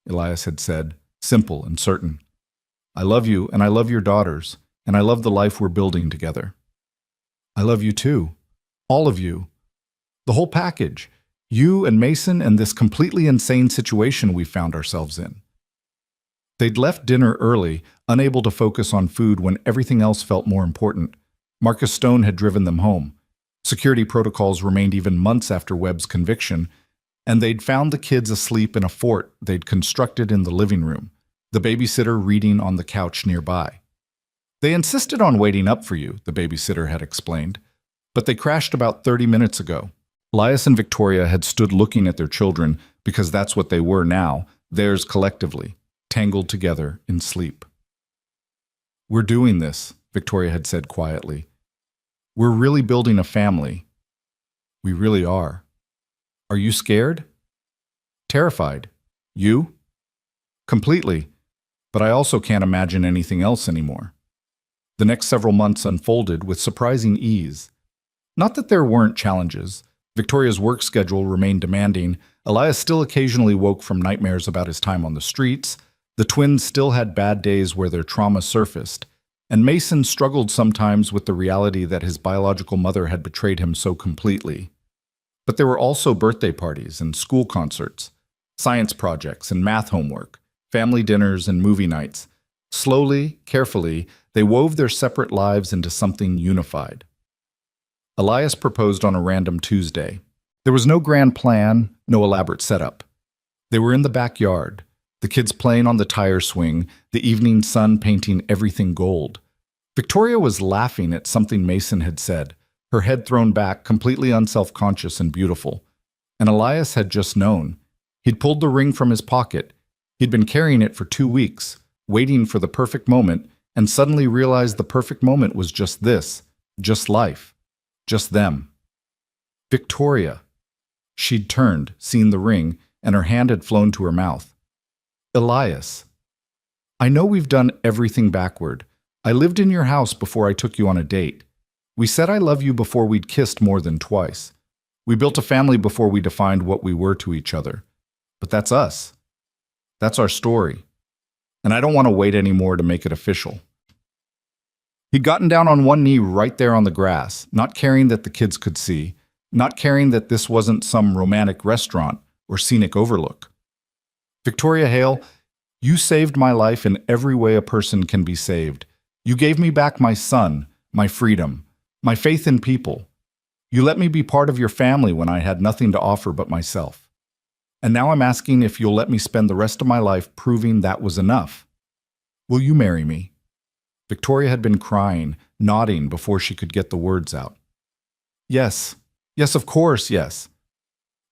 Elias had said, simple and certain. I love you, and I love your daughters, and I love the life we're building together. I love you too. All of you. The whole package. You and Mason and this completely insane situation we found ourselves in. They'd left dinner early, unable to focus on food when everything else felt more important. Marcus Stone had driven them home. Security protocols remained even months after Webb's conviction, and they'd found the kids asleep in a fort they'd constructed in the living room, the babysitter reading on the couch nearby. They insisted on waiting up for you, the babysitter had explained, but they crashed about 30 minutes ago. Elias and Victoria had stood looking at their children because that's what they were now, theirs collectively, tangled together in sleep. We're doing this, Victoria had said quietly. We're really building a family. We really are. Are you scared? Terrified. You? Completely. But I also can't imagine anything else anymore. The next several months unfolded with surprising ease. Not that there weren't challenges. Victoria's work schedule remained demanding. Elias still occasionally woke from nightmares about his time on the streets. The twins still had bad days where their trauma surfaced. And Mason struggled sometimes with the reality that his biological mother had betrayed him so completely. But there were also birthday parties and school concerts, science projects and math homework, family dinners and movie nights. Slowly, carefully, they wove their separate lives into something unified. Elias proposed on a random Tuesday. There was no grand plan, no elaborate setup. They were in the backyard, the kids playing on the tire swing, the evening sun painting everything gold. Victoria was laughing at something Mason had said, her head thrown back, completely unself-conscious and beautiful. And Elias had just known. He'd pulled the ring from his pocket. He'd been carrying it for 2 weeks, waiting for the perfect moment, and suddenly realized the perfect moment was just this, just life, just them. Victoria. She'd turned, seen the ring, and her hand had flown to her mouth. Elias. I know we've done everything backward. I lived in your house before I took you on a date. We said I love you before we'd kissed more than twice. We built a family before we defined what we were to each other. But that's us. That's our story. And I don't want to wait anymore to make it official. He'd gotten down on one knee right there on the grass, not caring that the kids could see, not caring that this wasn't some romantic restaurant or scenic overlook. Victoria Hale, you saved my life in every way a person can be saved. You gave me back my son, my freedom, my faith in people. You let me be part of your family when I had nothing to offer but myself. And now I'm asking if you'll let me spend the rest of my life proving that was enough. Will you marry me? Victoria had been crying, nodding before she could get the words out. Yes. Yes, of course, yes.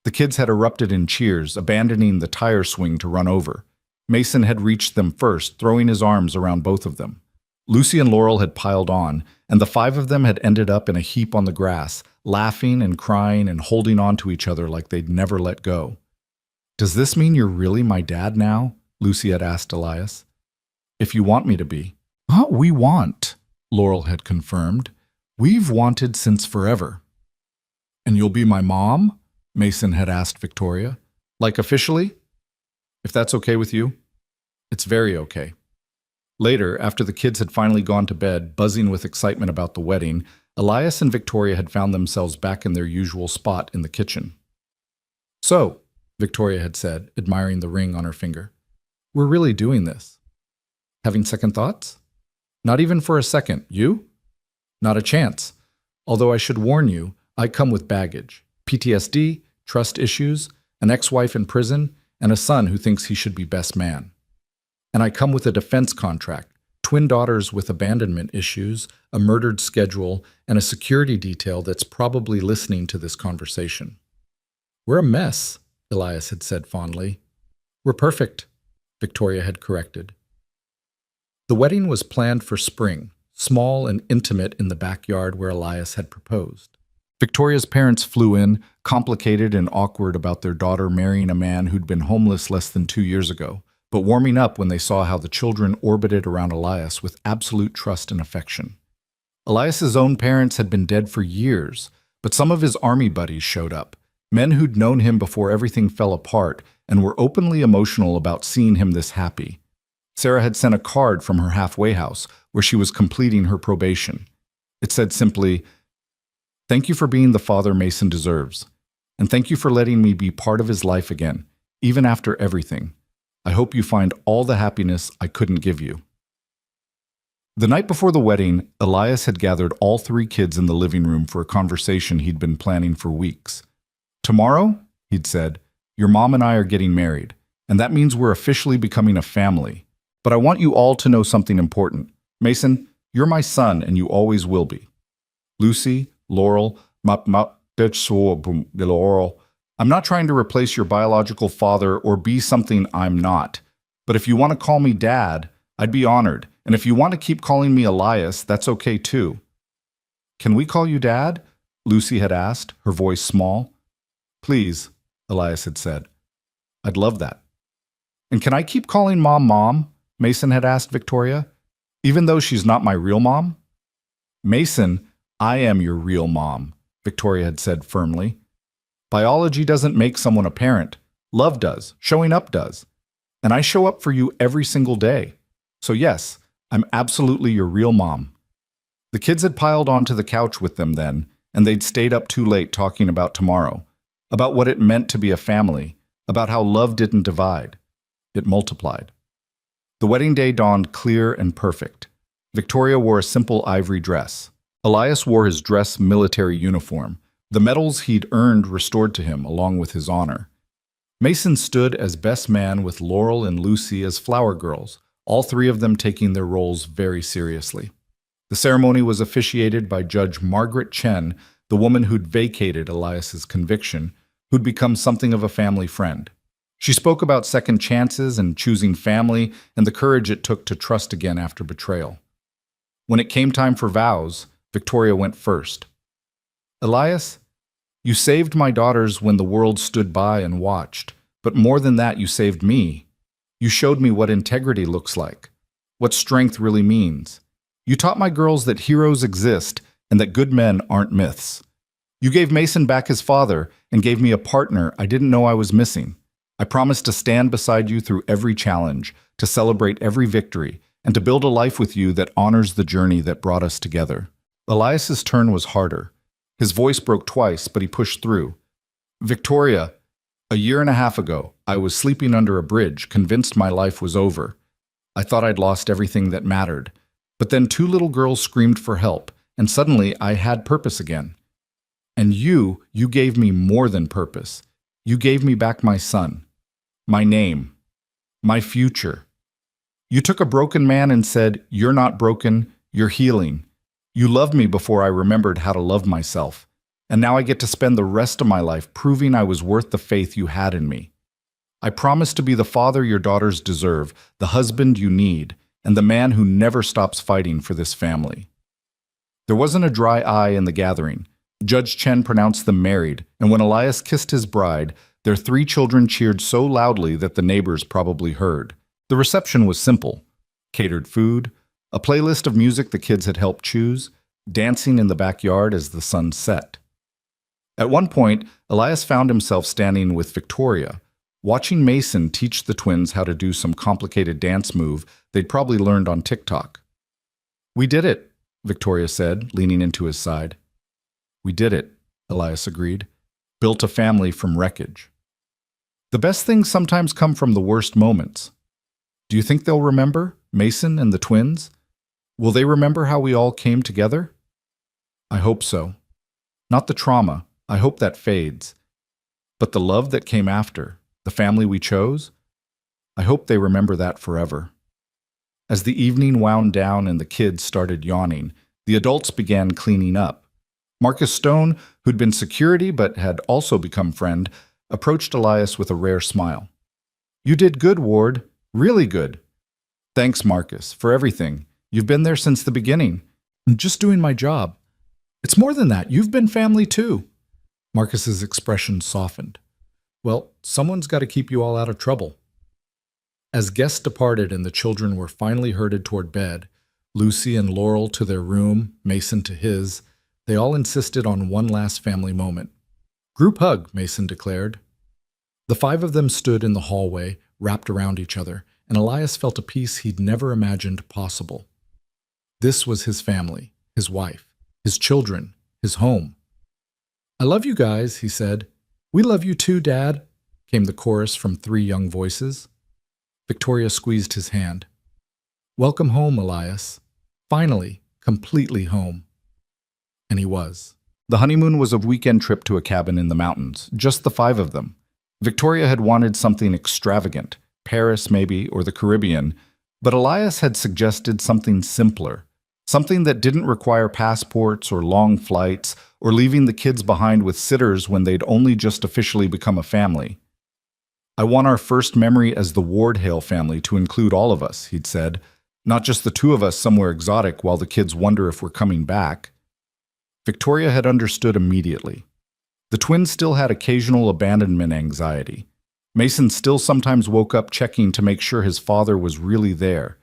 The kids had erupted in cheers, abandoning the tire swing to run over. Mason had reached them first, throwing his arms around both of them. Lucy and Laurel had piled on, and the five of them had ended up in a heap on the grass, laughing and crying and holding on to each other like they'd never let go. Does this mean you're really my dad now? Lucy had asked Elias. If you want me to be. We want, Laurel had confirmed. We've wanted since forever. And you'll be my mom? Mason had asked Victoria. Like officially? If that's okay with you? It's very okay. Later, after the kids had finally gone to bed, buzzing with excitement about the wedding, Elias and Victoria had found themselves back in their usual spot in the kitchen. So, Victoria had said, admiring the ring on her finger, we're really doing this. Having second thoughts? Not even for a second. You? Not a chance. Although I should warn you, I come with baggage. PTSD, trust issues, an ex-wife in prison, and a son who thinks he should be best man. And I come with a defense contract, twin daughters with abandonment issues, a murdered schedule, and a security detail that's probably listening to this conversation. We're a mess, Elias had said fondly. We're perfect, Victoria had corrected. The wedding was planned for spring, small and intimate in the backyard where Elias had proposed. Victoria's parents flew in, complicated and awkward about their daughter marrying a man who'd been homeless less than 2 years ago, but warming up when they saw how the children orbited around Elias with absolute trust and affection. Elias's own parents had been dead for years, but some of his army buddies showed up, men who'd known him before everything fell apart and were openly emotional about seeing him this happy. Sarah had sent a card from her halfway house where she was completing her probation. It said simply, "Thank you for being the father Mason deserves, and thank you for letting me be part of his life again, even after everything. I hope you find all the happiness I couldn't give you." The night before the wedding, Elias had gathered all 3 kids in the living room for a conversation he'd been planning for weeks. "Tomorrow," he'd said, "your mom and I are getting married, and that means we're officially becoming a family. But I want you all to know something important. Mason, you're my son, and you always will be. Lucy, Laurel, Laurel, I'm not trying to replace your biological father or be something I'm not. But if you want to call me Dad, I'd be honored. And if you want to keep calling me Elias, that's okay too." "Can we call you Dad?" Lucy had asked, her voice small. "Please," Elias had said. "I'd love that." "And can I keep calling Mom Mom?" Mason had asked Victoria. "Even though she's not my real mom?" "Mason, I am your real mom," Victoria had said firmly. "Biology doesn't make someone a parent. Love does. Showing up does. And I show up for you every single day. So yes, I'm absolutely your real mom." The kids had piled onto the couch with them then, and they'd stayed up too late talking about tomorrow, about what it meant to be a family, about how love didn't divide. It multiplied. The wedding day dawned clear and perfect. Victoria wore a simple ivory dress. Elias wore his dress military uniform, the medals he'd earned restored to him along with his honor. Mason stood as best man with Laurel and Lucy as flower girls, all 3 of them taking their roles very seriously. The ceremony was officiated by Judge Margaret Chen, the woman who'd vacated Elias's conviction, who'd become something of a family friend. She spoke about second chances and choosing family and the courage it took to trust again after betrayal. When it came time for vows, Victoria went first. "Elias, you saved my daughters when the world stood by and watched, but more than that, you saved me. You showed me what integrity looks like, what strength really means. You taught my girls that heroes exist and that good men aren't myths. You gave Mason back his father and gave me a partner I didn't know I was missing. I promise to stand beside you through every challenge, to celebrate every victory, and to build a life with you that honors the journey that brought us together." Elias's turn was harder. His voice broke twice, but he pushed through. "Victoria, a year and a half ago, I was sleeping under a bridge, convinced my life was over. I thought I'd lost everything that mattered. But then 2 little girls screamed for help, and suddenly I had purpose again. And you gave me more than purpose. You gave me back my son, my name, my future. You took a broken man and said, 'You're not broken, you're healing.' You loved me before I remembered how to love myself. And now I get to spend the rest of my life proving I was worth the faith you had in me. I promise to be the father your daughters deserve, the husband you need, and the man who never stops fighting for this family." There wasn't a dry eye in the gathering. Judge Chen pronounced them married, and when Elias kissed his bride, their 3 children cheered so loudly that the neighbors probably heard. The reception was simple: catered food, a playlist of music the kids had helped choose, dancing in the backyard as the sun set. At one point, Elias found himself standing with Victoria, watching Mason teach the twins how to do some complicated dance move they'd probably learned on TikTok. "We did it," Victoria said, leaning into his side. "We did it," Elias agreed. "Built a family from wreckage." The best things sometimes come from the worst moments. Do you think they'll remember, Mason and the twins? Will they remember how we all came together? I hope so. Not the trauma, I hope that fades. But the love that came after, the family we chose, I hope they remember that forever. As the evening wound down and the kids started yawning, the adults began cleaning up. Marcus Stone, who'd been security but had also become friend, approached Elias with a rare smile. "You did good, Ward. Really good." "Thanks, Marcus, for everything. You've been there since the beginning." "I'm just doing my job." "It's more than that. You've been family too." Marcus's expression softened. "Well, someone's got to keep you all out of trouble." As guests departed and the children were finally herded toward bed, Lucy and Laurel to their room, Mason to his, they all insisted on one last family moment. "Group hug," Mason declared. The 5 of them stood in the hallway, wrapped around each other, and Elias felt a peace he'd never imagined possible. This was his family, his wife, his children, his home. "I love you guys," he said. "We love you too, Dad," came the chorus from 3 young voices. Victoria squeezed his hand. "Welcome home, Elias. Finally, completely home." And he was. The honeymoon was a weekend trip to a cabin in the mountains, just the 5 of them. Victoria had wanted something extravagant, Paris maybe, or the Caribbean, but Elias had suggested something simpler, something that didn't require passports or long flights, or leaving the kids behind with sitters when they'd only just officially become a family. "I want our first memory as the Ward-Hale family to include all of us," he'd said, "not just the 2 of us somewhere exotic while the kids wonder if we're coming back." Victoria had understood immediately. The twins still had occasional abandonment anxiety. Mason still sometimes woke up checking to make sure his father was really there.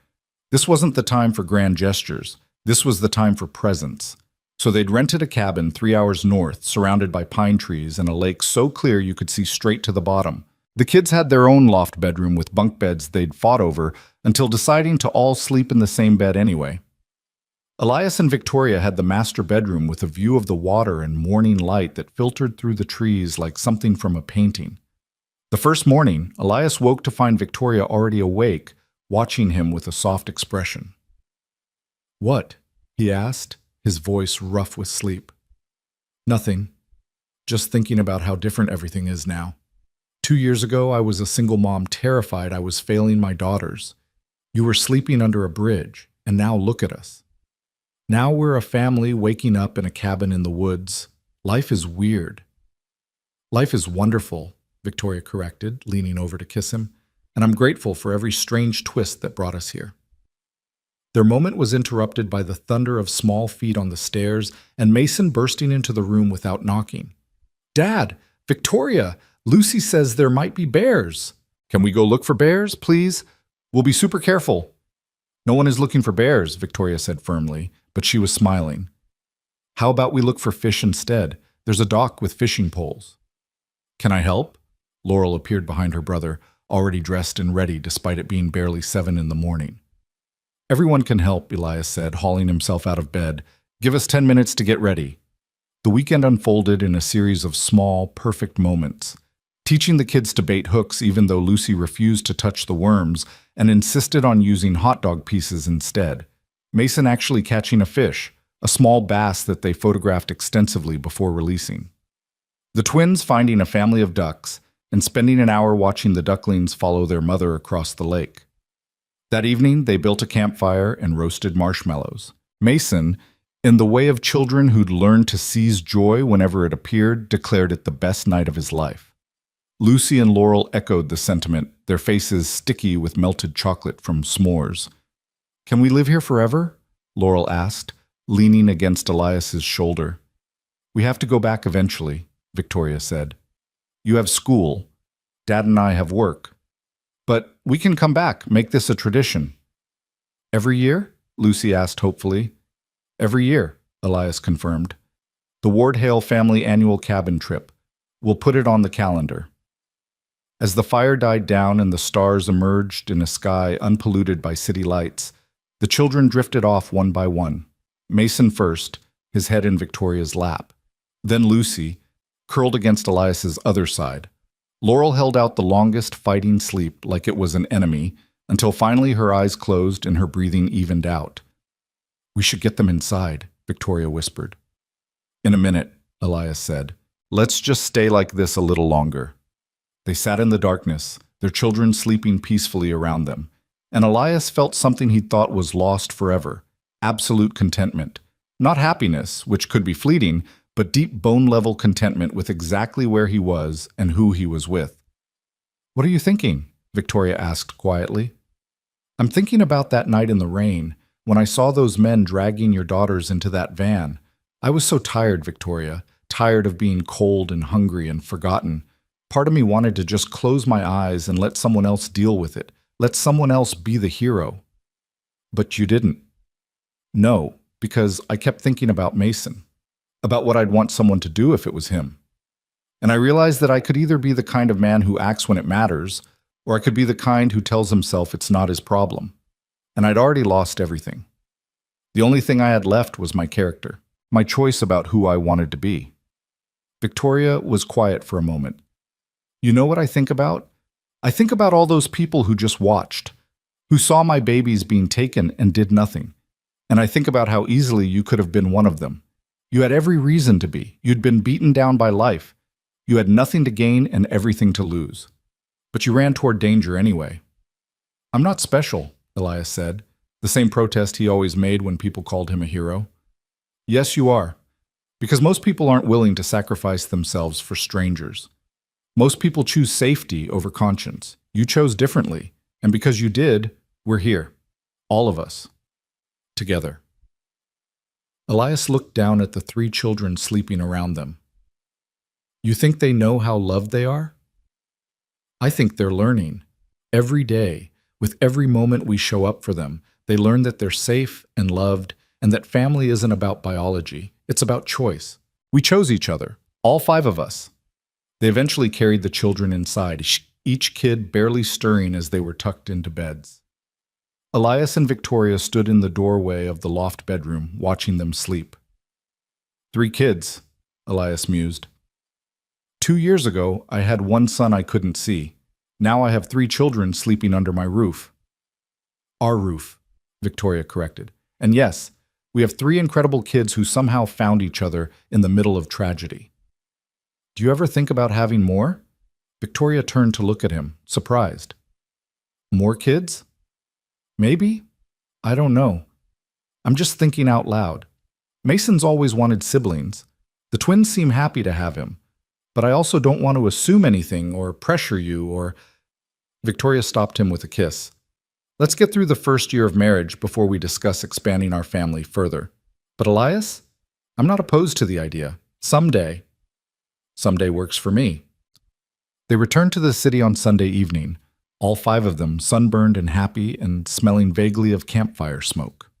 This wasn't the time for grand gestures. This was the time for presence. So they'd rented a cabin 3 hours north, surrounded by pine trees and a lake so clear you could see straight to the bottom. The kids had their own loft bedroom with bunk beds they'd fought over until deciding to all sleep in the same bed anyway. Elias and Victoria had the master bedroom with a view of the water and morning light that filtered through the trees like something from a painting. The first morning, Elias woke to find Victoria already awake, watching him with a soft expression. "What?" he asked, his voice rough with sleep. "Nothing. Just thinking about how different everything is now. 2 years ago, I was a single mom terrified I was failing my daughters. You were sleeping under a bridge, and now look at us. Now we're a family waking up in a cabin in the woods. Life is weird." "Life is wonderful," Victoria corrected, leaning over to kiss him, "and I'm grateful for every strange twist that brought us here." Their moment was interrupted by the thunder of small feet on the stairs and Mason bursting into the room without knocking. "Dad! Victoria! Lucy says there might be bears." "Can we go look for bears, please? We'll be super careful." "No one is looking for bears," Victoria said firmly, but she was smiling. How about we look for fish instead? There's a dock with fishing poles. Can I help? Laurel appeared behind her brother, already dressed and ready despite it being barely 7 in the morning. Everyone can help, Elias said, hauling himself out of bed. Give us 10 minutes to get ready. The weekend unfolded in a series of small, perfect moments. Teaching the kids to bait hooks even though Lucy refused to touch the worms and insisted on using hot dog pieces instead. Mason actually catching a fish, a small bass that they photographed extensively before releasing. The twins finding a family of ducks and spending an hour watching the ducklings follow their mother across the lake. That evening, they built a campfire and roasted marshmallows. Mason, in the way of children who'd learned to seize joy whenever it appeared, declared it the best night of his life. Lucy and Laurel echoed the sentiment, their faces sticky with melted chocolate from s'mores. Can we live here forever? Laurel asked, leaning against Elias's shoulder. We have to go back eventually, Victoria said. You have school. Dad and I have work. But we can come back, make this a tradition. Every year? Lucy asked hopefully. Every year, Elias confirmed. The Ward Hale family annual cabin trip. We'll put it on the calendar. As the fire died down and the stars emerged in a sky unpolluted by city lights, the children drifted off one by one. Mason first, his head in Victoria's lap. Then Lucy, curled against Elias's other side. Laurel held out the longest fighting sleep like it was an enemy, until finally her eyes closed and her breathing evened out. We should get them inside, Victoria whispered. In a minute, Elias said. Let's just stay like this a little longer. They sat in the darkness, their children sleeping peacefully around them, and Elias felt something he thought was lost forever, absolute contentment. Not happiness, which could be fleeting, but deep bone-level contentment with exactly where he was and who he was with. What are you thinking? Victoria asked quietly. I'm thinking about that night in the rain, when I saw those men dragging your daughters into that van. I was so tired, Victoria, tired of being cold and hungry and forgotten. Part of me wanted to just close my eyes and let someone else deal with it, let someone else be the hero. But you didn't. No, because I kept thinking about Mason, about what I'd want someone to do if it was him. And I realized that I could either be the kind of man who acts when it matters, or I could be the kind who tells himself it's not his problem. And I'd already lost everything. The only thing I had left was my character, my choice about who I wanted to be. Victoria was quiet for a moment. You know what I think about? I think about all those people who just watched, who saw my babies being taken and did nothing. And I think about how easily you could have been one of them. You had every reason to be. You'd been beaten down by life. You had nothing to gain and everything to lose. But you ran toward danger anyway. I'm not special, Elias said, the same protest he always made when people called him a hero. Yes, you are. Because most people aren't willing to sacrifice themselves for strangers. Most people choose safety over conscience. You chose differently. And because you did, we're here. All of us. Together. Elias looked down at the 3 children sleeping around them. You think they know how loved they are? I think they're learning. Every day, with every moment we show up for them, they learn that they're safe and loved, and that family isn't about biology. It's about choice. We chose each other, all 5 of us. They eventually carried the children inside, each kid barely stirring as they were tucked into beds. Elias and Victoria stood in the doorway of the loft bedroom, watching them sleep. 3 kids, Elias mused. 2 years ago, I had 1 son I couldn't see. Now I have 3 children sleeping under my roof. Our roof, Victoria corrected. And yes, we have 3 incredible kids who somehow found each other in the middle of tragedy. Do you ever think about having more? Victoria turned to look at him, surprised. More kids? Maybe? I don't know. I'm just thinking out loud. Mason's always wanted siblings. The twins seem happy to have him. But I also don't want to assume anything or pressure you or... Victoria stopped him with a kiss. Let's get through the first year of marriage before we discuss expanding our family further. But Elias? I'm not opposed to the idea. Someday. Someday works for me. They returned to the city on Sunday evening, all 5 of them sunburned and happy and smelling vaguely of campfire smoke.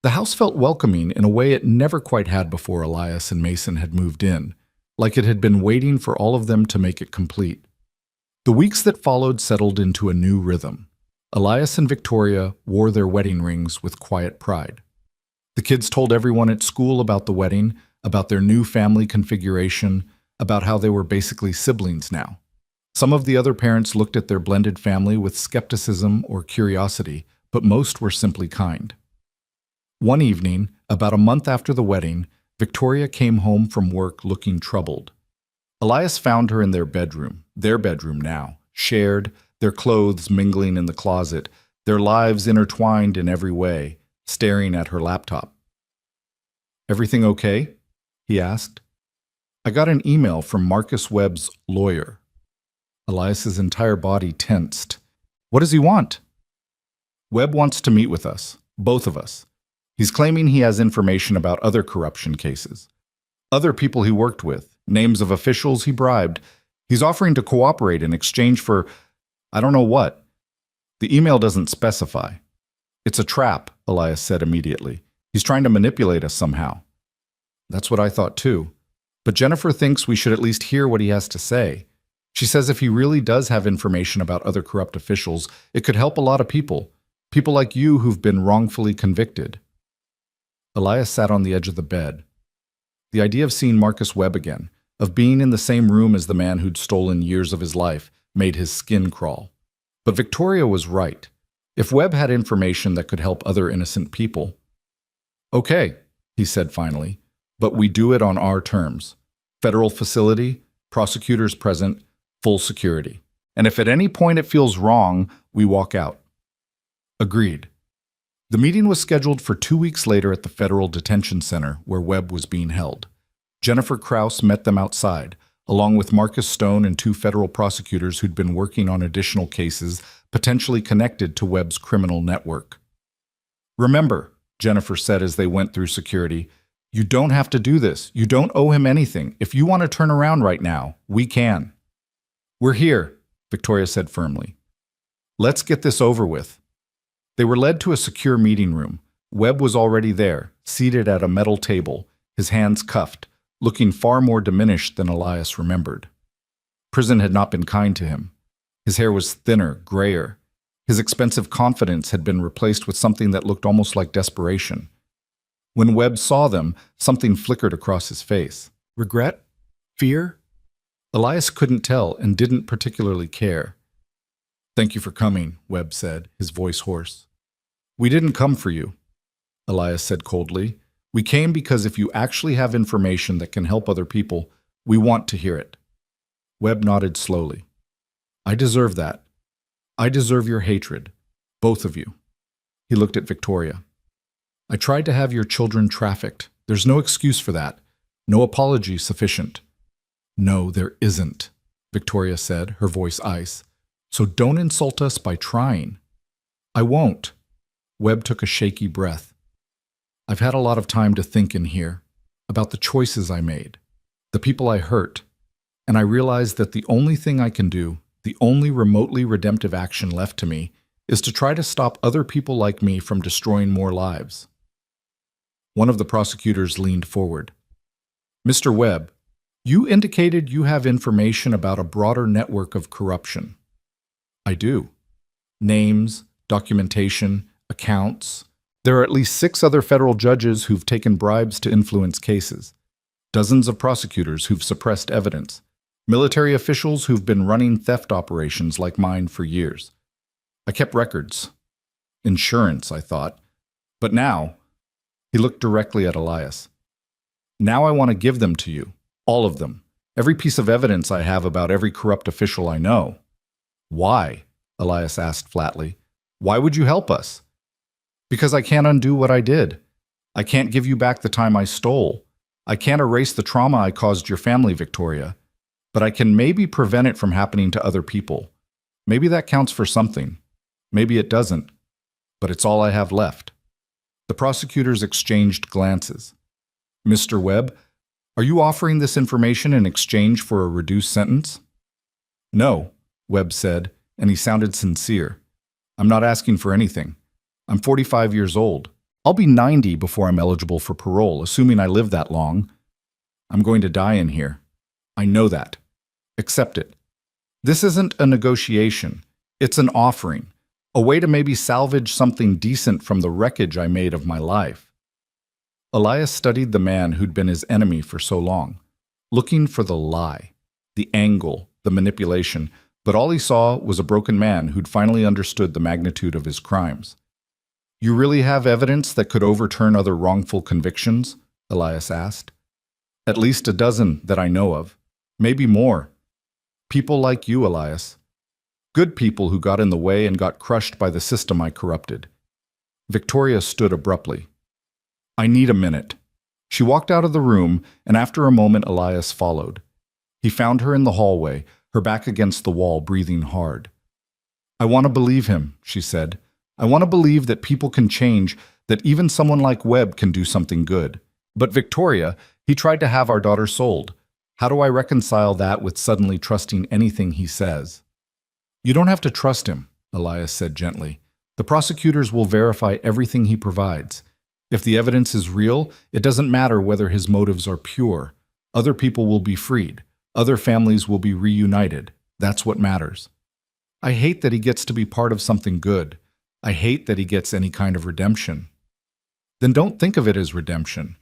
The house felt welcoming in a way it never quite had before Elias and Mason had moved in, like it had been waiting for all of them to make it complete. The weeks that followed settled into a new rhythm. Elias and Victoria wore their wedding rings with quiet pride. The kids told everyone at school about the wedding, about their new family configuration, about how they were basically siblings now. Some of the other parents looked at their blended family with skepticism or curiosity, but most were simply kind. One evening, about a month after the wedding, Victoria came home from work looking troubled. Elias found her in their bedroom now, shared, their clothes mingling in the closet, their lives intertwined in every way, staring at her laptop. "Everything okay?" he asked. "I got an email from Marcus Webb's lawyer." Elias's entire body tensed. "What does he want?" "Webb wants to meet with us, both of us. He's claiming he has information about other corruption cases. Other people he worked with, names of officials he bribed. He's offering to cooperate in exchange for, I don't know what. The email doesn't specify." "It's a trap," Elias said immediately. "He's trying to manipulate us somehow." "That's what I thought too. But Jennifer thinks we should at least hear what he has to say. She says if he really does have information about other corrupt officials, it could help a lot of people. People like you who've been wrongfully convicted." Elias sat on the edge of the bed. The idea of seeing Marcus Webb again, of being in the same room as the man who'd stolen years of his life, made his skin crawl. But Victoria was right. If Webb had information that could help other innocent people. "Okay," he said finally, "but we do it on our terms. Federal facility, prosecutors present, full security. And if at any point it feels wrong, we walk out." Agreed. The meeting was scheduled for 2 weeks later at the Federal Detention Center where Webb was being held. Jennifer Krause met them outside, along with Marcus Stone and 2 federal prosecutors who'd been working on additional cases potentially connected to Webb's criminal network. "Remember," Jennifer said as they went through security, "you don't have to do this. You don't owe him anything. If you want to turn around right now, we can." "We're here," Victoria said firmly. "Let's get this over with." They were led to a secure meeting room. Webb was already there, seated at a metal table, his hands cuffed, looking far more diminished than Elias remembered. Prison had not been kind to him. His hair was thinner, grayer. His expensive confidence had been replaced with something that looked almost like desperation. When Webb saw them, something flickered across his face. Regret? Fear? Elias couldn't tell and didn't particularly care. "Thank you for coming," Webb said, his voice hoarse. "We didn't come for you," Elias said coldly. "We came because if you actually have information that can help other people, we want to hear it." Webb nodded slowly. "I deserve that. I deserve your hatred, both of you." He looked at Victoria. "I tried to have your children trafficked. There's no excuse for that. No apology sufficient." "No, there isn't," Victoria said, her voice ice. "So don't insult us by trying." "I won't." Webb took a shaky breath. "I've had a lot of time to think in here, about the choices I made, the people I hurt, and I realized that the only thing I can do, the only remotely redemptive action left to me, is to try to stop other people like me from destroying more lives." One of the prosecutors leaned forward. "Mr. Webb, you indicated you have information about a broader network of corruption." "I do. Names, documentation, accounts. There are at least 6 other federal judges who've taken bribes to influence cases, dozens of prosecutors who've suppressed evidence, military officials who've been running theft operations like mine for years. I kept records. Insurance, I thought. But now," he looked directly at Elias, "now I want to give them to you, all of them, every piece of evidence I have about every corrupt official I know." "Why?" Elias asked flatly. "Why would you help us?" "Because I can't undo what I did. I can't give you back the time I stole. I can't erase the trauma I caused your family, Victoria. But I can maybe prevent it from happening to other people. Maybe that counts for something. Maybe it doesn't. But it's all I have left." The prosecutors exchanged glances. "Mr. Webb, are you offering this information in exchange for a reduced sentence?" "No," Webb said, and he sounded sincere. "I'm not asking for anything. I'm 45 years old. I'll be 90 before I'm eligible for parole, assuming I live that long. I'm going to die in here. I know that. Accept it. This isn't a negotiation. It's an offering, a way to maybe salvage something decent from the wreckage I made of my life. Elias studied the man who'd been his enemy for so long, looking for the lie, the angle, the manipulation, but all he saw was a broken man who'd finally understood the magnitude of his crimes. You really have evidence that could overturn other wrongful convictions? Elias asked. At least a dozen that I know of. Maybe more. People like you, Elias. Good people who got in the way and got crushed by the system I corrupted. Victoria stood abruptly. I need a minute. She walked out of the room, and after a moment Elias followed. He found her in the hallway, her back against the wall, breathing hard. I want to believe him, she said. I want to believe that people can change, that even someone like Webb can do something good. But Victoria, he tried to have our daughter sold. How do I reconcile that with suddenly trusting anything he says? You don't have to trust him, Elias said gently. The prosecutors will verify everything he provides. If the evidence is real, it doesn't matter whether his motives are pure. Other people will be freed. Other families will be reunited. That's what matters. I hate that he gets to be part of something good. I hate that he gets any kind of redemption. Then don't think of it as redemption.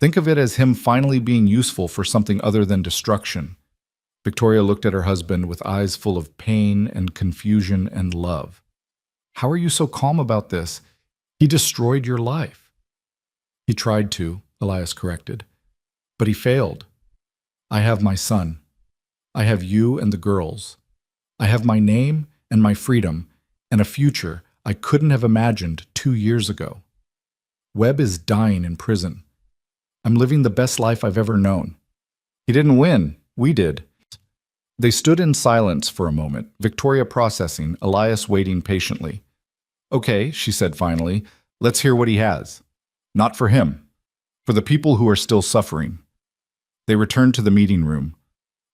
Think of it as him finally being useful for something other than destruction. Victoria looked at her husband with eyes full of pain and confusion and love. How are you so calm about this? He destroyed your life. He tried to, Elias corrected. But he failed. I have my son. I have you and the girls. I have my name and my freedom and a future I couldn't have imagined 2 years ago. Webb is dying in prison. I'm living the best life I've ever known. He didn't win. We did. They stood in silence for a moment, Victoria processing, Elias waiting patiently. Okay, she said finally, let's hear what he has. Not for him. For the people who are still suffering. They returned to the meeting room.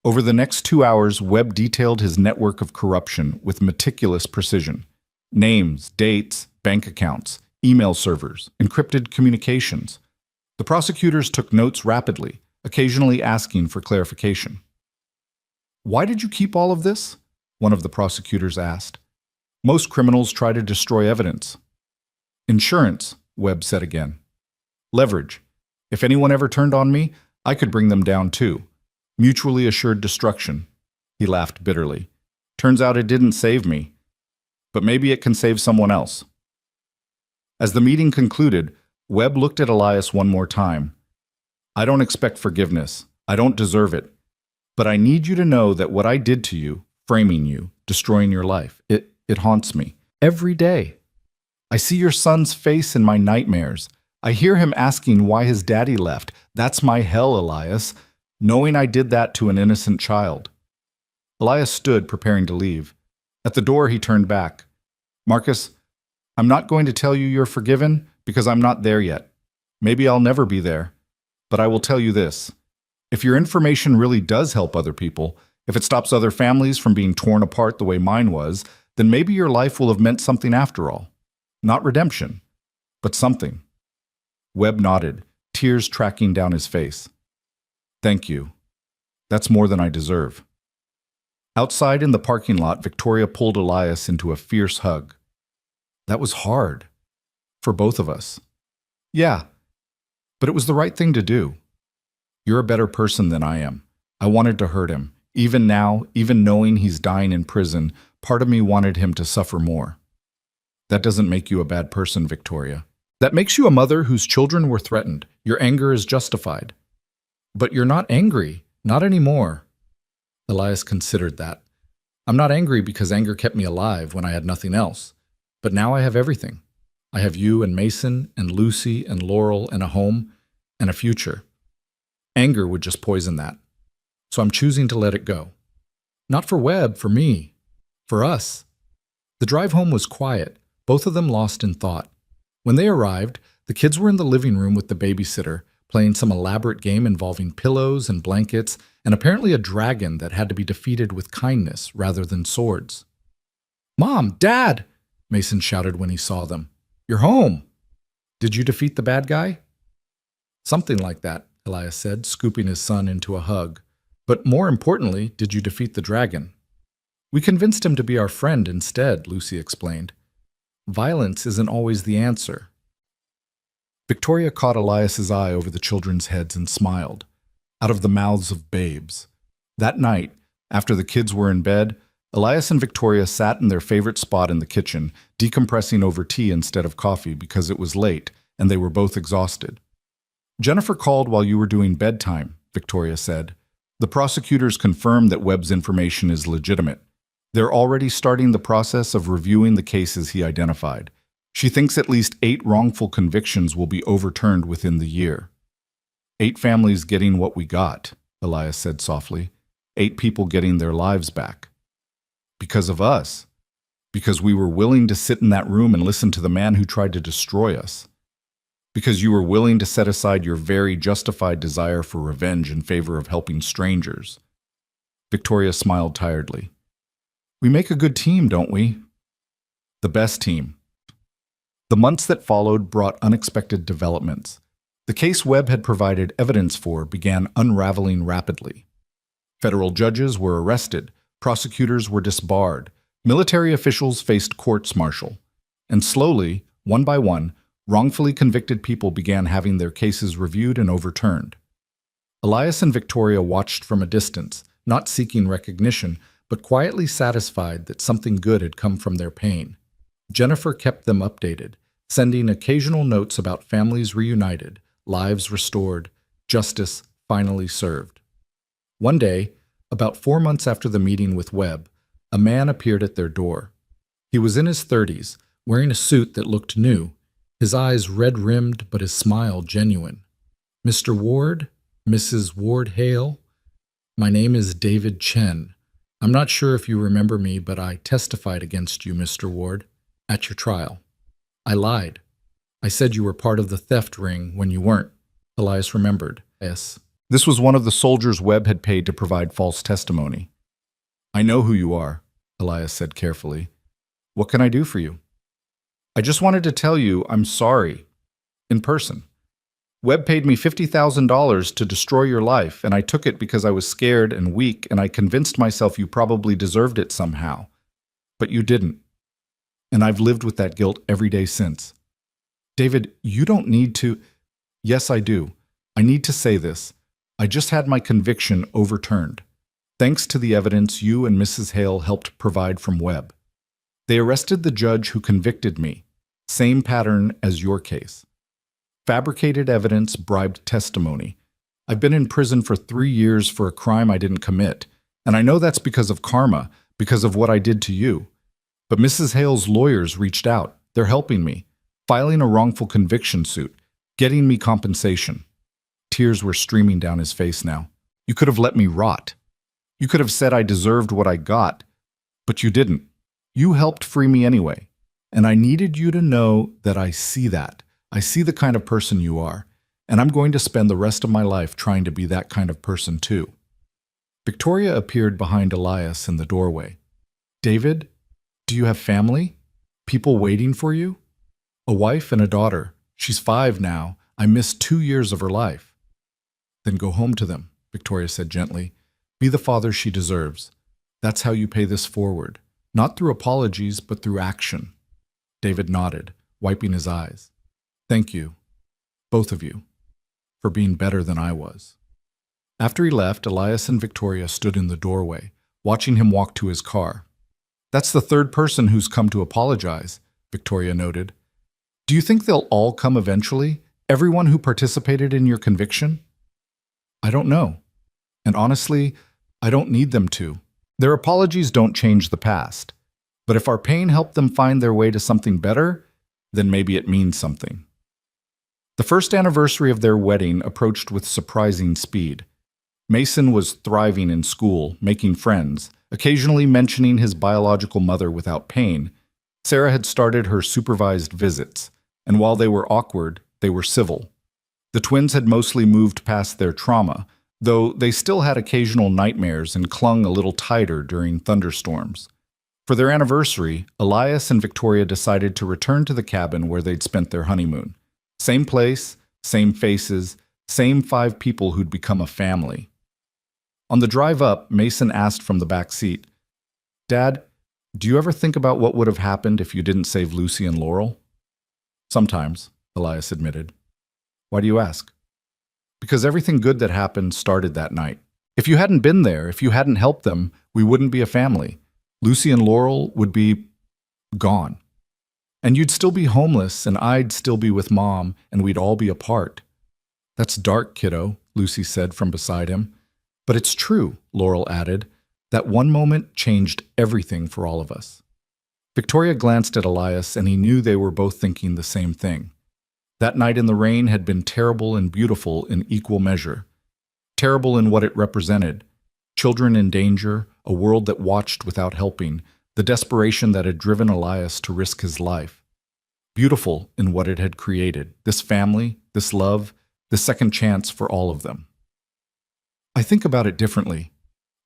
Over the next 2 hours, Webb detailed his network of corruption with meticulous precision. Names, dates, bank accounts, email servers, encrypted communications. The prosecutors took notes rapidly, occasionally asking for clarification. Why did you keep all of this? One of the prosecutors asked. Most criminals try to destroy evidence. Insurance, Webb said again. Leverage. If anyone ever turned on me, I could bring them down too. Mutually assured destruction. He laughed bitterly. Turns out it didn't save me. But maybe it can save someone else. As the meeting concluded, Webb looked at Elias one more time. I don't expect forgiveness. I don't deserve it. But I need you to know that what I did to you, framing you, destroying your life, it haunts me. Every day. I see your son's face in my nightmares. I hear him asking why his daddy left. That's my hell, Elias. Knowing I did that to an innocent child. Elias stood, preparing to leave. At the door, he turned back. Marcus, I'm not going to tell you you're forgiven because I'm not there yet. Maybe I'll never be there. But I will tell you this. If your information really does help other people, if it stops other families from being torn apart the way mine was, then maybe your life will have meant something after all. Not redemption, but something. Webb nodded, tears tracking down his face. Thank you. That's more than I deserve. Outside in the parking lot, Victoria pulled Elias into a fierce hug. That was hard. For both of us. Yeah, but it was the right thing to do. You're a better person than I am. I wanted to hurt him. Even now, even knowing he's dying in prison, part of me wanted him to suffer more. That doesn't make you a bad person, Victoria. That makes you a mother whose children were threatened. Your anger is justified. But you're not angry. Not anymore. Elias considered that. I'm not angry because anger kept me alive when I had nothing else. But now I have everything. I have you and Mason and Lucy and Laurel and a home and a future. Anger would just poison that. So I'm choosing to let it go. Not for Webb, for me. For us. The drive home was quiet, both of them lost in thought. When they arrived, the kids were in the living room with the babysitter, playing some elaborate game involving pillows and blankets and apparently a dragon that had to be defeated with kindness rather than swords. Mom, Dad! Mason shouted when he saw them. You're home! Did you defeat the bad guy? Something like that, Elias said, scooping his son into a hug. But more importantly, did you defeat the dragon? We convinced him to be our friend instead, Lucy explained. Violence isn't always the answer. Victoria caught Elias's eye over the children's heads and smiled, out of the mouths of babes. That night, after the kids were in bed, Elias and Victoria sat in their favorite spot in the kitchen, decompressing over tea instead of coffee because it was late and they were both exhausted. Jennifer called while you were doing bedtime, Victoria said. The prosecutors confirmed that Webb's information is legitimate. They're already starting the process of reviewing the cases he identified. She thinks at least 8 wrongful convictions will be overturned within the year. 8 families getting what we got, Elias said softly. 8 people getting their lives back. Because of us. Because we were willing to sit in that room and listen to the man who tried to destroy us. Because you were willing to set aside your very justified desire for revenge in favor of helping strangers. Victoria smiled tiredly. We make a good team, don't we? The best team. The months that followed brought unexpected developments. The case Webb had provided evidence for began unraveling rapidly. Federal judges were arrested, prosecutors were disbarred, military officials faced courts-martial, and slowly, one by one, wrongfully convicted people began having their cases reviewed and overturned. Elias and Victoria watched from a distance, not seeking recognition, but quietly satisfied that something good had come from their pain. Jennifer kept them updated, sending occasional notes about families reunited, lives restored, justice finally served. One day, about 4 months after the meeting with Webb, a man appeared at their door. He was in his 30s, wearing a suit that looked new, his eyes red-rimmed but his smile genuine. Mr. Ward, Mrs. Ward-Hale, my name is David Chen. I'm not sure if you remember me, but I testified against you, Mr. Ward, at your trial. I lied. I said you were part of the theft ring when you weren't. Elias remembered. Yes. This was one of the soldiers Webb had paid to provide false testimony. I know who you are, Elias said carefully. What can I do for you? I just wanted to tell you I'm sorry. In person. Webb paid me $50,000 to destroy your life, and I took it because I was scared and weak, and I convinced myself you probably deserved it somehow. But you didn't. And I've lived with that guilt every day since. David, you don't need to... Yes, I do. I need to say this. I just had my conviction overturned, thanks to the evidence you and Mrs. Hale helped provide from Webb. They arrested the judge who convicted me, same pattern as your case. Fabricated evidence, bribed testimony. I've been in prison for 3 years for a crime I didn't commit, and I know that's because of karma, because of what I did to you. But Mrs. Hale's lawyers reached out. They're helping me, filing a wrongful conviction suit, getting me compensation. Tears were streaming down his face now. You could have let me rot. You could have said I deserved what I got, but you didn't. You helped free me anyway, and I needed you to know that I see that. I see the kind of person you are, and I'm going to spend the rest of my life trying to be that kind of person too. Victoria appeared behind Elias in the doorway. David, do you have family? People waiting for you? A wife and a daughter. She's 5 now. I missed 2 years of her life. Then go home to them, Victoria said gently. Be the father she deserves. That's how you pay this forward. Not through apologies, but through action. David nodded, wiping his eyes. Thank you, both of you, for being better than I was. After he left, Elias and Victoria stood in the doorway, watching him walk to his car. That's the 3rd person who's come to apologize, Victoria noted. Do you think they'll all come eventually? Everyone who participated in your conviction? I don't know. And honestly, I don't need them to. Their apologies don't change the past. But if our pain helped them find their way to something better, then maybe it means something. The first anniversary of their wedding approached with surprising speed. Mason was thriving in school, making friends, occasionally mentioning his biological mother without pain. Sarah had started her supervised visits, and while they were awkward, they were civil. The twins had mostly moved past their trauma, though they still had occasional nightmares and clung a little tighter during thunderstorms. For their anniversary, Elias and Victoria decided to return to the cabin where they'd spent their honeymoon. Same place, same faces, same 5 people who'd become a family. On the drive up, Mason asked from the back seat, "Dad, do you ever think about what would have happened if you didn't save Lucy and Laurel?" "Sometimes," Elias admitted. "Why do you ask?" "Because everything good that happened started that night. If you hadn't been there, if you hadn't helped them, we wouldn't be a family. Lucy and Laurel would be gone. And you'd still be homeless, and I'd still be with Mom, and we'd all be apart." "That's dark, kiddo," Lucy said from beside him. "But it's true," Laurel added. "That one moment changed everything for all of us." Victoria glanced at Elias, and he knew they were both thinking the same thing. That night in the rain had been terrible and beautiful in equal measure. Terrible in what it represented: children in danger, a world that watched without helping, the desperation that had driven Elias to risk his life. Beautiful in what it had created: this family, this love, this second chance for all of them. "I think about it differently,"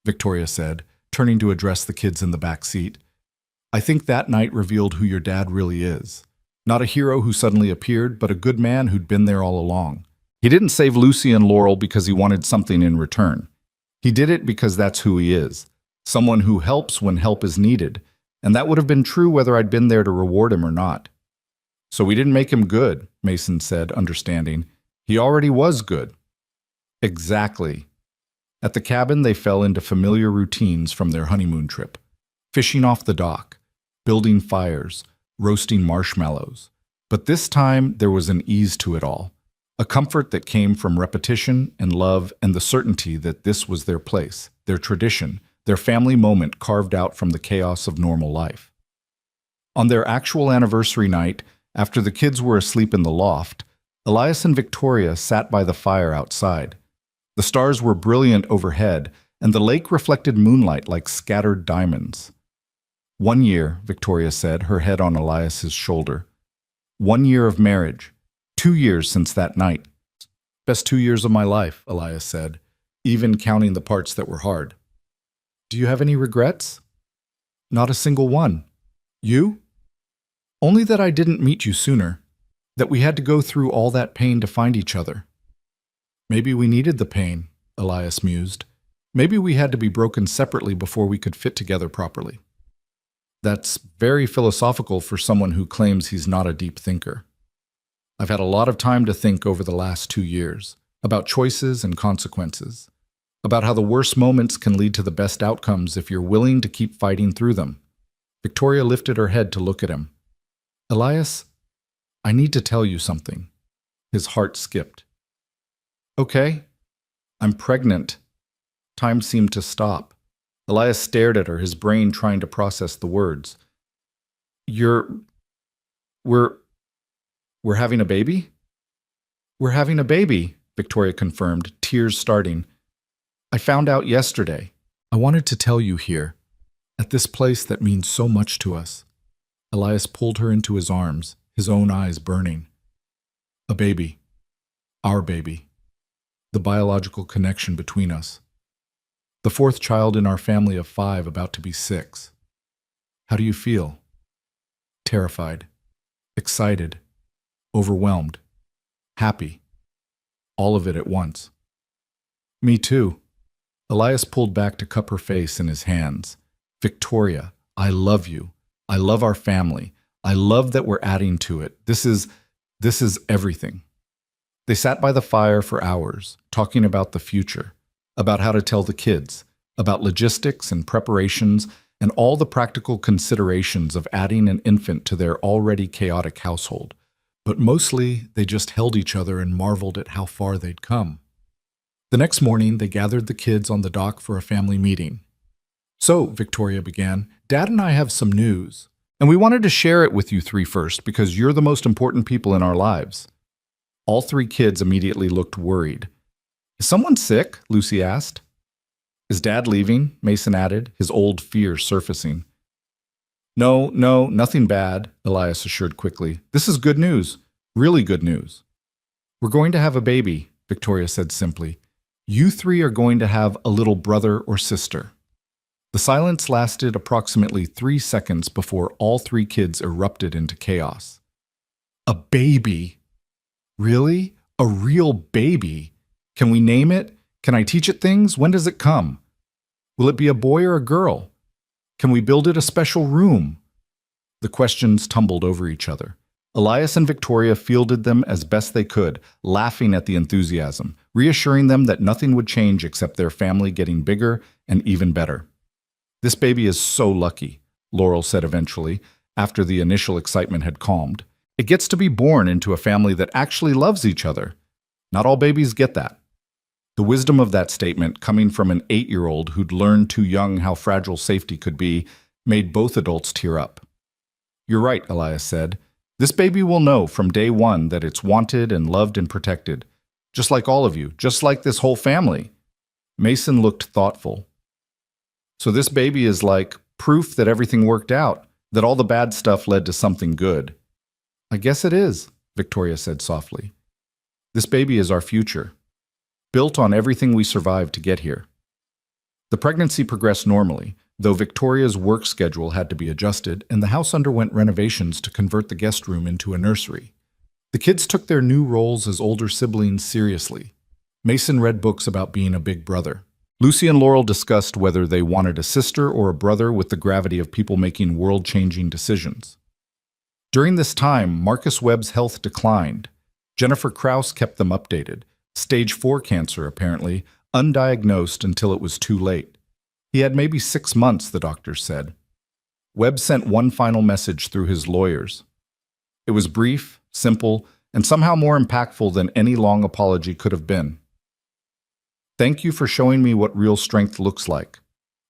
Victoria said, turning to address the kids in the back seat. "I think that night revealed who your dad really is. Not a hero who suddenly appeared, but a good man who'd been there all along. He didn't save Lucy and Laurel because he wanted something in return. He did it because that's who he is. Someone who helps when help is needed, and that would have been true whether I'd been there to reward him or not." "So we didn't make him good," Mason said, understanding. "He already was good." "Exactly." At the cabin, they fell into familiar routines from their honeymoon trip. Fishing off the dock, building fires, roasting marshmallows. But this time, there was an ease to it all. A comfort that came from repetition and love and the certainty that this was their place, their tradition, their family moment carved out from the chaos of normal life. On their actual anniversary night, after the kids were asleep in the loft, Elias and Victoria sat by the fire outside. The stars were brilliant overhead, and the lake reflected moonlight like scattered diamonds. "1 year," Victoria said, her head on Elias's shoulder. "1 year of marriage. 2 years since that night." "Best 2 years of my life," Elias said, even counting the parts that were hard. "Do you have any regrets?" "Not a single one. You?" "Only that I didn't meet you sooner, that we had to go through all that pain to find each other." "Maybe we needed the pain," Elias mused. "Maybe we had to be broken separately before we could fit together properly." That's very philosophical for someone who claims he's not a deep thinker. "I've had a lot of time to think over the last 2 years, about choices and consequences, about how the worst moments can lead to the best outcomes if you're willing to keep fighting through them." Victoria lifted her head to look at him. "Elias, I need to tell you something." His heart skipped. "Okay, I'm pregnant." Time seemed to stop. Elias stared at her, his brain trying to process the words. We're having a baby?" "We're having a baby," Victoria confirmed, tears starting. "I found out yesterday. I wanted to tell you here, at this place that means so much to us." Elias pulled her into his arms, his own eyes burning. "A baby. Our baby. The biological connection between us. The 4th child in our family of 5, about to be 6. How do you feel?" "Terrified. Excited. Overwhelmed. Happy. All of it at once." "Me too." Elias pulled back to cup her face in his hands. "Victoria, I love you. I love our family. I love that we're adding to it. This is everything." They sat by the fire for hours, talking about the future, about how to tell the kids, about logistics and preparations, and all the practical considerations of adding an infant to their already chaotic household. But mostly, they just held each other and marveled at how far they'd come. The next morning, they gathered the kids on the dock for a family meeting. "So," Victoria began, "Dad and I have some news, and we wanted to share it with you 3 first because you're the most important people in our lives." All 3 kids immediately looked worried. "Is someone sick?" Lucy asked. "Is Dad leaving?" Mason added, his old fear surfacing. No, nothing bad," Elias assured quickly. "This is good news. Really good news." "We're going to have a baby," Victoria said simply. "You 3 are going to have a little brother or sister." The silence lasted approximately 3 seconds before all 3 kids erupted into chaos. "A baby!" Really? A real baby? Can we name it? Can I teach it things? When does it come? Will it be a boy or a girl? Can we build it a special room? The questions tumbled over each other. Elias and Victoria fielded them as best they could, laughing at the enthusiasm, reassuring them that nothing would change except their family getting bigger and even better. "This baby is so lucky," Laurel said eventually, after the initial excitement had calmed. "It gets to be born into a family that actually loves each other. Not all babies get that." The wisdom of that statement, coming from an 8-year-old who'd learned too young how fragile safety could be, made both adults tear up. "You're right," Elias said. "This baby will know from day one that it's wanted and loved and protected. Just like all of you, just like this whole family." Mason looked thoughtful. "So this baby is like proof that everything worked out, that all the bad stuff led to something good." "I guess it is," Victoria said softly. "This baby is our future, built on everything we survived to get here." The pregnancy progressed normally, though Victoria's work schedule had to be adjusted, and the house underwent renovations to convert the guest room into a nursery. The kids took their new roles as older siblings seriously. Mason read books about being a big brother. Lucy and Laurel discussed whether they wanted a sister or a brother with the gravity of people making world-changing decisions. During this time, Marcus Webb's health declined. Jennifer Krause kept them updated. Stage 4 cancer, apparently, undiagnosed until it was too late. He had maybe 6 months, the doctors said. Webb sent one final message through his lawyers. It was brief, simple, and somehow more impactful than any long apology could have been. "Thank you for showing me what real strength looks like,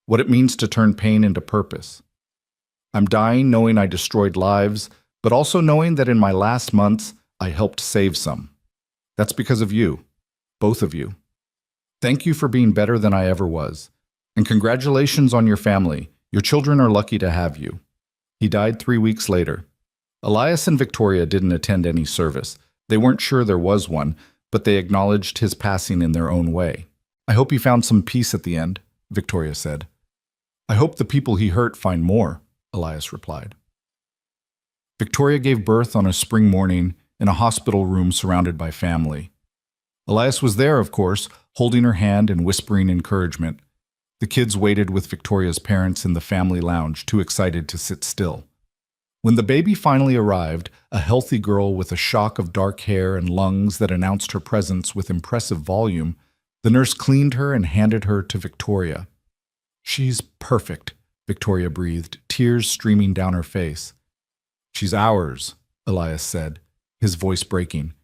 what it means to turn pain into purpose. I'm dying knowing I destroyed lives, but also knowing that in my last months, I helped save some. That's because of you, both of you. Thank you for being better than I ever was. And congratulations on your family. Your children are lucky to have you." He died 3 weeks later. Elias and Victoria didn't attend any service. They weren't sure there was one, but they acknowledged his passing in their own way. "I hope he found some peace at the end," Victoria said. "I hope the people he hurt find more," Elias replied. Victoria gave birth on a spring morning in a hospital room surrounded by family. Elias was there, of course, holding her hand and whispering encouragement. The kids waited with Victoria's parents in the family lounge, too excited to sit still. When the baby finally arrived, a healthy girl with a shock of dark hair and lungs that announced her presence with impressive volume, the nurse cleaned her and handed her to Victoria. "She's perfect," Victoria breathed, tears streaming down her face. "She's ours," Elias said, his voice breaking.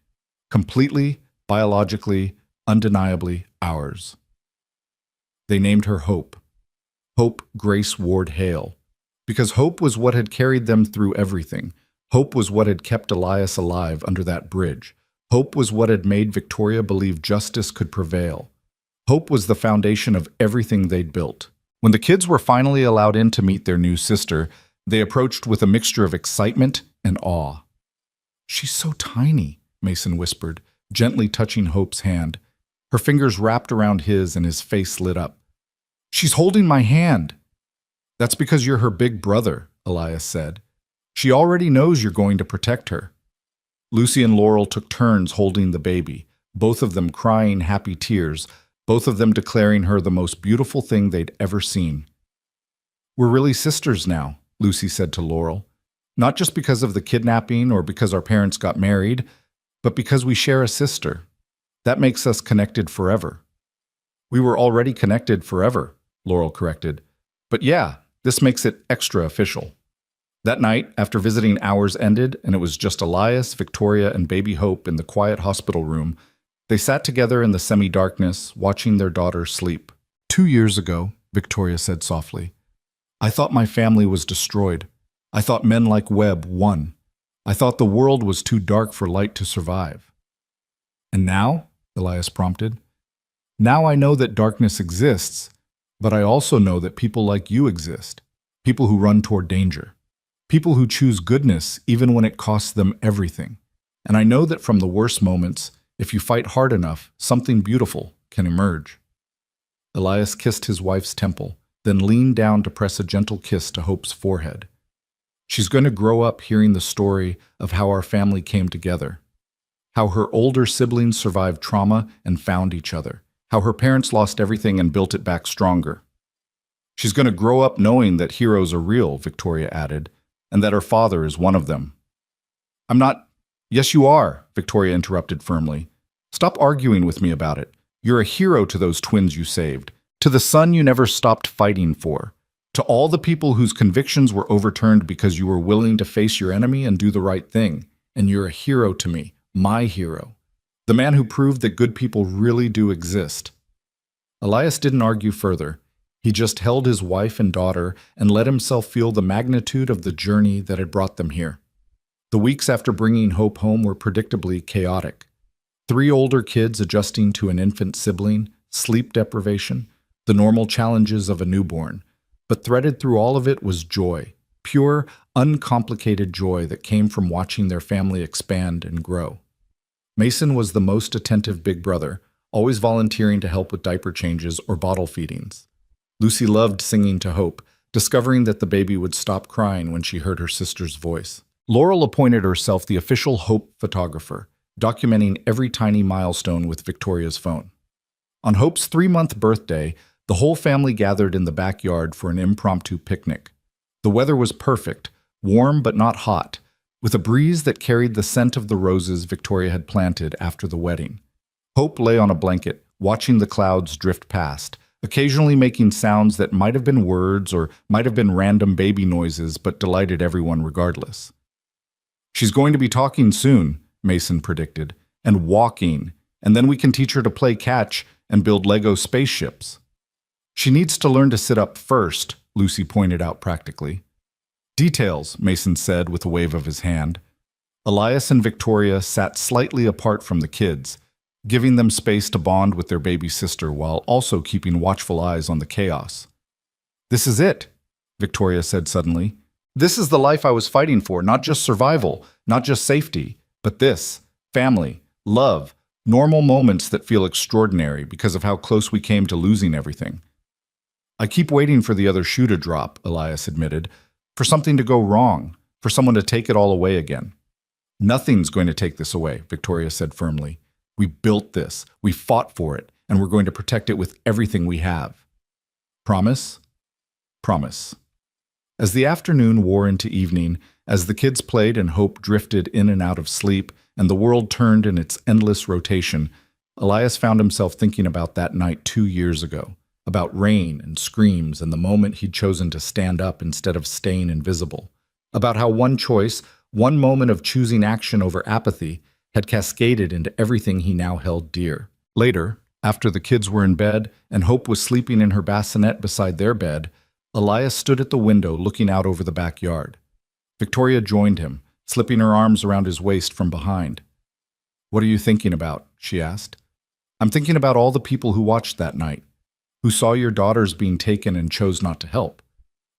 "Completely, biologically, undeniably ours." They named her Hope. Hope Grace Ward Hale. Because hope was what had carried them through everything. Hope was what had kept Elias alive under that bridge. Hope was what had made Victoria believe justice could prevail. Hope was the foundation of everything they'd built. When the kids were finally allowed in to meet their new sister, they approached with a mixture of excitement and awe. "She's so tiny," Mason whispered, gently touching Hope's hand. Her fingers wrapped around his and his face lit up. "She's holding my hand." "That's because you're her big brother," Elias said. "She already knows you're going to protect her." Lucy and Laurel took turns holding the baby, both of them crying happy tears, both of them declaring her the most beautiful thing they'd ever seen. "We're really sisters now," Lucy said to Laurel. "Not just because of the kidnapping or because our parents got married, but because we share a sister. That makes us connected forever." "We were already connected forever," Laurel corrected. "But yeah, this makes it extra official." That night, after visiting hours ended and it was just Elias, Victoria, and baby Hope in the quiet hospital room, they sat together in the semi-darkness, watching their daughter sleep. "2 years ago," Victoria said softly, "I thought my family was destroyed. I thought men like Webb won. I thought the world was too dark for light to survive." "And now?" Elias prompted. "Now I know that darkness exists, but I also know that people like you exist, people who run toward danger, people who choose goodness even when it costs them everything. And I know that from the worst moments, if you fight hard enough, something beautiful can emerge." Elias kissed his wife's temple, then leaned down to press a gentle kiss to Hope's forehead. "She's going to grow up hearing the story of how our family came together, how her older siblings survived trauma and found each other, how her parents lost everything and built it back stronger. She's going to grow up knowing that heroes are real, Victoria added, and that her father is one of them. I'm not— Yes, you are, Victoria interrupted firmly. Stop arguing with me about it. You're a hero to those twins you saved, to the son you never stopped fighting for, to all the people whose convictions were overturned because you were willing to face your enemy and do the right thing. And you're a hero to me, my hero, the man who proved that good people really do exist. Elias didn't argue further. He just held his wife and daughter and let himself feel the magnitude of the journey that had brought them here. The weeks after bringing Hope home were predictably chaotic. 3 older kids adjusting to an infant sibling, sleep deprivation, the normal challenges of a newborn. But threaded through all of it was joy, pure, uncomplicated joy that came from watching their family expand and grow. Mason was the most attentive big brother, always volunteering to help with diaper changes or bottle feedings. Lucy loved singing to Hope, discovering that the baby would stop crying when she heard her sister's voice. Laurel appointed herself the official Hope photographer, documenting every tiny milestone with Victoria's phone. On Hope's 3-month birthday, the whole family gathered in the backyard for an impromptu picnic. The weather was perfect, warm but not hot, with a breeze that carried the scent of the roses Victoria had planted after the wedding. Hope lay on a blanket, watching the clouds drift past, occasionally making sounds that might have been words or might have been random baby noises but delighted everyone regardless. She's going to be talking soon, Mason predicted, and walking, and then we can teach her to play catch and build Lego spaceships. She needs to learn to sit up first, Lucy pointed out practically. Details, Mason said with a wave of his hand. Elias and Victoria sat slightly apart from the kids, giving them space to bond with their baby sister while also keeping watchful eyes on the chaos. This is it, Victoria said suddenly. This is the life I was fighting for, not just survival, not just safety, but this, family, love, normal moments that feel extraordinary because of how close we came to losing everything. I keep waiting for the other shoe to drop, Elias admitted, for something to go wrong, for someone to take it all away again. Nothing's going to take this away, Victoria said firmly. We built this, we fought for it, and we're going to protect it with everything we have. Promise? Promise. As the afternoon wore into evening, as the kids played and Hope drifted in and out of sleep, and the world turned in its endless rotation, Elias found himself thinking about that night 2 years ago, about rain and screams and the moment he'd chosen to stand up instead of staying invisible, about how one choice, one moment of choosing action over apathy, had cascaded into everything he now held dear. Later, after the kids were in bed and Hope was sleeping in her bassinet beside their bed, Elias stood at the window looking out over the backyard. Victoria joined him, slipping her arms around his waist from behind. "What are you thinking about?" she asked. "I'm thinking about all the people who watched that night, who saw your daughters being taken and chose not to help.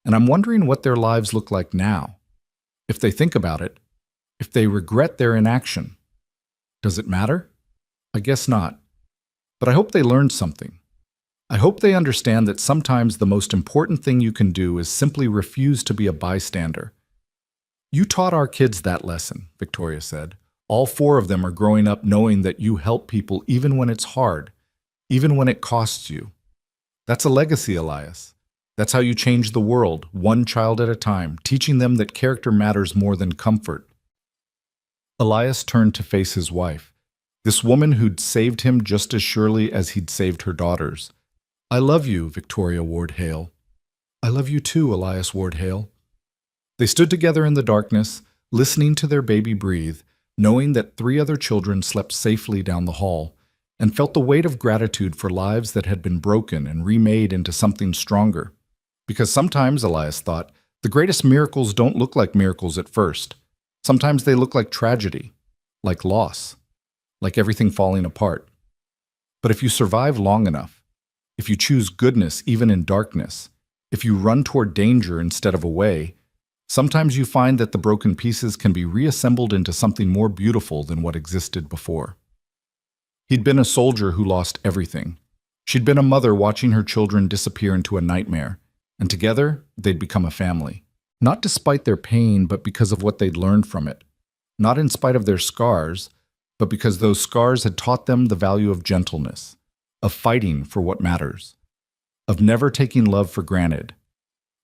And I'm wondering what their lives look like now. If they think about it, if they regret their inaction. Does it matter? I guess not. But I hope they learned something. I hope they understand that sometimes the most important thing you can do is simply refuse to be a bystander." "You taught our kids that lesson," Victoria said. "All 4 of them are growing up knowing that you help people even when it's hard, even when it costs you. That's a legacy, Elias. That's how you change the world, one child at a time, teaching them that character matters more than comfort." Elias turned to face his wife, this woman who'd saved him just as surely as he'd saved her daughters. "I love you, Victoria Ward-Hale." "I love you too, Elias Ward-Hale." They stood together in the darkness, listening to their baby breathe, knowing that 3 other children slept safely down the hall, and felt the weight of gratitude for lives that had been broken and remade into something stronger. Because sometimes, Elias thought, the greatest miracles don't look like miracles at first. Sometimes they look like tragedy, like loss, like everything falling apart. But if you survive long enough, if you choose goodness even in darkness, if you run toward danger instead of away, sometimes you find that the broken pieces can be reassembled into something more beautiful than what existed before. He'd been a soldier who lost everything. She'd been a mother watching her children disappear into a nightmare, and together they'd become a family. Not despite their pain, but because of what they'd learned from it. Not in spite of their scars, but because those scars had taught them the value of gentleness, of fighting for what matters, of never taking love for granted.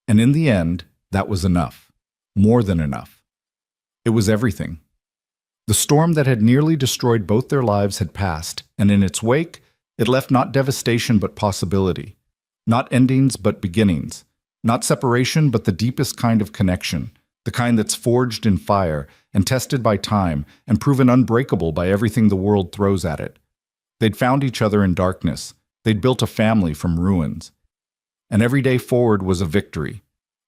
And in the end, that was enough. More than enough. It was everything. The storm that had nearly destroyed both their lives had passed, and in its wake, it left not devastation but possibility, not endings but beginnings, not separation but the deepest kind of connection, the kind that's forged in fire and tested by time and proven unbreakable by everything the world throws at it. They'd found each other in darkness. They'd built a family from ruins. And every day forward was a victory,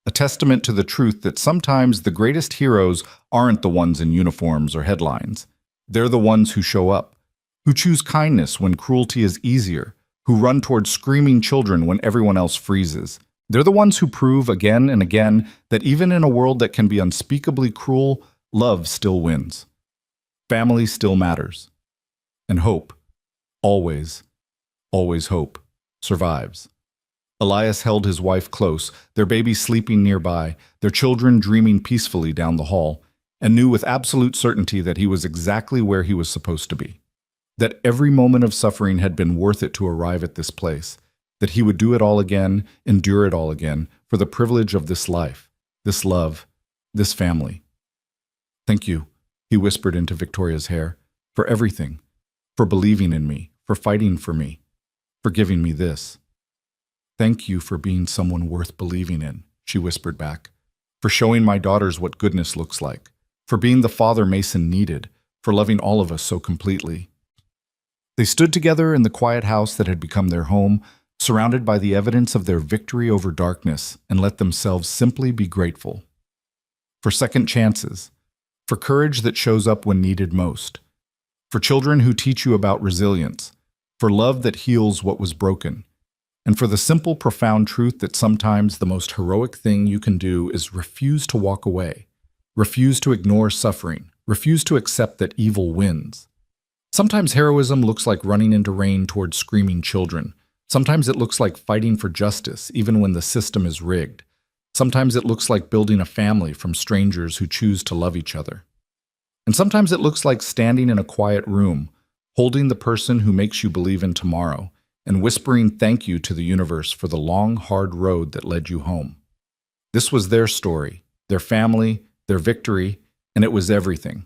a testament to the truth that sometimes the greatest heroes aren't the ones in uniforms or headlines. They're the ones who show up, who choose kindness when cruelty is easier, who run toward screaming children when everyone else freezes. They're the ones who prove again and again that even in a world that can be unspeakably cruel, love still wins. Family still matters. And hope, always, always hope, survives. Elias held his wife close, their baby sleeping nearby, their children dreaming peacefully down the hall, and knew with absolute certainty that he was exactly where he was supposed to be. That every moment of suffering had been worth it to arrive at this place, that he would do it all again, endure it all again, for the privilege of this life, this love, this family. Thank you, he whispered into Victoria's hair, for everything, for believing in me, for fighting for me, for giving me this. Thank you for being someone worth believing in, she whispered back, for showing my daughters what goodness looks like, for being the father Mason needed, for loving all of us so completely. They stood together in the quiet house that had become their home, surrounded by the evidence of their victory over darkness, and let themselves simply be grateful. For second chances, for courage that shows up when needed most, for children who teach you about resilience, for love that heals what was broken, and for the simple, profound truth that sometimes the most heroic thing you can do is refuse to walk away, refuse to ignore suffering, refuse to accept that evil wins. Sometimes heroism looks like running into rain toward screaming children. Sometimes it looks like fighting for justice, even when the system is rigged. Sometimes it looks like building a family from strangers who choose to love each other. And sometimes it looks like standing in a quiet room, holding the person who makes you believe in tomorrow, and whispering thank you to the universe for the long, hard road that led you home. This was their story, their family, their victory, and it was everything.